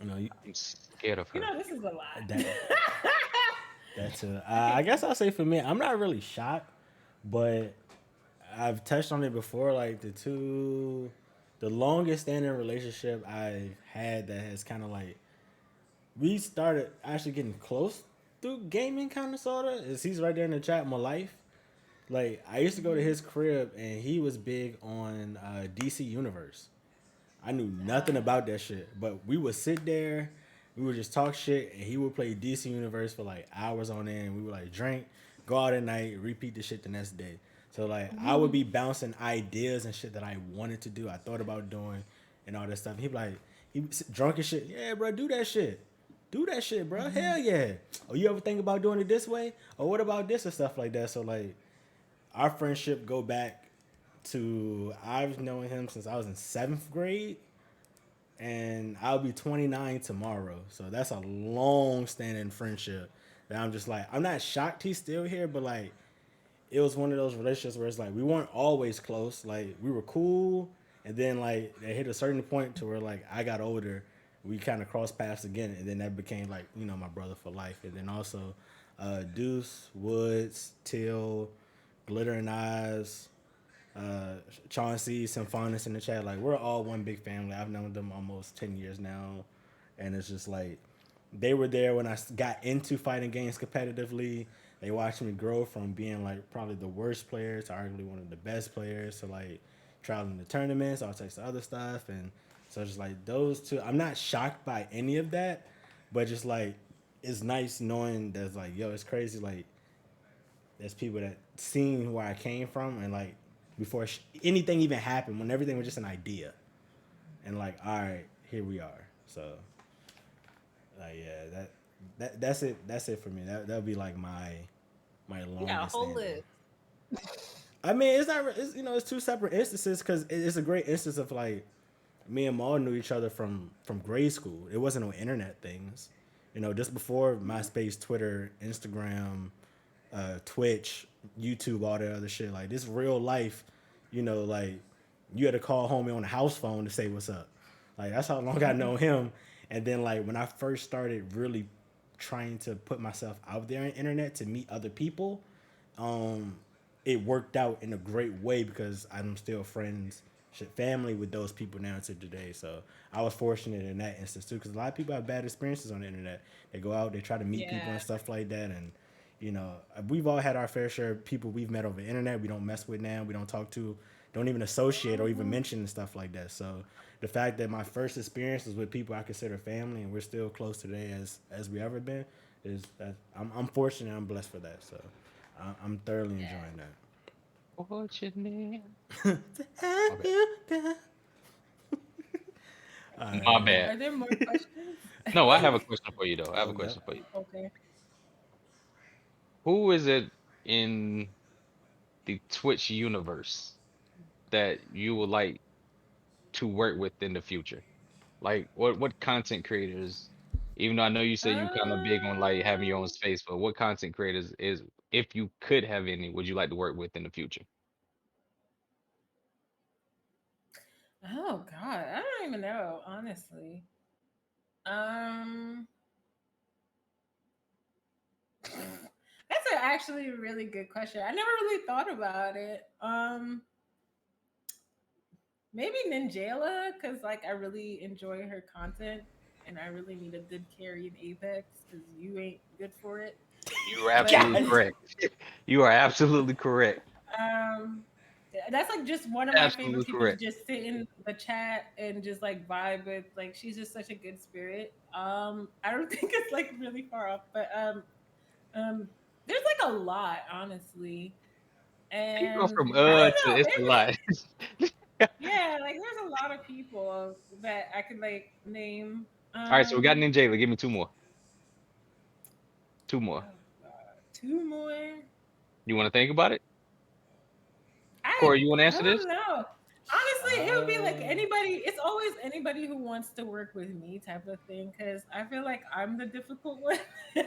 You know I'm scared of her. This is a lot. that. That's Okay. I guess I'll say for me, I'm not really shocked, but I've touched on it before. Like the longest standing relationship I've had that has kind of like we started actually getting close through gaming, kind of sorta. Is he's right there in the chat? My life. Like I used to go to his crib and he was big on DC Universe. I knew nothing Uh, about that shit, but we would sit there, we would just talk shit, and he would play DC Universe for like hours on end. We would like drink, go out at night, repeat the shit the next day. So like I would be bouncing ideas and shit that I wanted to do, I thought about doing, and all that stuff. He'd be like, he was drunk and shit. Yeah, bro, do that shit. Do that shit, bro. Hell yeah. Oh, you ever think about doing it this way? Or what about this and stuff like that? So like our friendship go back to I've known him since I was in 7th grade, and I'll be 29 tomorrow. So that's a long standing friendship that I'm just like, I'm not shocked he's still here, but like, it was one of those relationships where it's like, we weren't always close. Like, we were cool. And then, like, it hit a certain point to where, like, I got older. We kind of crossed paths again. And then that became, like, my brother for life. And then also, Deuce, Woods, Till, Glitter and Eyes, uh, Chauncey, Symphonis in the chat. Like we're all one big family. I've known them almost 10 years now, and it's just like they were there when I got into fighting games competitively. They watched me grow from being like probably the worst player to arguably one of the best players to like traveling to tournaments, all types of other stuff, and so just like those two. I'm not shocked by any of that, but just like it's nice knowing that like yo, it's crazy like there's people that seen where I came from and like before anything even happened, when everything was just an idea, and like all right, here we are. So like yeah, that's it. That's it for me. That'll be like my you got a longest whole standing. list. I mean, it's not. It's, it's two separate instances because it's a great instance of like me and Maul knew each other from grade school. It wasn't no internet things, just before MySpace, Twitter, Instagram, Twitch, YouTube, all that other shit. Like this real life, like you had to call homie on the house phone to say what's up. Like that's how long I know him. And then like when I first started really trying to put myself out there on the internet to meet other people, um, it worked out in a great way because I'm still friends, shit, family with those people now to today. So I was fortunate in that instance too, because a lot of people have bad experiences on the internet. They go out, they try to meet people Yeah. and stuff like that, and we've all had our fair share of people we've met over the internet. We don't mess with now. We don't talk to, don't even associate or even mention and stuff like that. So the fact that my first experience was with people I consider family and we're still close today as we ever been is that I'm fortunate. I'm blessed for that. So I'm thoroughly Yeah. enjoying that. Fortunate. To My have bad. you, girl. All My right. bad. Are there more questions? No, I have a question for you though. I have Oh, a yep. question for you. Okay. Who is it in the Twitch universe that you would like to work with in the future? Like what content creators, even though I know you said you kind of big on like having your own Um, space, but what content creators is, if you could have any, would you like to work with in the future? oh God, I don't even know, honestly. Um, that's actually a really good question. I never really thought about it. Maybe Ninjala, because like I really enjoy her content, and I really need a good carry in Apex because you ain't good for it. You are But absolutely God. correct. You are absolutely correct. yeah, that's like just one of my favorite Absolutely people to correct. just sit in the chat and just like vibe with. Like she's just such a good spirit. I don't think it's like really far off, but um, there's like a lot, honestly, You go and from I to don't know, it's a maybe lot. yeah, like there's a lot of people that I could like name. All right, so we got Um, Ninjala. Give me two more. Two more. oh God, two more. You want to think about it? I Corey, you want to I answer this? don't know. Honestly, it would be like Uh, anybody. It's always anybody who wants to work with me type of thing because I feel like I'm the difficult one to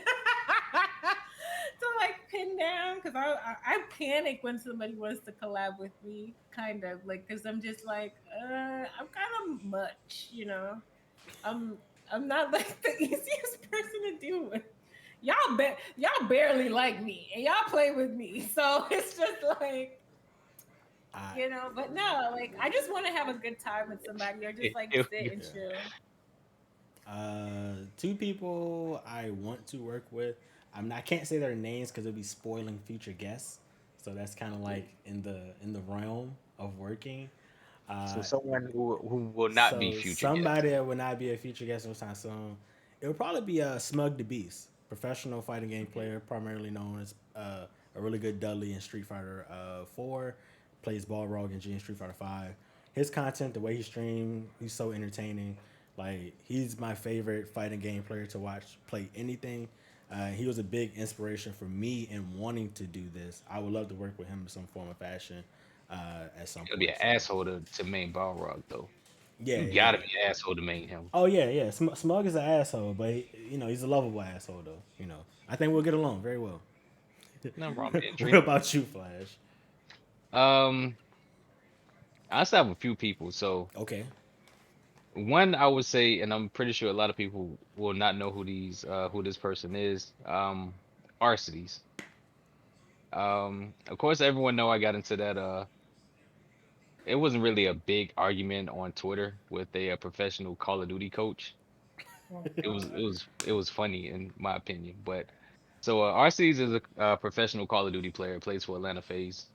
like pin down because I panic when somebody wants to collab with me, kind of like because I'm just like I'm kind of much, you know. I'm I'm not like the easiest person to deal with. Y'all barely like me and y'all play with me, so it's just like I, you know, but no, like I just want to have a good time with somebody or just like sit and yeah. chill. Two people I want to work with. I can't say their names because it'll be spoiling future guests. So that's kind of like in the realm of working. So Uh, someone who will not be so future guest. somebody that would not be a future guest anytime soon. It would probably be Smug the Beast, professional fighting game player, primarily known as a really good Dudley in Street Fighter 4, plays Balrog and G in Street Fighter 5. His content, the way he streams, he's so entertaining. Like he's my favorite fighting game player to watch play anything. He was a big inspiration for me in wanting to do this. I would love to work with him in some form of fashion at some You'll be point. an So asshole to main Balrog though. yeah, You yeah. gotta be an asshole to main him. Oh yeah, yeah. Smug is an asshole, but he's a lovable asshole though. I think we'll get along very well. Nothing wrong being What treated. about you, Flash? Um, I still have a few people. So Okay. one I would say, and I'm pretty sure a lot of people will not know who this person is. Arcides. Of course everyone know I got into that it wasn't really a big argument on Twitter with a professional Call of Duty coach. Oh It was it God. was it was funny in my opinion. But so Arceus is a professional Call of Duty player, plays for Atlanta FaZe.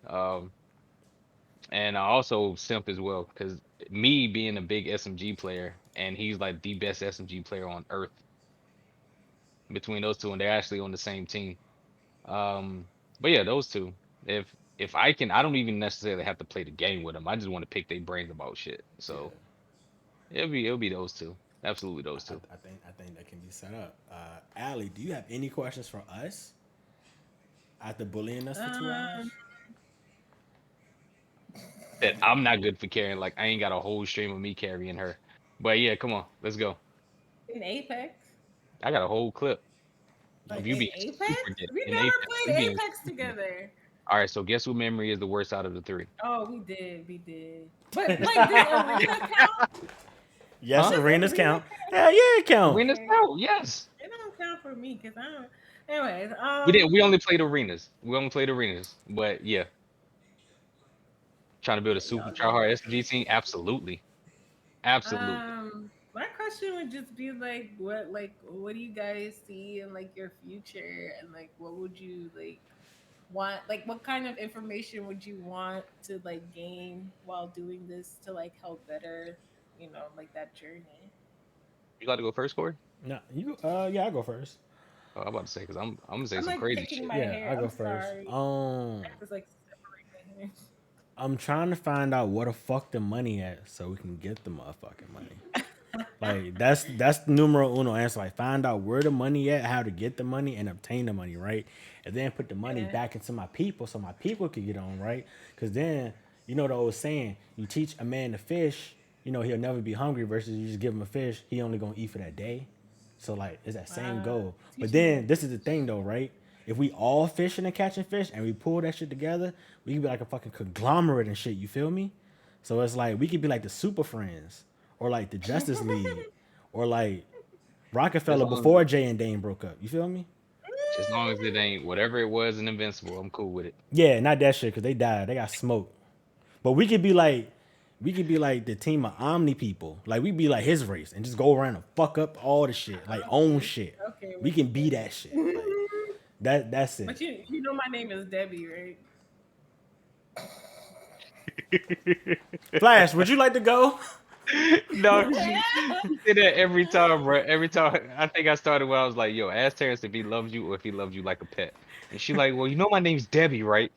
And I also simp as well because me being a big SMG player and he's like the best SMG player on earth. Between those two, and they're actually on the same team. Um, but yeah, those two. If I can, I don't even necessarily have to play the game with them. I just want to pick their brains about shit. Yeah. So it'll be those two. Absolutely those two. I think that can be set up. Allie, do you have any questions for us after bullying us for 2 hours? Um, That I'm not good for carrying. Like I ain't got a whole stream of me carrying her. But yeah, come on, let's go. in Apex, I got a whole clip like of you in being Apex, super dead we in never Apex. You played being Apex super dead. together. All right, so guess what memory is the worst out of the three? Oh, we did. But like, does arena count? Yes, Huh? Does arenas arena count. count? Hell yeah, it count. Arenas Okay, out, yes. it don't count for me because I don't. Anyways, We did. We only played arenas. We only played arenas. But yeah, trying to build a yeah, super y'all did. tryhard SMG team. Absolutely, absolutely. My question would just be what do you guys see in like your future and like what would you like want like what kind of information would you want to like gain while doing this to like help better, like that journey? You got to go first, Corey? No, you. Yeah, I go first. I'm about to say because I'm gonna say I'm some like crazy picking shit. my Yeah, I hair. go I'm first. sorry. I just like separate my I'm trying to find out where the fuck the money at so we can get the motherfucking money. Like that's numero uno answer. Like find out where the money at, how to get the money, and obtain the money, right? And then put the money Yeah. back into my people so my people could get on, right? Because then you know the old saying, you teach a man to fish, you know he'll never be hungry. Versus you just give him a fish, he only gonna eat for that day. So like it's that same goal. But Teach then this is the thing though, right? If we all fishing and catching fish and we pull that shit together, we can be like a fucking conglomerate and shit. You feel me? So it's like we could be like the Super Friends or like the Justice League or like As Rockefeller long before Jay and Dane broke up. You feel me? as long as it ain't whatever it was in Invincible, I'm cool with it. Yeah, not that shit because they died. They got smoked. But we could be like the team of Omni people. Like we be like his race and just go around and fuck up all the shit, like own shit. Okay. We can be that shit. Like, that's it. But you know my name is Debbie, right? Flash, would you like to go? No, she did that every time, bro. Every time. I think I started when I was like, "Yo, ask Terrence if he loves you or if he loves you like a pet." And she like, "Well, you know my name's Debbie, right?"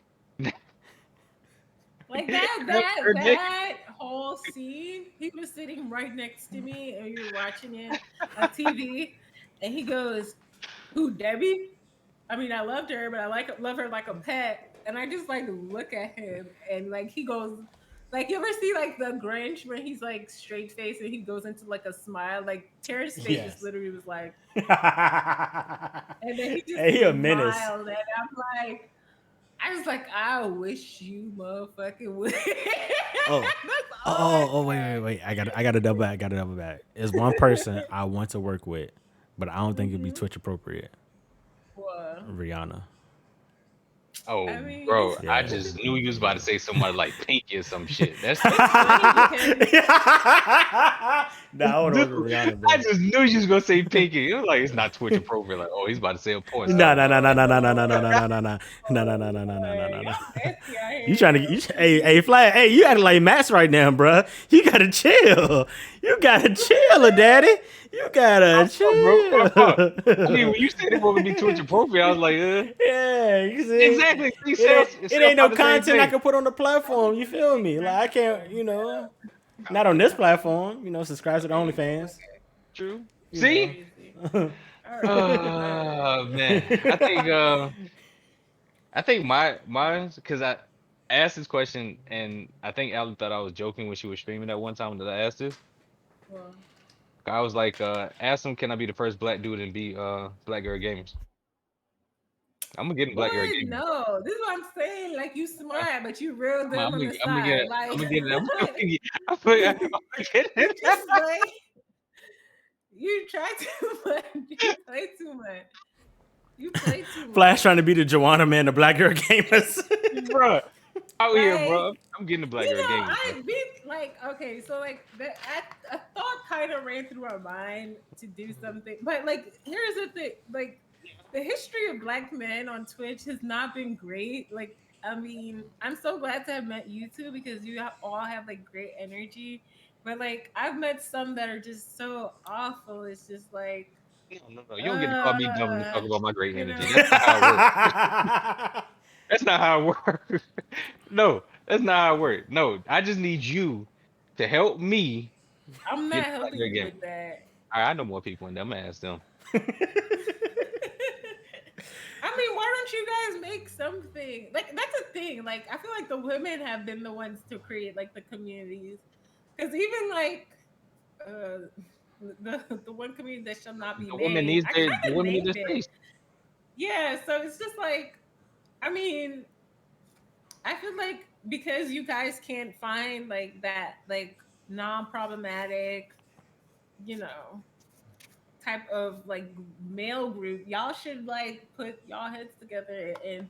Like Her name- that whole scene, he was sitting right next to me and we were watching it on TV, and he goes, "Who, Debbie?" I mean, I loved her, but I love her like a pet. And I just like look at him and like he goes, like you ever see like the Grinch when he's like straight face and he goes into like a smile? Like Terrence's face Yes. just literally was like, And and then he just Hey, he a menace. smiled, and I'm like, I was like, I wish you motherfucking would. Oh. That's all I Wait. I gotta double back. There's one person I want to work with, but I don't think it'd be Twitch appropriate. What? Rihanna. Oh, I mean, bro, Yeah. I just knew you was about to say somebody like Pinky or some shit. That's funny because Nah, I want to work with Rihanna, bro. I just knew you was gonna say Pinky. It was like it's not Twitch appropriate. Like, oh, he's about to say a porn Nah. star. You trying to? Hey, Flag. Hey, you acting like Max right now, bro. You gotta chill. You gotta chill, daddy. You gotta chill. I mean, when you said it wasn't be Twitch appropriate, I was like, Yeah, you see? exactly. It ain't no content I can put on the platform. You feel me? Like I can't, not on this platform. Subscribe to the OnlyFans. True. You See? All right. Oh man, I think mine because I asked this question and I think Alan thought I was joking when she was streaming that one time that I asked this. Well, I was like, ask him, can I be the first black dude and be Black Girl Gamers? I'm gonna get in Black Girl what? Gamers. No, this is what I'm saying. Like you smart, but you real dumb I'm on gonna the I'm gonna side. get Like I'm gonna get it. I'm gonna get you just it. play. You try too much. You play too much. You play too much. Flash trying to be the Joanna Man, the Black Girl Gamers. Bro, out here, Like, bro. I'm getting the Black Girl Gamers. I bro. be like, okay, so like a thought kind of ran through our mind to do something, but like, here's the thing: like, the history of black men on Twitch has not been great. Like, I mean, I'm so glad to have met you two because you all have like great energy, but like, I've met some that are just so awful. It's just like, No. You don't get to call me dumb when you talk about my great you energy. know. That's not how it works. No, that's not how it works. No, I just need you to help me. I'm Get not the Black helping Girl you Game. with that. I know more people in there. I'm gonna ask them. I mean, why don't you guys make something? Like, that's a thing. Like, I feel like the women have been the ones to create like the communities, because even like the one community that shall not be The named, women need I their kinda the women need named their it. space. Yeah, so it's just like, I mean, I feel like because you guys can't find like that like non-problematic, you know, type of like male group, y'all should like put y'all heads together and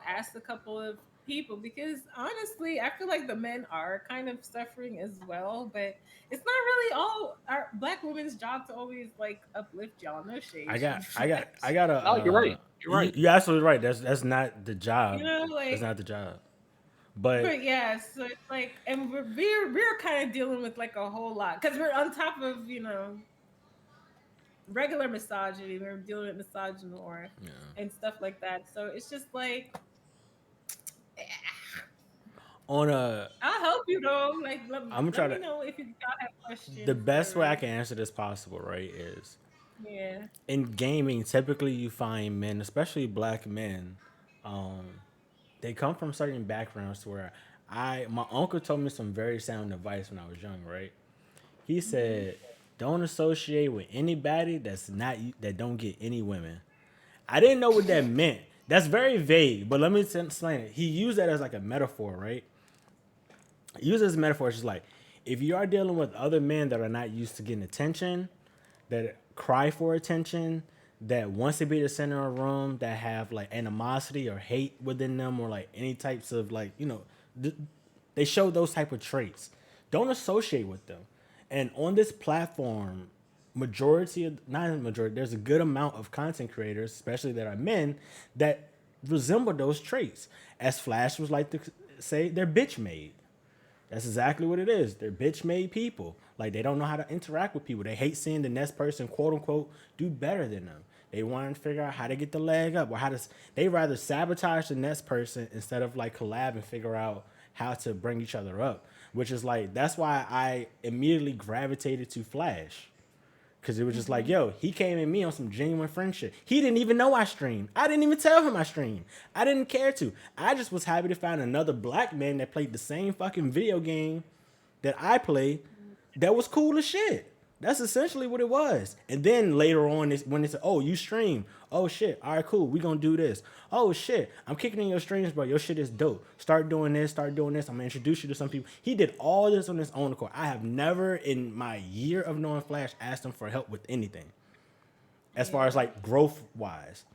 ask a couple of people, because honestly I feel like the men are kind of suffering as well, but it's not really all our black women's job to always like uplift y'all. No shade. I got a. No, you're right. You're right. You're absolutely right. That's not the job. like, That's not the job. But but yeah, so it's like, and we're kind of dealing with like a whole lot because we're on top of regular misogyny. We're dealing with misogyny yeah. and stuff like that. So it's just like, On a, I'll help you though. Like, I'm gonna let try me to. know if you y'all have The questions best way I or can answer this possible, right, is yeah. in gaming. Typically, you find men, especially black men, um, they come from certain backgrounds to where my uncle told me some very sound advice when I was young, right? He Hmm. said, "Don't associate with anybody that don't get any women." I didn't know what that meant. That's very vague, but let me explain it. He used that as like a metaphor, right? Use it as a metaphor. It's just like if you are dealing with other men that are not used to getting attention, that cry for attention, that wants to be the center of the room, that have like animosity or hate within them, or like any types of like they show those type of traits. Don't associate with them. And on this platform, majority of not majority, there's a good amount of content creators, especially that are men, that resemble those traits. As Flash was like to say, they're bitch made. That's exactly what it is. They're bitch made people. Like they don't know how to interact with people. They hate seeing the next person, quote unquote, do better than them. They want to figure out how to get the leg up or how to. They rather sabotage the next person instead of like collab and figure out how to bring each other up. Which is like that's why I immediately gravitated to Flash. Cause it was just like, Hmm. yo, he came at me on some genuine friendship. He didn't even know I streamed. I didn't even tell him I streamed. I didn't care to. I just was happy to find another black man that played the same fucking video game that I play that was cool as shit. That's essentially what it was. And then later on, when it's oh you stream, oh shit, all right cool, we gonna do this. Oh shit, I'm kicking in your streams, bro. Your shit is dope. Start doing this, start doing this. I'm gonna introduce you to some people. He did all this on his own accord. I have never in my year of knowing Flash asked him for help with anything as far as Yeah. like growth wise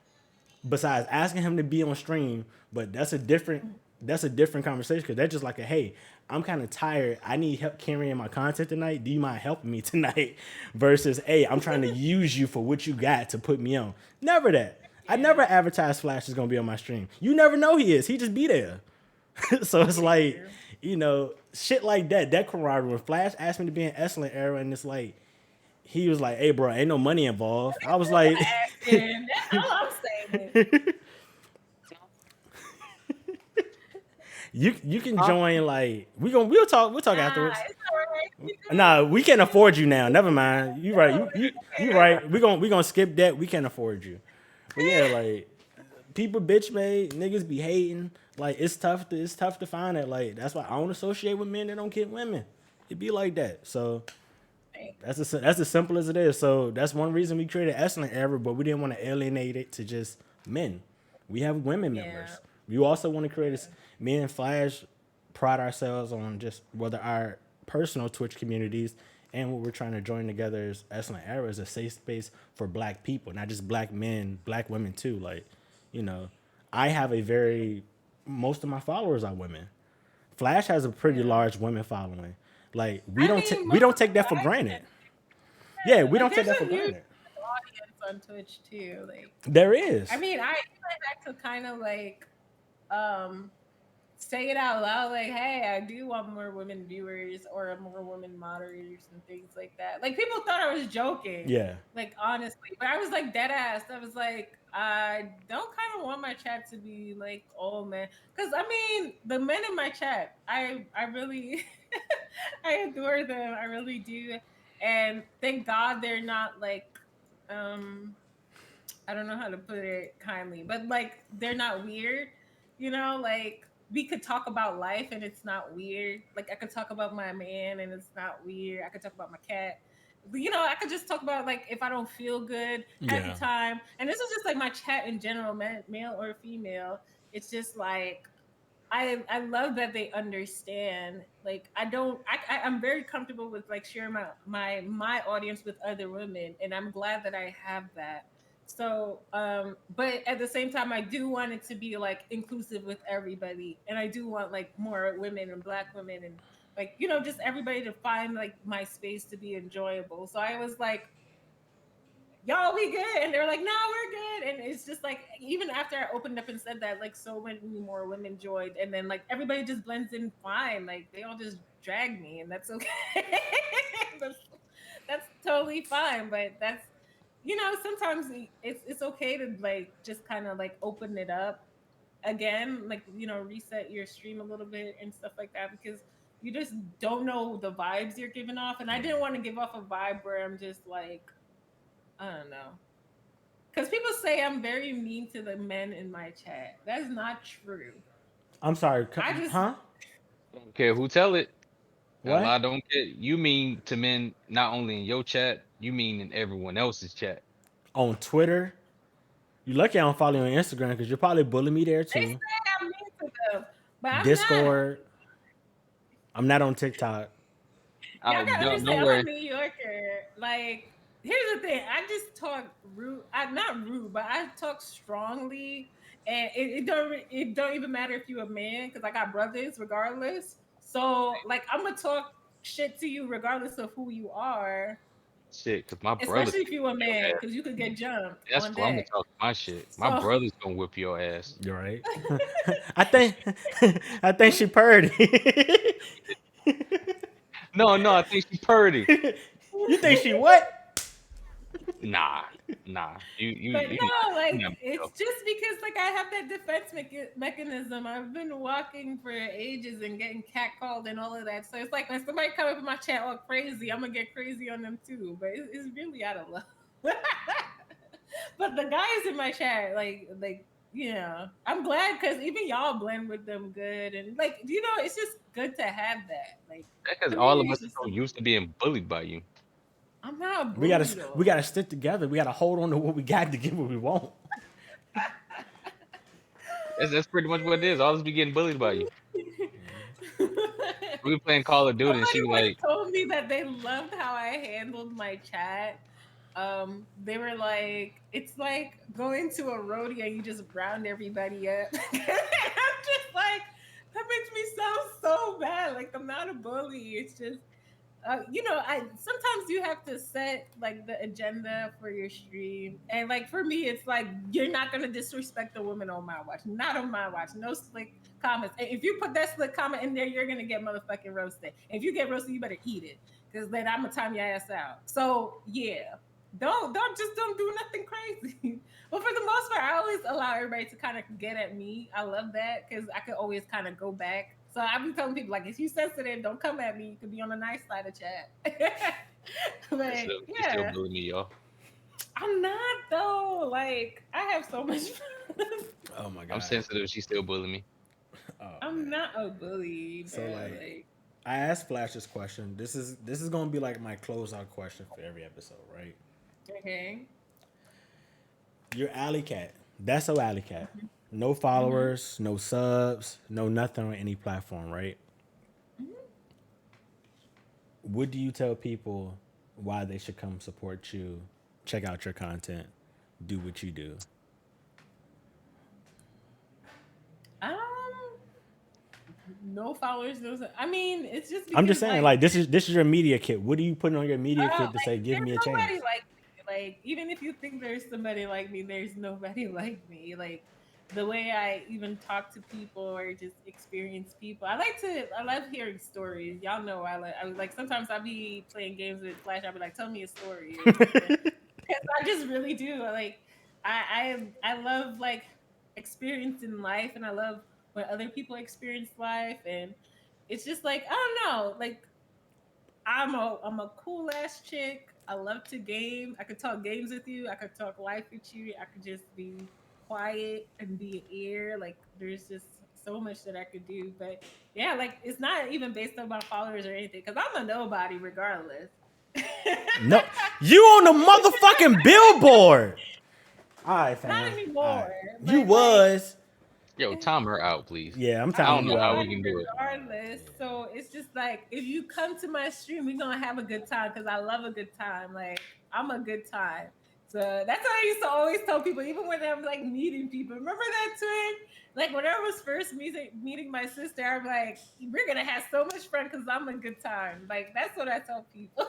besides asking him to be on stream, but that's a different conversation because that's just like a hey, I'm kind of tired. I need help carrying my content tonight. Do you mind helping me tonight? Versus hey, I'm trying to use you for what you got to put me on. Never that. I never Yeah. advertise Flash is gonna be on my stream. You never know he is. He just be there. So it's like, True. shit like that. That camaraderie. When Flash asked me to be in Essling era, and it's like he was like, "Hey, bro, ain't no money involved." I was like, Asking. That's all I'm saying. You can Huh? join like we'll talk Nah, afterwards. it's all right. We Nah, we can't good. afford you now. Never mind. You right. You Okay. right. We gonna skip that. We can't afford you. But yeah, like people bitch made niggas be hating. Like it's tough to find that. Like that's why I don't associate with men that don't get women. It be like that. So that's as simple as it is. So that's one reason we created Excellent Ever, but we didn't want to alienate it to just men. We have women Yeah. members. We also want to create a me and Flash pride ourselves on just whether our personal Twitch communities and what we're trying to join together is Excellent Era is a safe space for black people, not just black men, black women too. Like, you know, I have a very most of my followers are women. Flash has a pretty Yeah. large women following. Like I mean, we most don't of take the that for black granted. men, Yeah, yeah, we like don't take there's that for a huge granted. audience on Twitch too. Like, There I is. mean, I had to kind of like um say it out loud, like, hey, I do want more women viewers or more women moderators and things like that. Like people thought I was joking, Yeah. like honestly, but I was like dead ass. I was like, I don't kind of want my chat to be like all men, because I mean, the men in my chat, I really, I adore them, I really do, and thank God they're not like, um, I don't know how to put it kindly, but like they're not weird, like we could talk about life and it's not weird. Like I could talk about my man and it's not weird. I could talk about my cat. But, I could just talk about like if I don't feel good at the Yeah. time. And this is just like my chat in general, male or female. It's just like I love that they understand. Like I don't I'm very comfortable with like sharing my audience with other women, and I'm glad that I have that. So but at the same time I do want it to be like inclusive with everybody, and I do want like more women and black women and like just everybody to find like my space to be enjoyable. So I was like, y'all we good, and they're like, no, we're good. And it's just like even after I opened up and said that, like so many more women joined, and then like everybody just blends in fine, like they all just drag me, and that's okay. that's, that's totally fine, but that's sometimes it's okay to like just kind of like open it up again, like, reset your stream a little bit and stuff like that, because you just don't know the vibes you're giving off. And I didn't want to give off a vibe where I'm just like, I don't know. Because people say I'm very mean to the men in my chat. That's not true. I'm sorry, I just, huh? I don't care who tell it. A What? lot don't care. You mean to men not only in your chat, you mean in everyone else's chat. On Twitter? You lucky I don't follow you on Instagram because you'll probably bully me there they too. say I'm mean to them, but I'm not. Discord. I'm not on TikTok. Y'all gotta Don't understand, I'm worry. a New Yorker. Like, here's the thing. I just talk rude. I'm not rude, but I talk strongly, and it don't even matter if you're a man, because I got brothers regardless. So like, I'm gonna talk shit to you regardless of who you are, Shit, cause my brother's especially if gonna you're a whip your man, ass. because you could get jumped That's one why I'm gonna day. talk my shit. My So brother's gonna whip your ass. You're right. I think I think she purdy. No, no, I think she purdy. You think she what? Nah, nah. but no, you like, not it's just because like I have that defense mechanism. I've been walking for ages and getting catcalled and all of that. So it's like when somebody come up in my chat all crazy, I'm gonna get crazy on them too. But it's really out of love. But the guys in my chat, I'm glad, because even y'all blend with them good, and like, it's just good to have that. Like, because all of community us is are just so so. used to being bullied by you. I'm not a We bully gotta we though. gotta stick together. We gotta hold on to what we got to get what we want. That's pretty much what it is. All of us be getting bullied by you. We be playing Call of Duty and Somebody she be once like, told me that they loved how I handled my chat. They were like, it's like going to a rodeo, you just round everybody up. I'm just like, that makes me sound so bad. Like, I'm not a bully. It's just, I sometimes you have to set like the agenda for your stream, and like for me, it's like, you're not gonna disrespect a woman on my watch, not on my watch. No slick comments. And if you put that slick comment in there, you're gonna get motherfucking roasted. And if you get roasted, you better eat it, because then I'm gonna time your ass out. So yeah, don't do nothing crazy. But for the most part, I always allow everybody to kind of get at me. I love that, because I could always kind of go back. So I be telling people, like, if you sensitive, don't come at me. You could be on the nice side of chat. But they still yeah, bully me, y'all. I'm not though. Like, I have so much fun. Oh my I'm god. sensitive. She still bully me. Oh I'm man. not a bully, So bro. like Like, I asked Flash this question. This is gonna be like my closeout question for every episode, right? okay. Your alley cat. That's a alley cat. No Mm-hmm. followers, no subs, no nothing on any platform, right? What do you tell people why they should come support you, check out your content, do what you do? Um, no followers, I mean, it's just I'm just because, saying, like, like this is your media kit. What are you putting on your media kit to like, say, give there's me a nobody chance? like me. Like, even if you think there's somebody like me, there's nobody like me. Like, the way I even talk to people or just experience people. I love hearing stories. Y'all know I like sometimes I'll be playing games with Flash, I'll be like, tell me a story or something. Because I just really do. Like, I love like experiencing life, and I love when other people experience life, and it's just like, I don't know, like, I'm a cool ass chick. I love to game. I could talk games with you. I could talk life with you. I could just be quiet and be an ear. Like, there's just so much that I could do. But yeah, like, it's not even based on my followers or anything, because I'm a nobody regardless. No, you on the motherfucking billboard. All right, Not fam. All anymore. right, you But like, was. Yo, time her out, please. Yeah, I'm I'm I a timing don't you know how out. we nobody can do it. regardless. So it's just like, if you come to my stream, we're gonna have a good time, because I love a good time. Like, I'm a good time. So that's what I used to always tell people, even when I'm like meeting people. Remember that twin? Like, when I was first meeting my sister, I'm like, we're gonna have so much fun because I'm a good time. Like, that's what I tell people.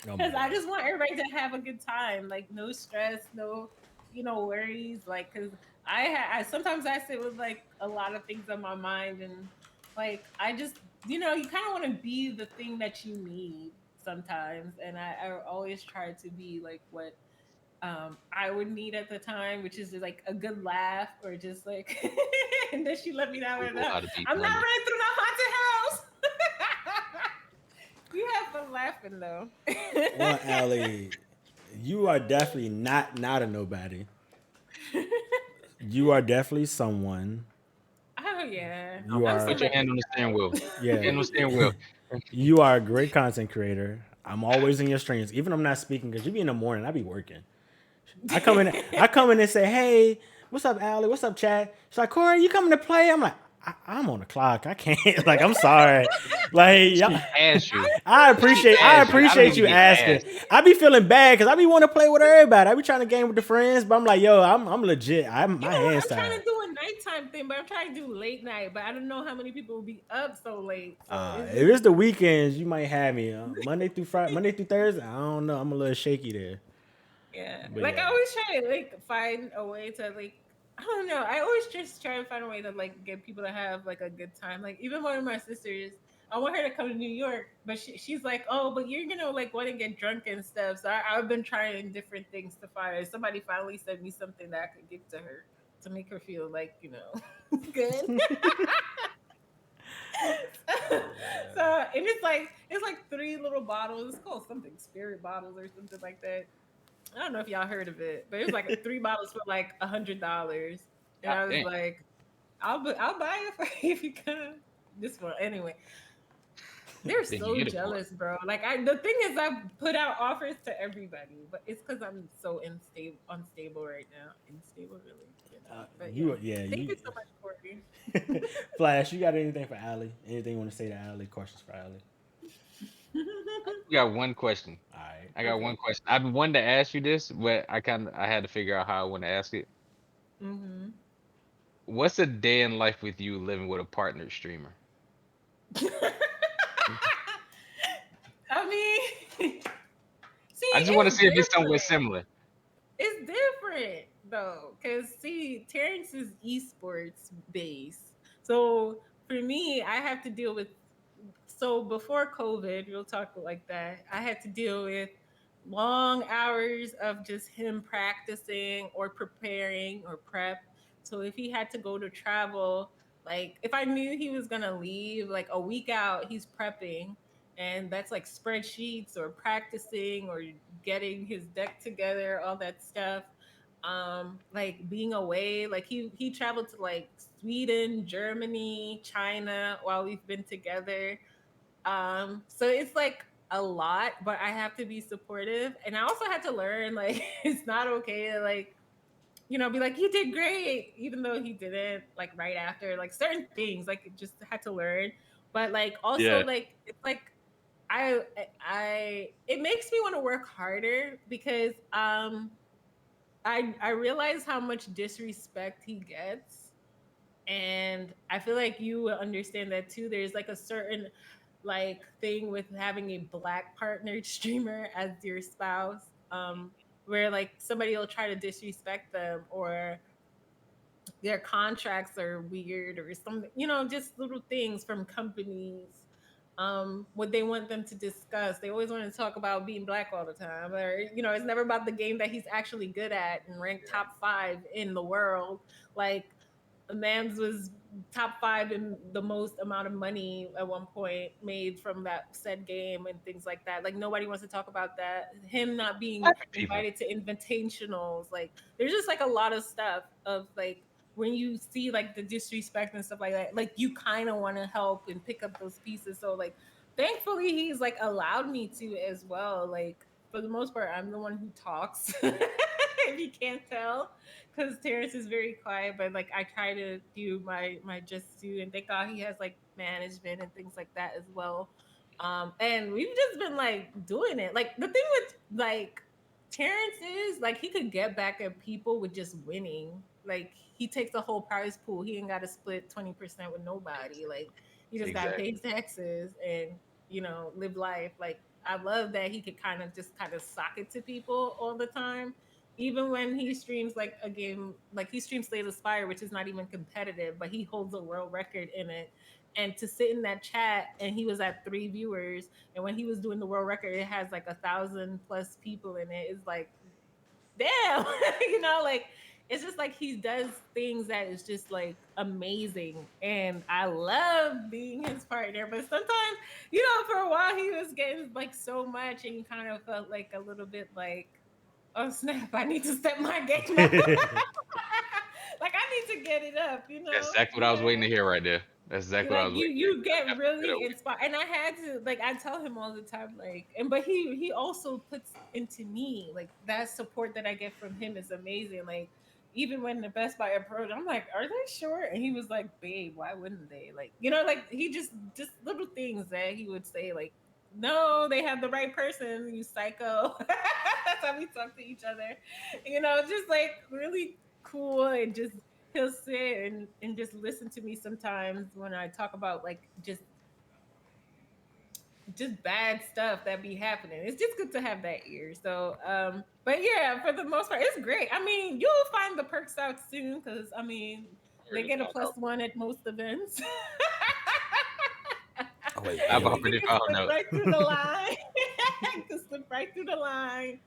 Oh my Because I god. just want everybody to have a good time. Like, no stress, no, worries. Like, because I sometimes I sit with like a lot of things on my mind, and like, I just, you kind of want to be the thing that you need sometimes, and I always try to be like what I would need at the time, which is like a good laugh or just like, and then she let me down We with know that. how to beat I'm not money. running through no haunted house. You have fun laughing though. Well, Allie, you are definitely not a nobody. You are definitely someone. Oh yeah, No, You I'm are, put your somebody. hand on the steering wheel. Put your yeah, hand on the steering wheel. you are a great content creator. I'm always in your streams, even if I'm not speaking, because you be in the morning, I be working. I come in and say, hey, what's up, Allie? What's up, Chad? She's like, Corey, you coming to play? I'm like, I'm on the clock. I can't. Like, I'm sorry. Like, She asked you. She I asked you. I don't appreciate even you get asking. asked. I be feeling bad because I be want to play with everybody. I be trying to game with the friends, but I'm like, yo, I'm legit. You My know what? hands I'm trying tied. to do a nighttime thing, but I'm trying to do late night. But I don't know how many people will be up so late. So it's If just it's the weekends, you might have me Monday through Thursday. I don't know. I'm a little shaky there, yeah. but Like I yeah. always try to like find a way to like I don't know. I always just try to find a way to like get people to have like a good time. Like even one of my sisters, I want her to come to New York, but she's like, oh, but you're gonna like want to get drunk and stuff. So I've been trying different things to find her. Somebody finally sent me something that I could give to her to make her feel like good. So and it's like three little bottles. It's called something spirit bottles or something like that. I don't know if y'all heard of it, but it was like three bottles for like $100, and God I was damn. like, I'll buy it for you if you come. This one anyway. They're Then you so get it for jealous, bro. Like the thing is, I put out offers to everybody, but it's because I'm so unstable right now. Unstable, really. But yeah, thank You. you so much, Corey. Flash, you got anything for Allie? Anything you want to say to Allie? Questions for Allie? We got one question. All right. I got one Okay. question. I've been wanting to ask you this, but I had to figure out how I want to ask it. Hmm. What's a day in life with you living with a partner streamer? I mean, see, I just want to it's see if it's somewhat different. similar. It's different though, because see, Terrence is esports based. So for me, I have to deal with. So before COVID, we'll talk like that. I had to deal with long hours of just him practicing or preparing or prep. So if he had to go to travel, like if I knew he was gonna leave like a week out, he's prepping, and that's like spreadsheets or practicing or getting his deck together, all that stuff. Like being away, like he traveled to like Sweden, Germany, China while we've been together. So it's like a lot, but I have to be supportive, and I also had to learn like it's not okay to like be like, you did great, even though he didn't like right after, like certain things, like it just had to learn. But like also Yeah. like it's like it makes me want to work harder because I realize how much disrespect he gets, and I feel like you will understand that too. There's like a certain like thing with having a black partnered streamer as your spouse, where like somebody will try to disrespect them, or their contracts are weird or something, just little things from companies. What they want them to discuss. They always want to talk about being black all the time, or it's never about the game that he's actually good at and ranked top 5 in the world. Like Mams was top 5 in the most amount of money at one point made from that said game and things like that. Like nobody wants to talk about that. Him not being Black people. invited to invitationals. Like there's just like a lot of stuff of like when you see like the disrespect and stuff like that, like you kind of want to help and pick up those pieces. So like thankfully he's like allowed me to as well. Like for the most part, I'm the one who talks. If you can't tell, because Terrence is very quiet, but like I try to do my just do, and thank God he has like management and things like that as well. And we've just been like doing it. Like the thing with like Terrence is like he could get back at people with just winning. Like he takes the whole prize pool. He ain't got to split 20% with nobody. Like he just got to Exactly. pay taxes and live life. Like I love that he could kind of sock it to people all the time, even when he streams like a game, like he streams Slay the Spire, which is not even competitive, but he holds a world record in it. And to sit in that chat, and he was at 3 viewers, and when he was doing the world record, it has like 1,000 plus people in it. It's like damn, like it's just like he does things that is just like amazing, and I love being his partner. But sometimes, for a while he was getting like so much, and you kind of felt like a little bit like, oh snap, I need to step my game up. Like I need to get it up, That's exactly what I was waiting to hear right there. That's exactly what I like was you waiting to you hear. get really inspired, and I had to, like, I tell him all the time, like, but he also puts into me, like, that support that I get from him is amazing. Like, even when the Best Buy approached, I'm like, are they sure? And he was like, babe, why wouldn't they? Like, like, he just little things that he would say, like, no, they have the right person, you psycho. That's how we talk to each other, just like really cool, and just he'll sit and just listen to me sometimes when I talk about like just bad stuff that be happening. It's just good to have that ear. So but yeah, for the most part, it's great. I mean, you'll find the perks out soon, because I mean they get a +1 at most events. Oh, wait, I've wait, already You can found slip out. right through the line. You can slip right through the line.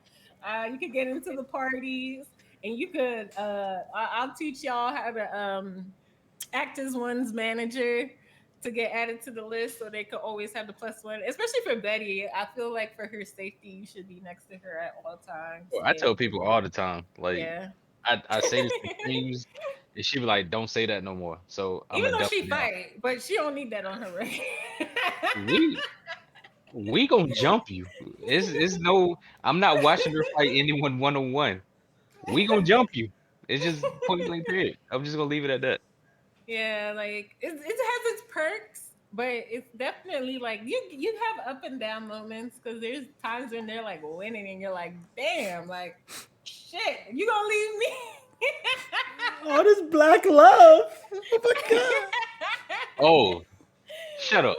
You can get into the parties, and you could. I'll teach y'all how to act as one's manager to get added to the list, so they could always have the +1. Especially for Betty, I feel like for her safety, you should be next to her at all times. Well, I tell people all the time, like Yeah. I say this to James, and she be like, "Don't say that no more." So I'm Even gonna though dumb she it down. fight, but she don't need that on her record. We we gonna jump you. It's no. I'm not watching her fight anyone 1-on-1. We gonna jump you. It's just point blank period. I'm just gonna leave it at that. Yeah, like it has its perks, but it's definitely like you have up and down moments, because there's times when they're like winning and you're like, damn, like shit, you gonna leave me? Oh, this black love. Oh my god. Oh, shut up.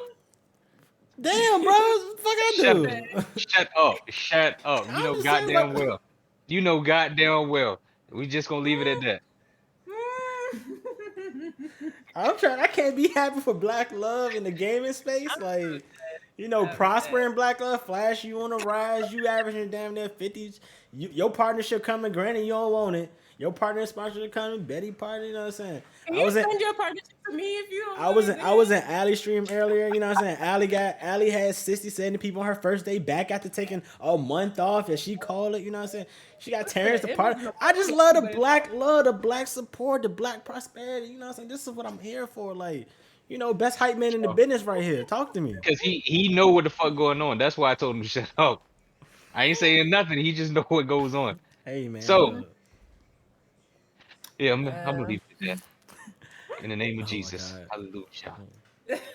Damn, bro. What the fuck I Shut do? Shut up. Shut up. You I'm know just saying, goddamn like, well. You know goddamn well. We just gonna leave it at that. I'm trying. I can't be happy for black love in the gaming space. Like, prospering black love, Flash, you on the rise, you averaging damn near 50s. Your partnership coming, granted, you don't want it. Your partner sponsorship coming, Betty party, you know what I'm saying? Can you send your partnership to me if you don't I was in Allie stream earlier, you know what I'm saying? Allie had 60, 70 people on her first day back after taking a month off, as she called it, you know what I'm saying? She got Terrence the part. I just love the black support, the black prosperity, you know what I'm saying? This is what I'm here for. Like, best hype man in the business right here. Talk to me. Because he know what the fuck going on. That's why I told him to shut up. I ain't saying nothing. He just know what goes on. Hey man. So yeah, I'm gonna leave it at that. In the name of Oh my Jesus. God. Hallelujah.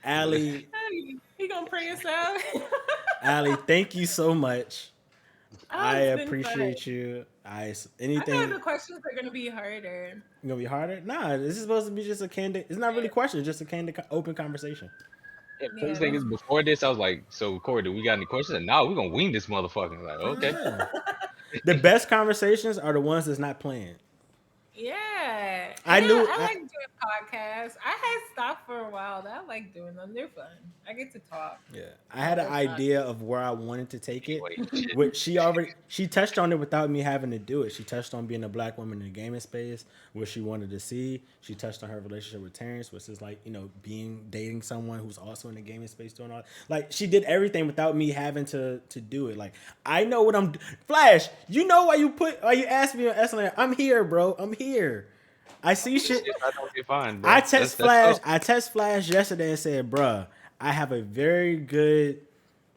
Allie, He gonna pray us out. Allie, thank you so much. I It's been appreciate fun. you. I Anything know the questions are gonna be harder. gonna be harder? Nah, this is supposed to be just a candid. It's not really questions, just a candid, open conversation. Yeah, Yeah, first thing is before this, I was like, so Corey, do we got any questions? And now we're gonna wing this motherfucker. Like, okay. Yeah. The best conversations are the ones that's not planned. Yeah. I knew- I like doing podcasts. I had stopped for a while. I like doing them. They're fun. I get to talk. Yeah, I had an All the time. idea of where I wanted to take it. Wait, shit. Which she touched on it without me having to do it. She touched on being a black woman in the gaming space, what she wanted to see. She touched on her relationship with Terrence, which is like, dating someone who's also in the gaming space, doing all like she did everything without me having to do it. Like, I know what I'm Flash, you know why you asked me on SLN. I'm here, bro. I'm here. I see shit. I don't get fine, bro. I text That's Flash yesterday and said, bruh, I have a very good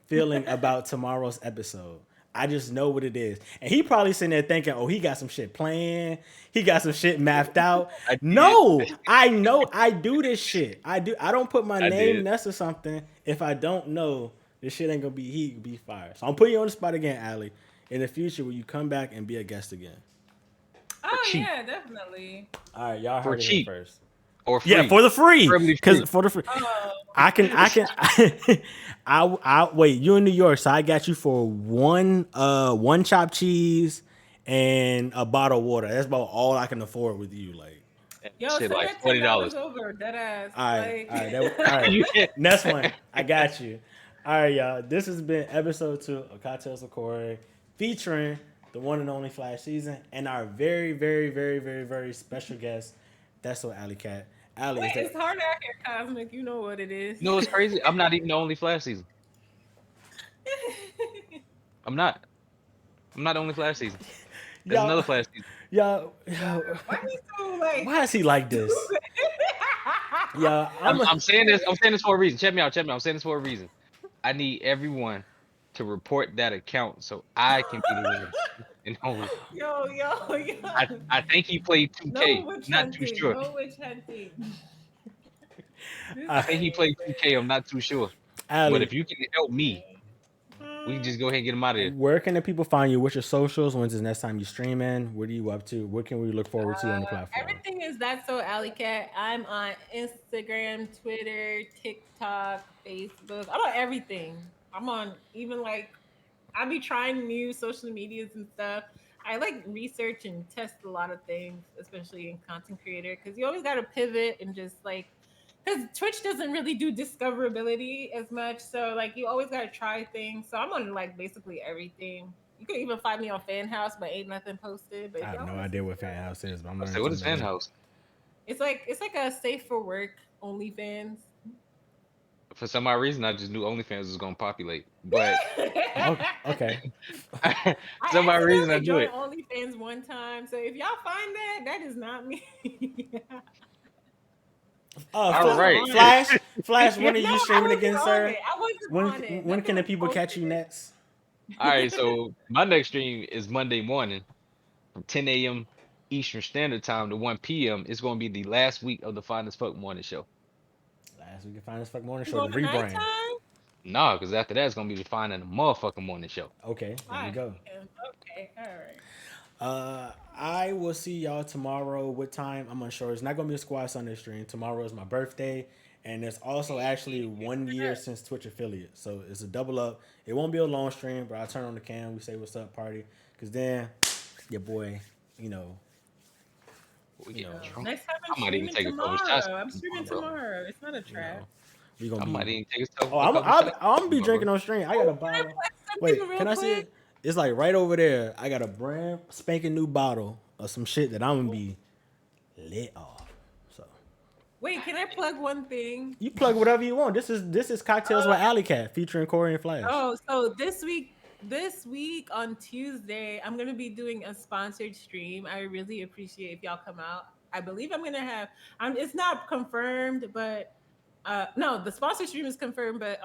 feeling about tomorrow's episode. I just know what it is. And he probably sitting there thinking, oh, he got some shit planned. He got some shit mapped out. No, I know I do this shit. I don't put my name next to something if I don't know this shit ain't gonna be heat, be fire. So I'm putting you on the spot again, Allie. In the future, will you come back and be a guest again? Oh cheap. yeah, definitely. All right, y'all For heard it cheap. here first. or free. Yeah, for the free. Preferably Because free. for the free. Oh, I can I wait, you in New York, so I got you for one chopped cheese and a bottle of water. That's about all I can afford with you. Like, yo, Shit, send like that $20. over, dead ass. all right, Like, all right, all right. You can't- Next one. I got you. All right, y'all. This has been episode 2 of Cocktails with Corey, featuring the one and only Flash season, and our very, very, very, very, very special guest. That's so Alley Cat. Alley, is Wait, that it's hard out here, Cosmic. You know what it is. You know what's crazy? I'm not even the only Flash season. I'm not. I'm not the only Flash season. There's another y'all? Flash season. Y'all, Why you so like? why is he like this? Yeah, I'm saying this. I'm saying this for a reason. Check me out. Check me out. I'm saying this for a reason. I need everyone to report that account so I can be the winner. And only. Yo, yo, yo. I think he played No 2K. witch Not too hunting. sure. No witch hunting. I think he played 2K. I'm not too sure. But Alley, if you can help me, we can just go ahead and get him out of here. where can the people find you? What's your socials? When's the next time you streaming? What are you up to? What can we look forward to on the platform? Everything is That's So Alley Cat. I'm on Instagram, Twitter, TikTok, Facebook. I'm on everything. I'm on even like I be trying new social medias and stuff. I like research and test a lot of things, especially in content creator, because you always got to pivot and just like because Twitch doesn't really do discoverability as much. So like you always gotta try things. So I'm on like basically everything. You can even find me on Fan House, but ain't nothing posted. But I if have y'all no wanna idea see what stuff, Fan House is, but I'm I learning say, what is something Fan new. House? it's like a safe for work OnlyFans. For some odd reason, I just knew OnlyFans was gonna populate. But Okay. I some odd reason, I accidentally knew joined it. OnlyFans one time. So if y'all find that, that is not me. All I wasn't right. on it. Flash, when are No, you I streaming wasn't again, on sir? it. I wasn't When on it. when can Nothing the was people catch you posted. next? All right. So my next stream is Monday morning from 10 a.m. Eastern Standard Time to 1 p.m. It's gonna be the last week of the Finest Fuck Morning Show. Last week, Finest Fuck Morning You Show, the going to rebrand. nighttime? Nah, because after that, it's gonna be the Fine and the motherfucking morning show. Okay, there we go. Okay, all right. I will see y'all tomorrow. What time? I'm unsure. It's not gonna be a Squad Sunday stream. Tomorrow is my birthday, and it's also actually 1 year since Twitch affiliate. So it's a double up. It won't be a long stream, but I'll turn on the cam. We say what's up, party, because then your boy, We get know, drunk. Next time I might even I'm take a streaming couple shots tomorrow. I'm streaming tomorrow. It's not a trap. we I gonna might be. even take a couple, Oh, a I'm couple I'm, shots. I'm gonna be tomorrow, drinking bro. on stream. I got a bottle. Wait, can I see it? It's like right over there. I got a brand spanking new bottle of some shit that I'm gonna be lit off. So Wait, can I plug one thing? you plug whatever you want. This is Cocktails with Alley Cat featuring Corey and Flash. Oh, so this week on Tuesday, I'm gonna be doing a sponsored stream. I really appreciate if y'all come out. I believe I'm gonna have. It's not confirmed, but no, the sponsor stream is confirmed. But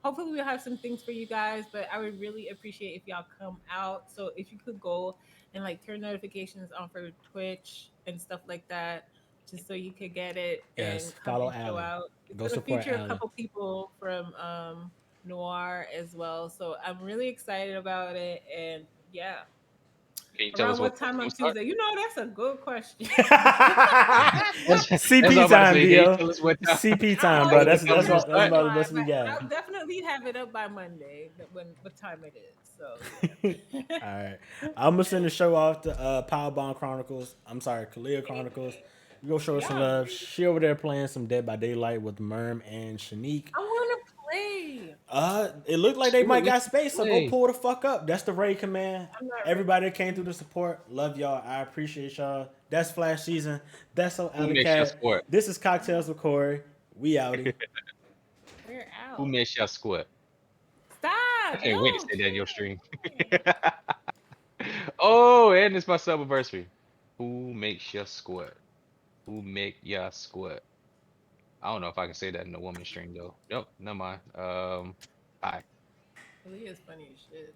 hopefully we'll have some things for you guys. But I would really appreciate if y'all come out. So if you could go and like turn notifications on for Twitch and stuff like that, just so you could get it Yes, and come follow and show Allie. out. It's Go gonna support feature Allie. a couple people from Noir as well. So I'm really excited about it. And yeah. Can you tell Around us what time on gonna start? Tuesday? You know, that's a good question. That's all CP I'm about to time, say. Can you Dio. tell us what time? CP I time, bro. always That's have That's about the deadline, best we but got. I'll definitely have it up by Monday. When what time it is? So All right, I'm gonna send the show off to Powerbomb Chronicles. I'm sorry, Kalia Chronicles. You go show her some Yeah. love. She over there playing some Dead by Daylight with Merm and Shanique. I want to play. It looked like they might got space, so go Play. pull the fuck up. That's the raid command. I'm not Everybody that came through the support, love y'all. I appreciate y'all. That's Flash season. That's so Who Alley makes your Cat. squat? This is Cocktails with Corey. We outie. We're out. Who makes your squat? Stop. I can't wait to No, say that in your stream. chill. Oh, and it's my subiversary. Who makes your squat? Who make your squat? I don't know if I can say that in a woman stream though. Nope, never mind. Bye. Really is funny as shit.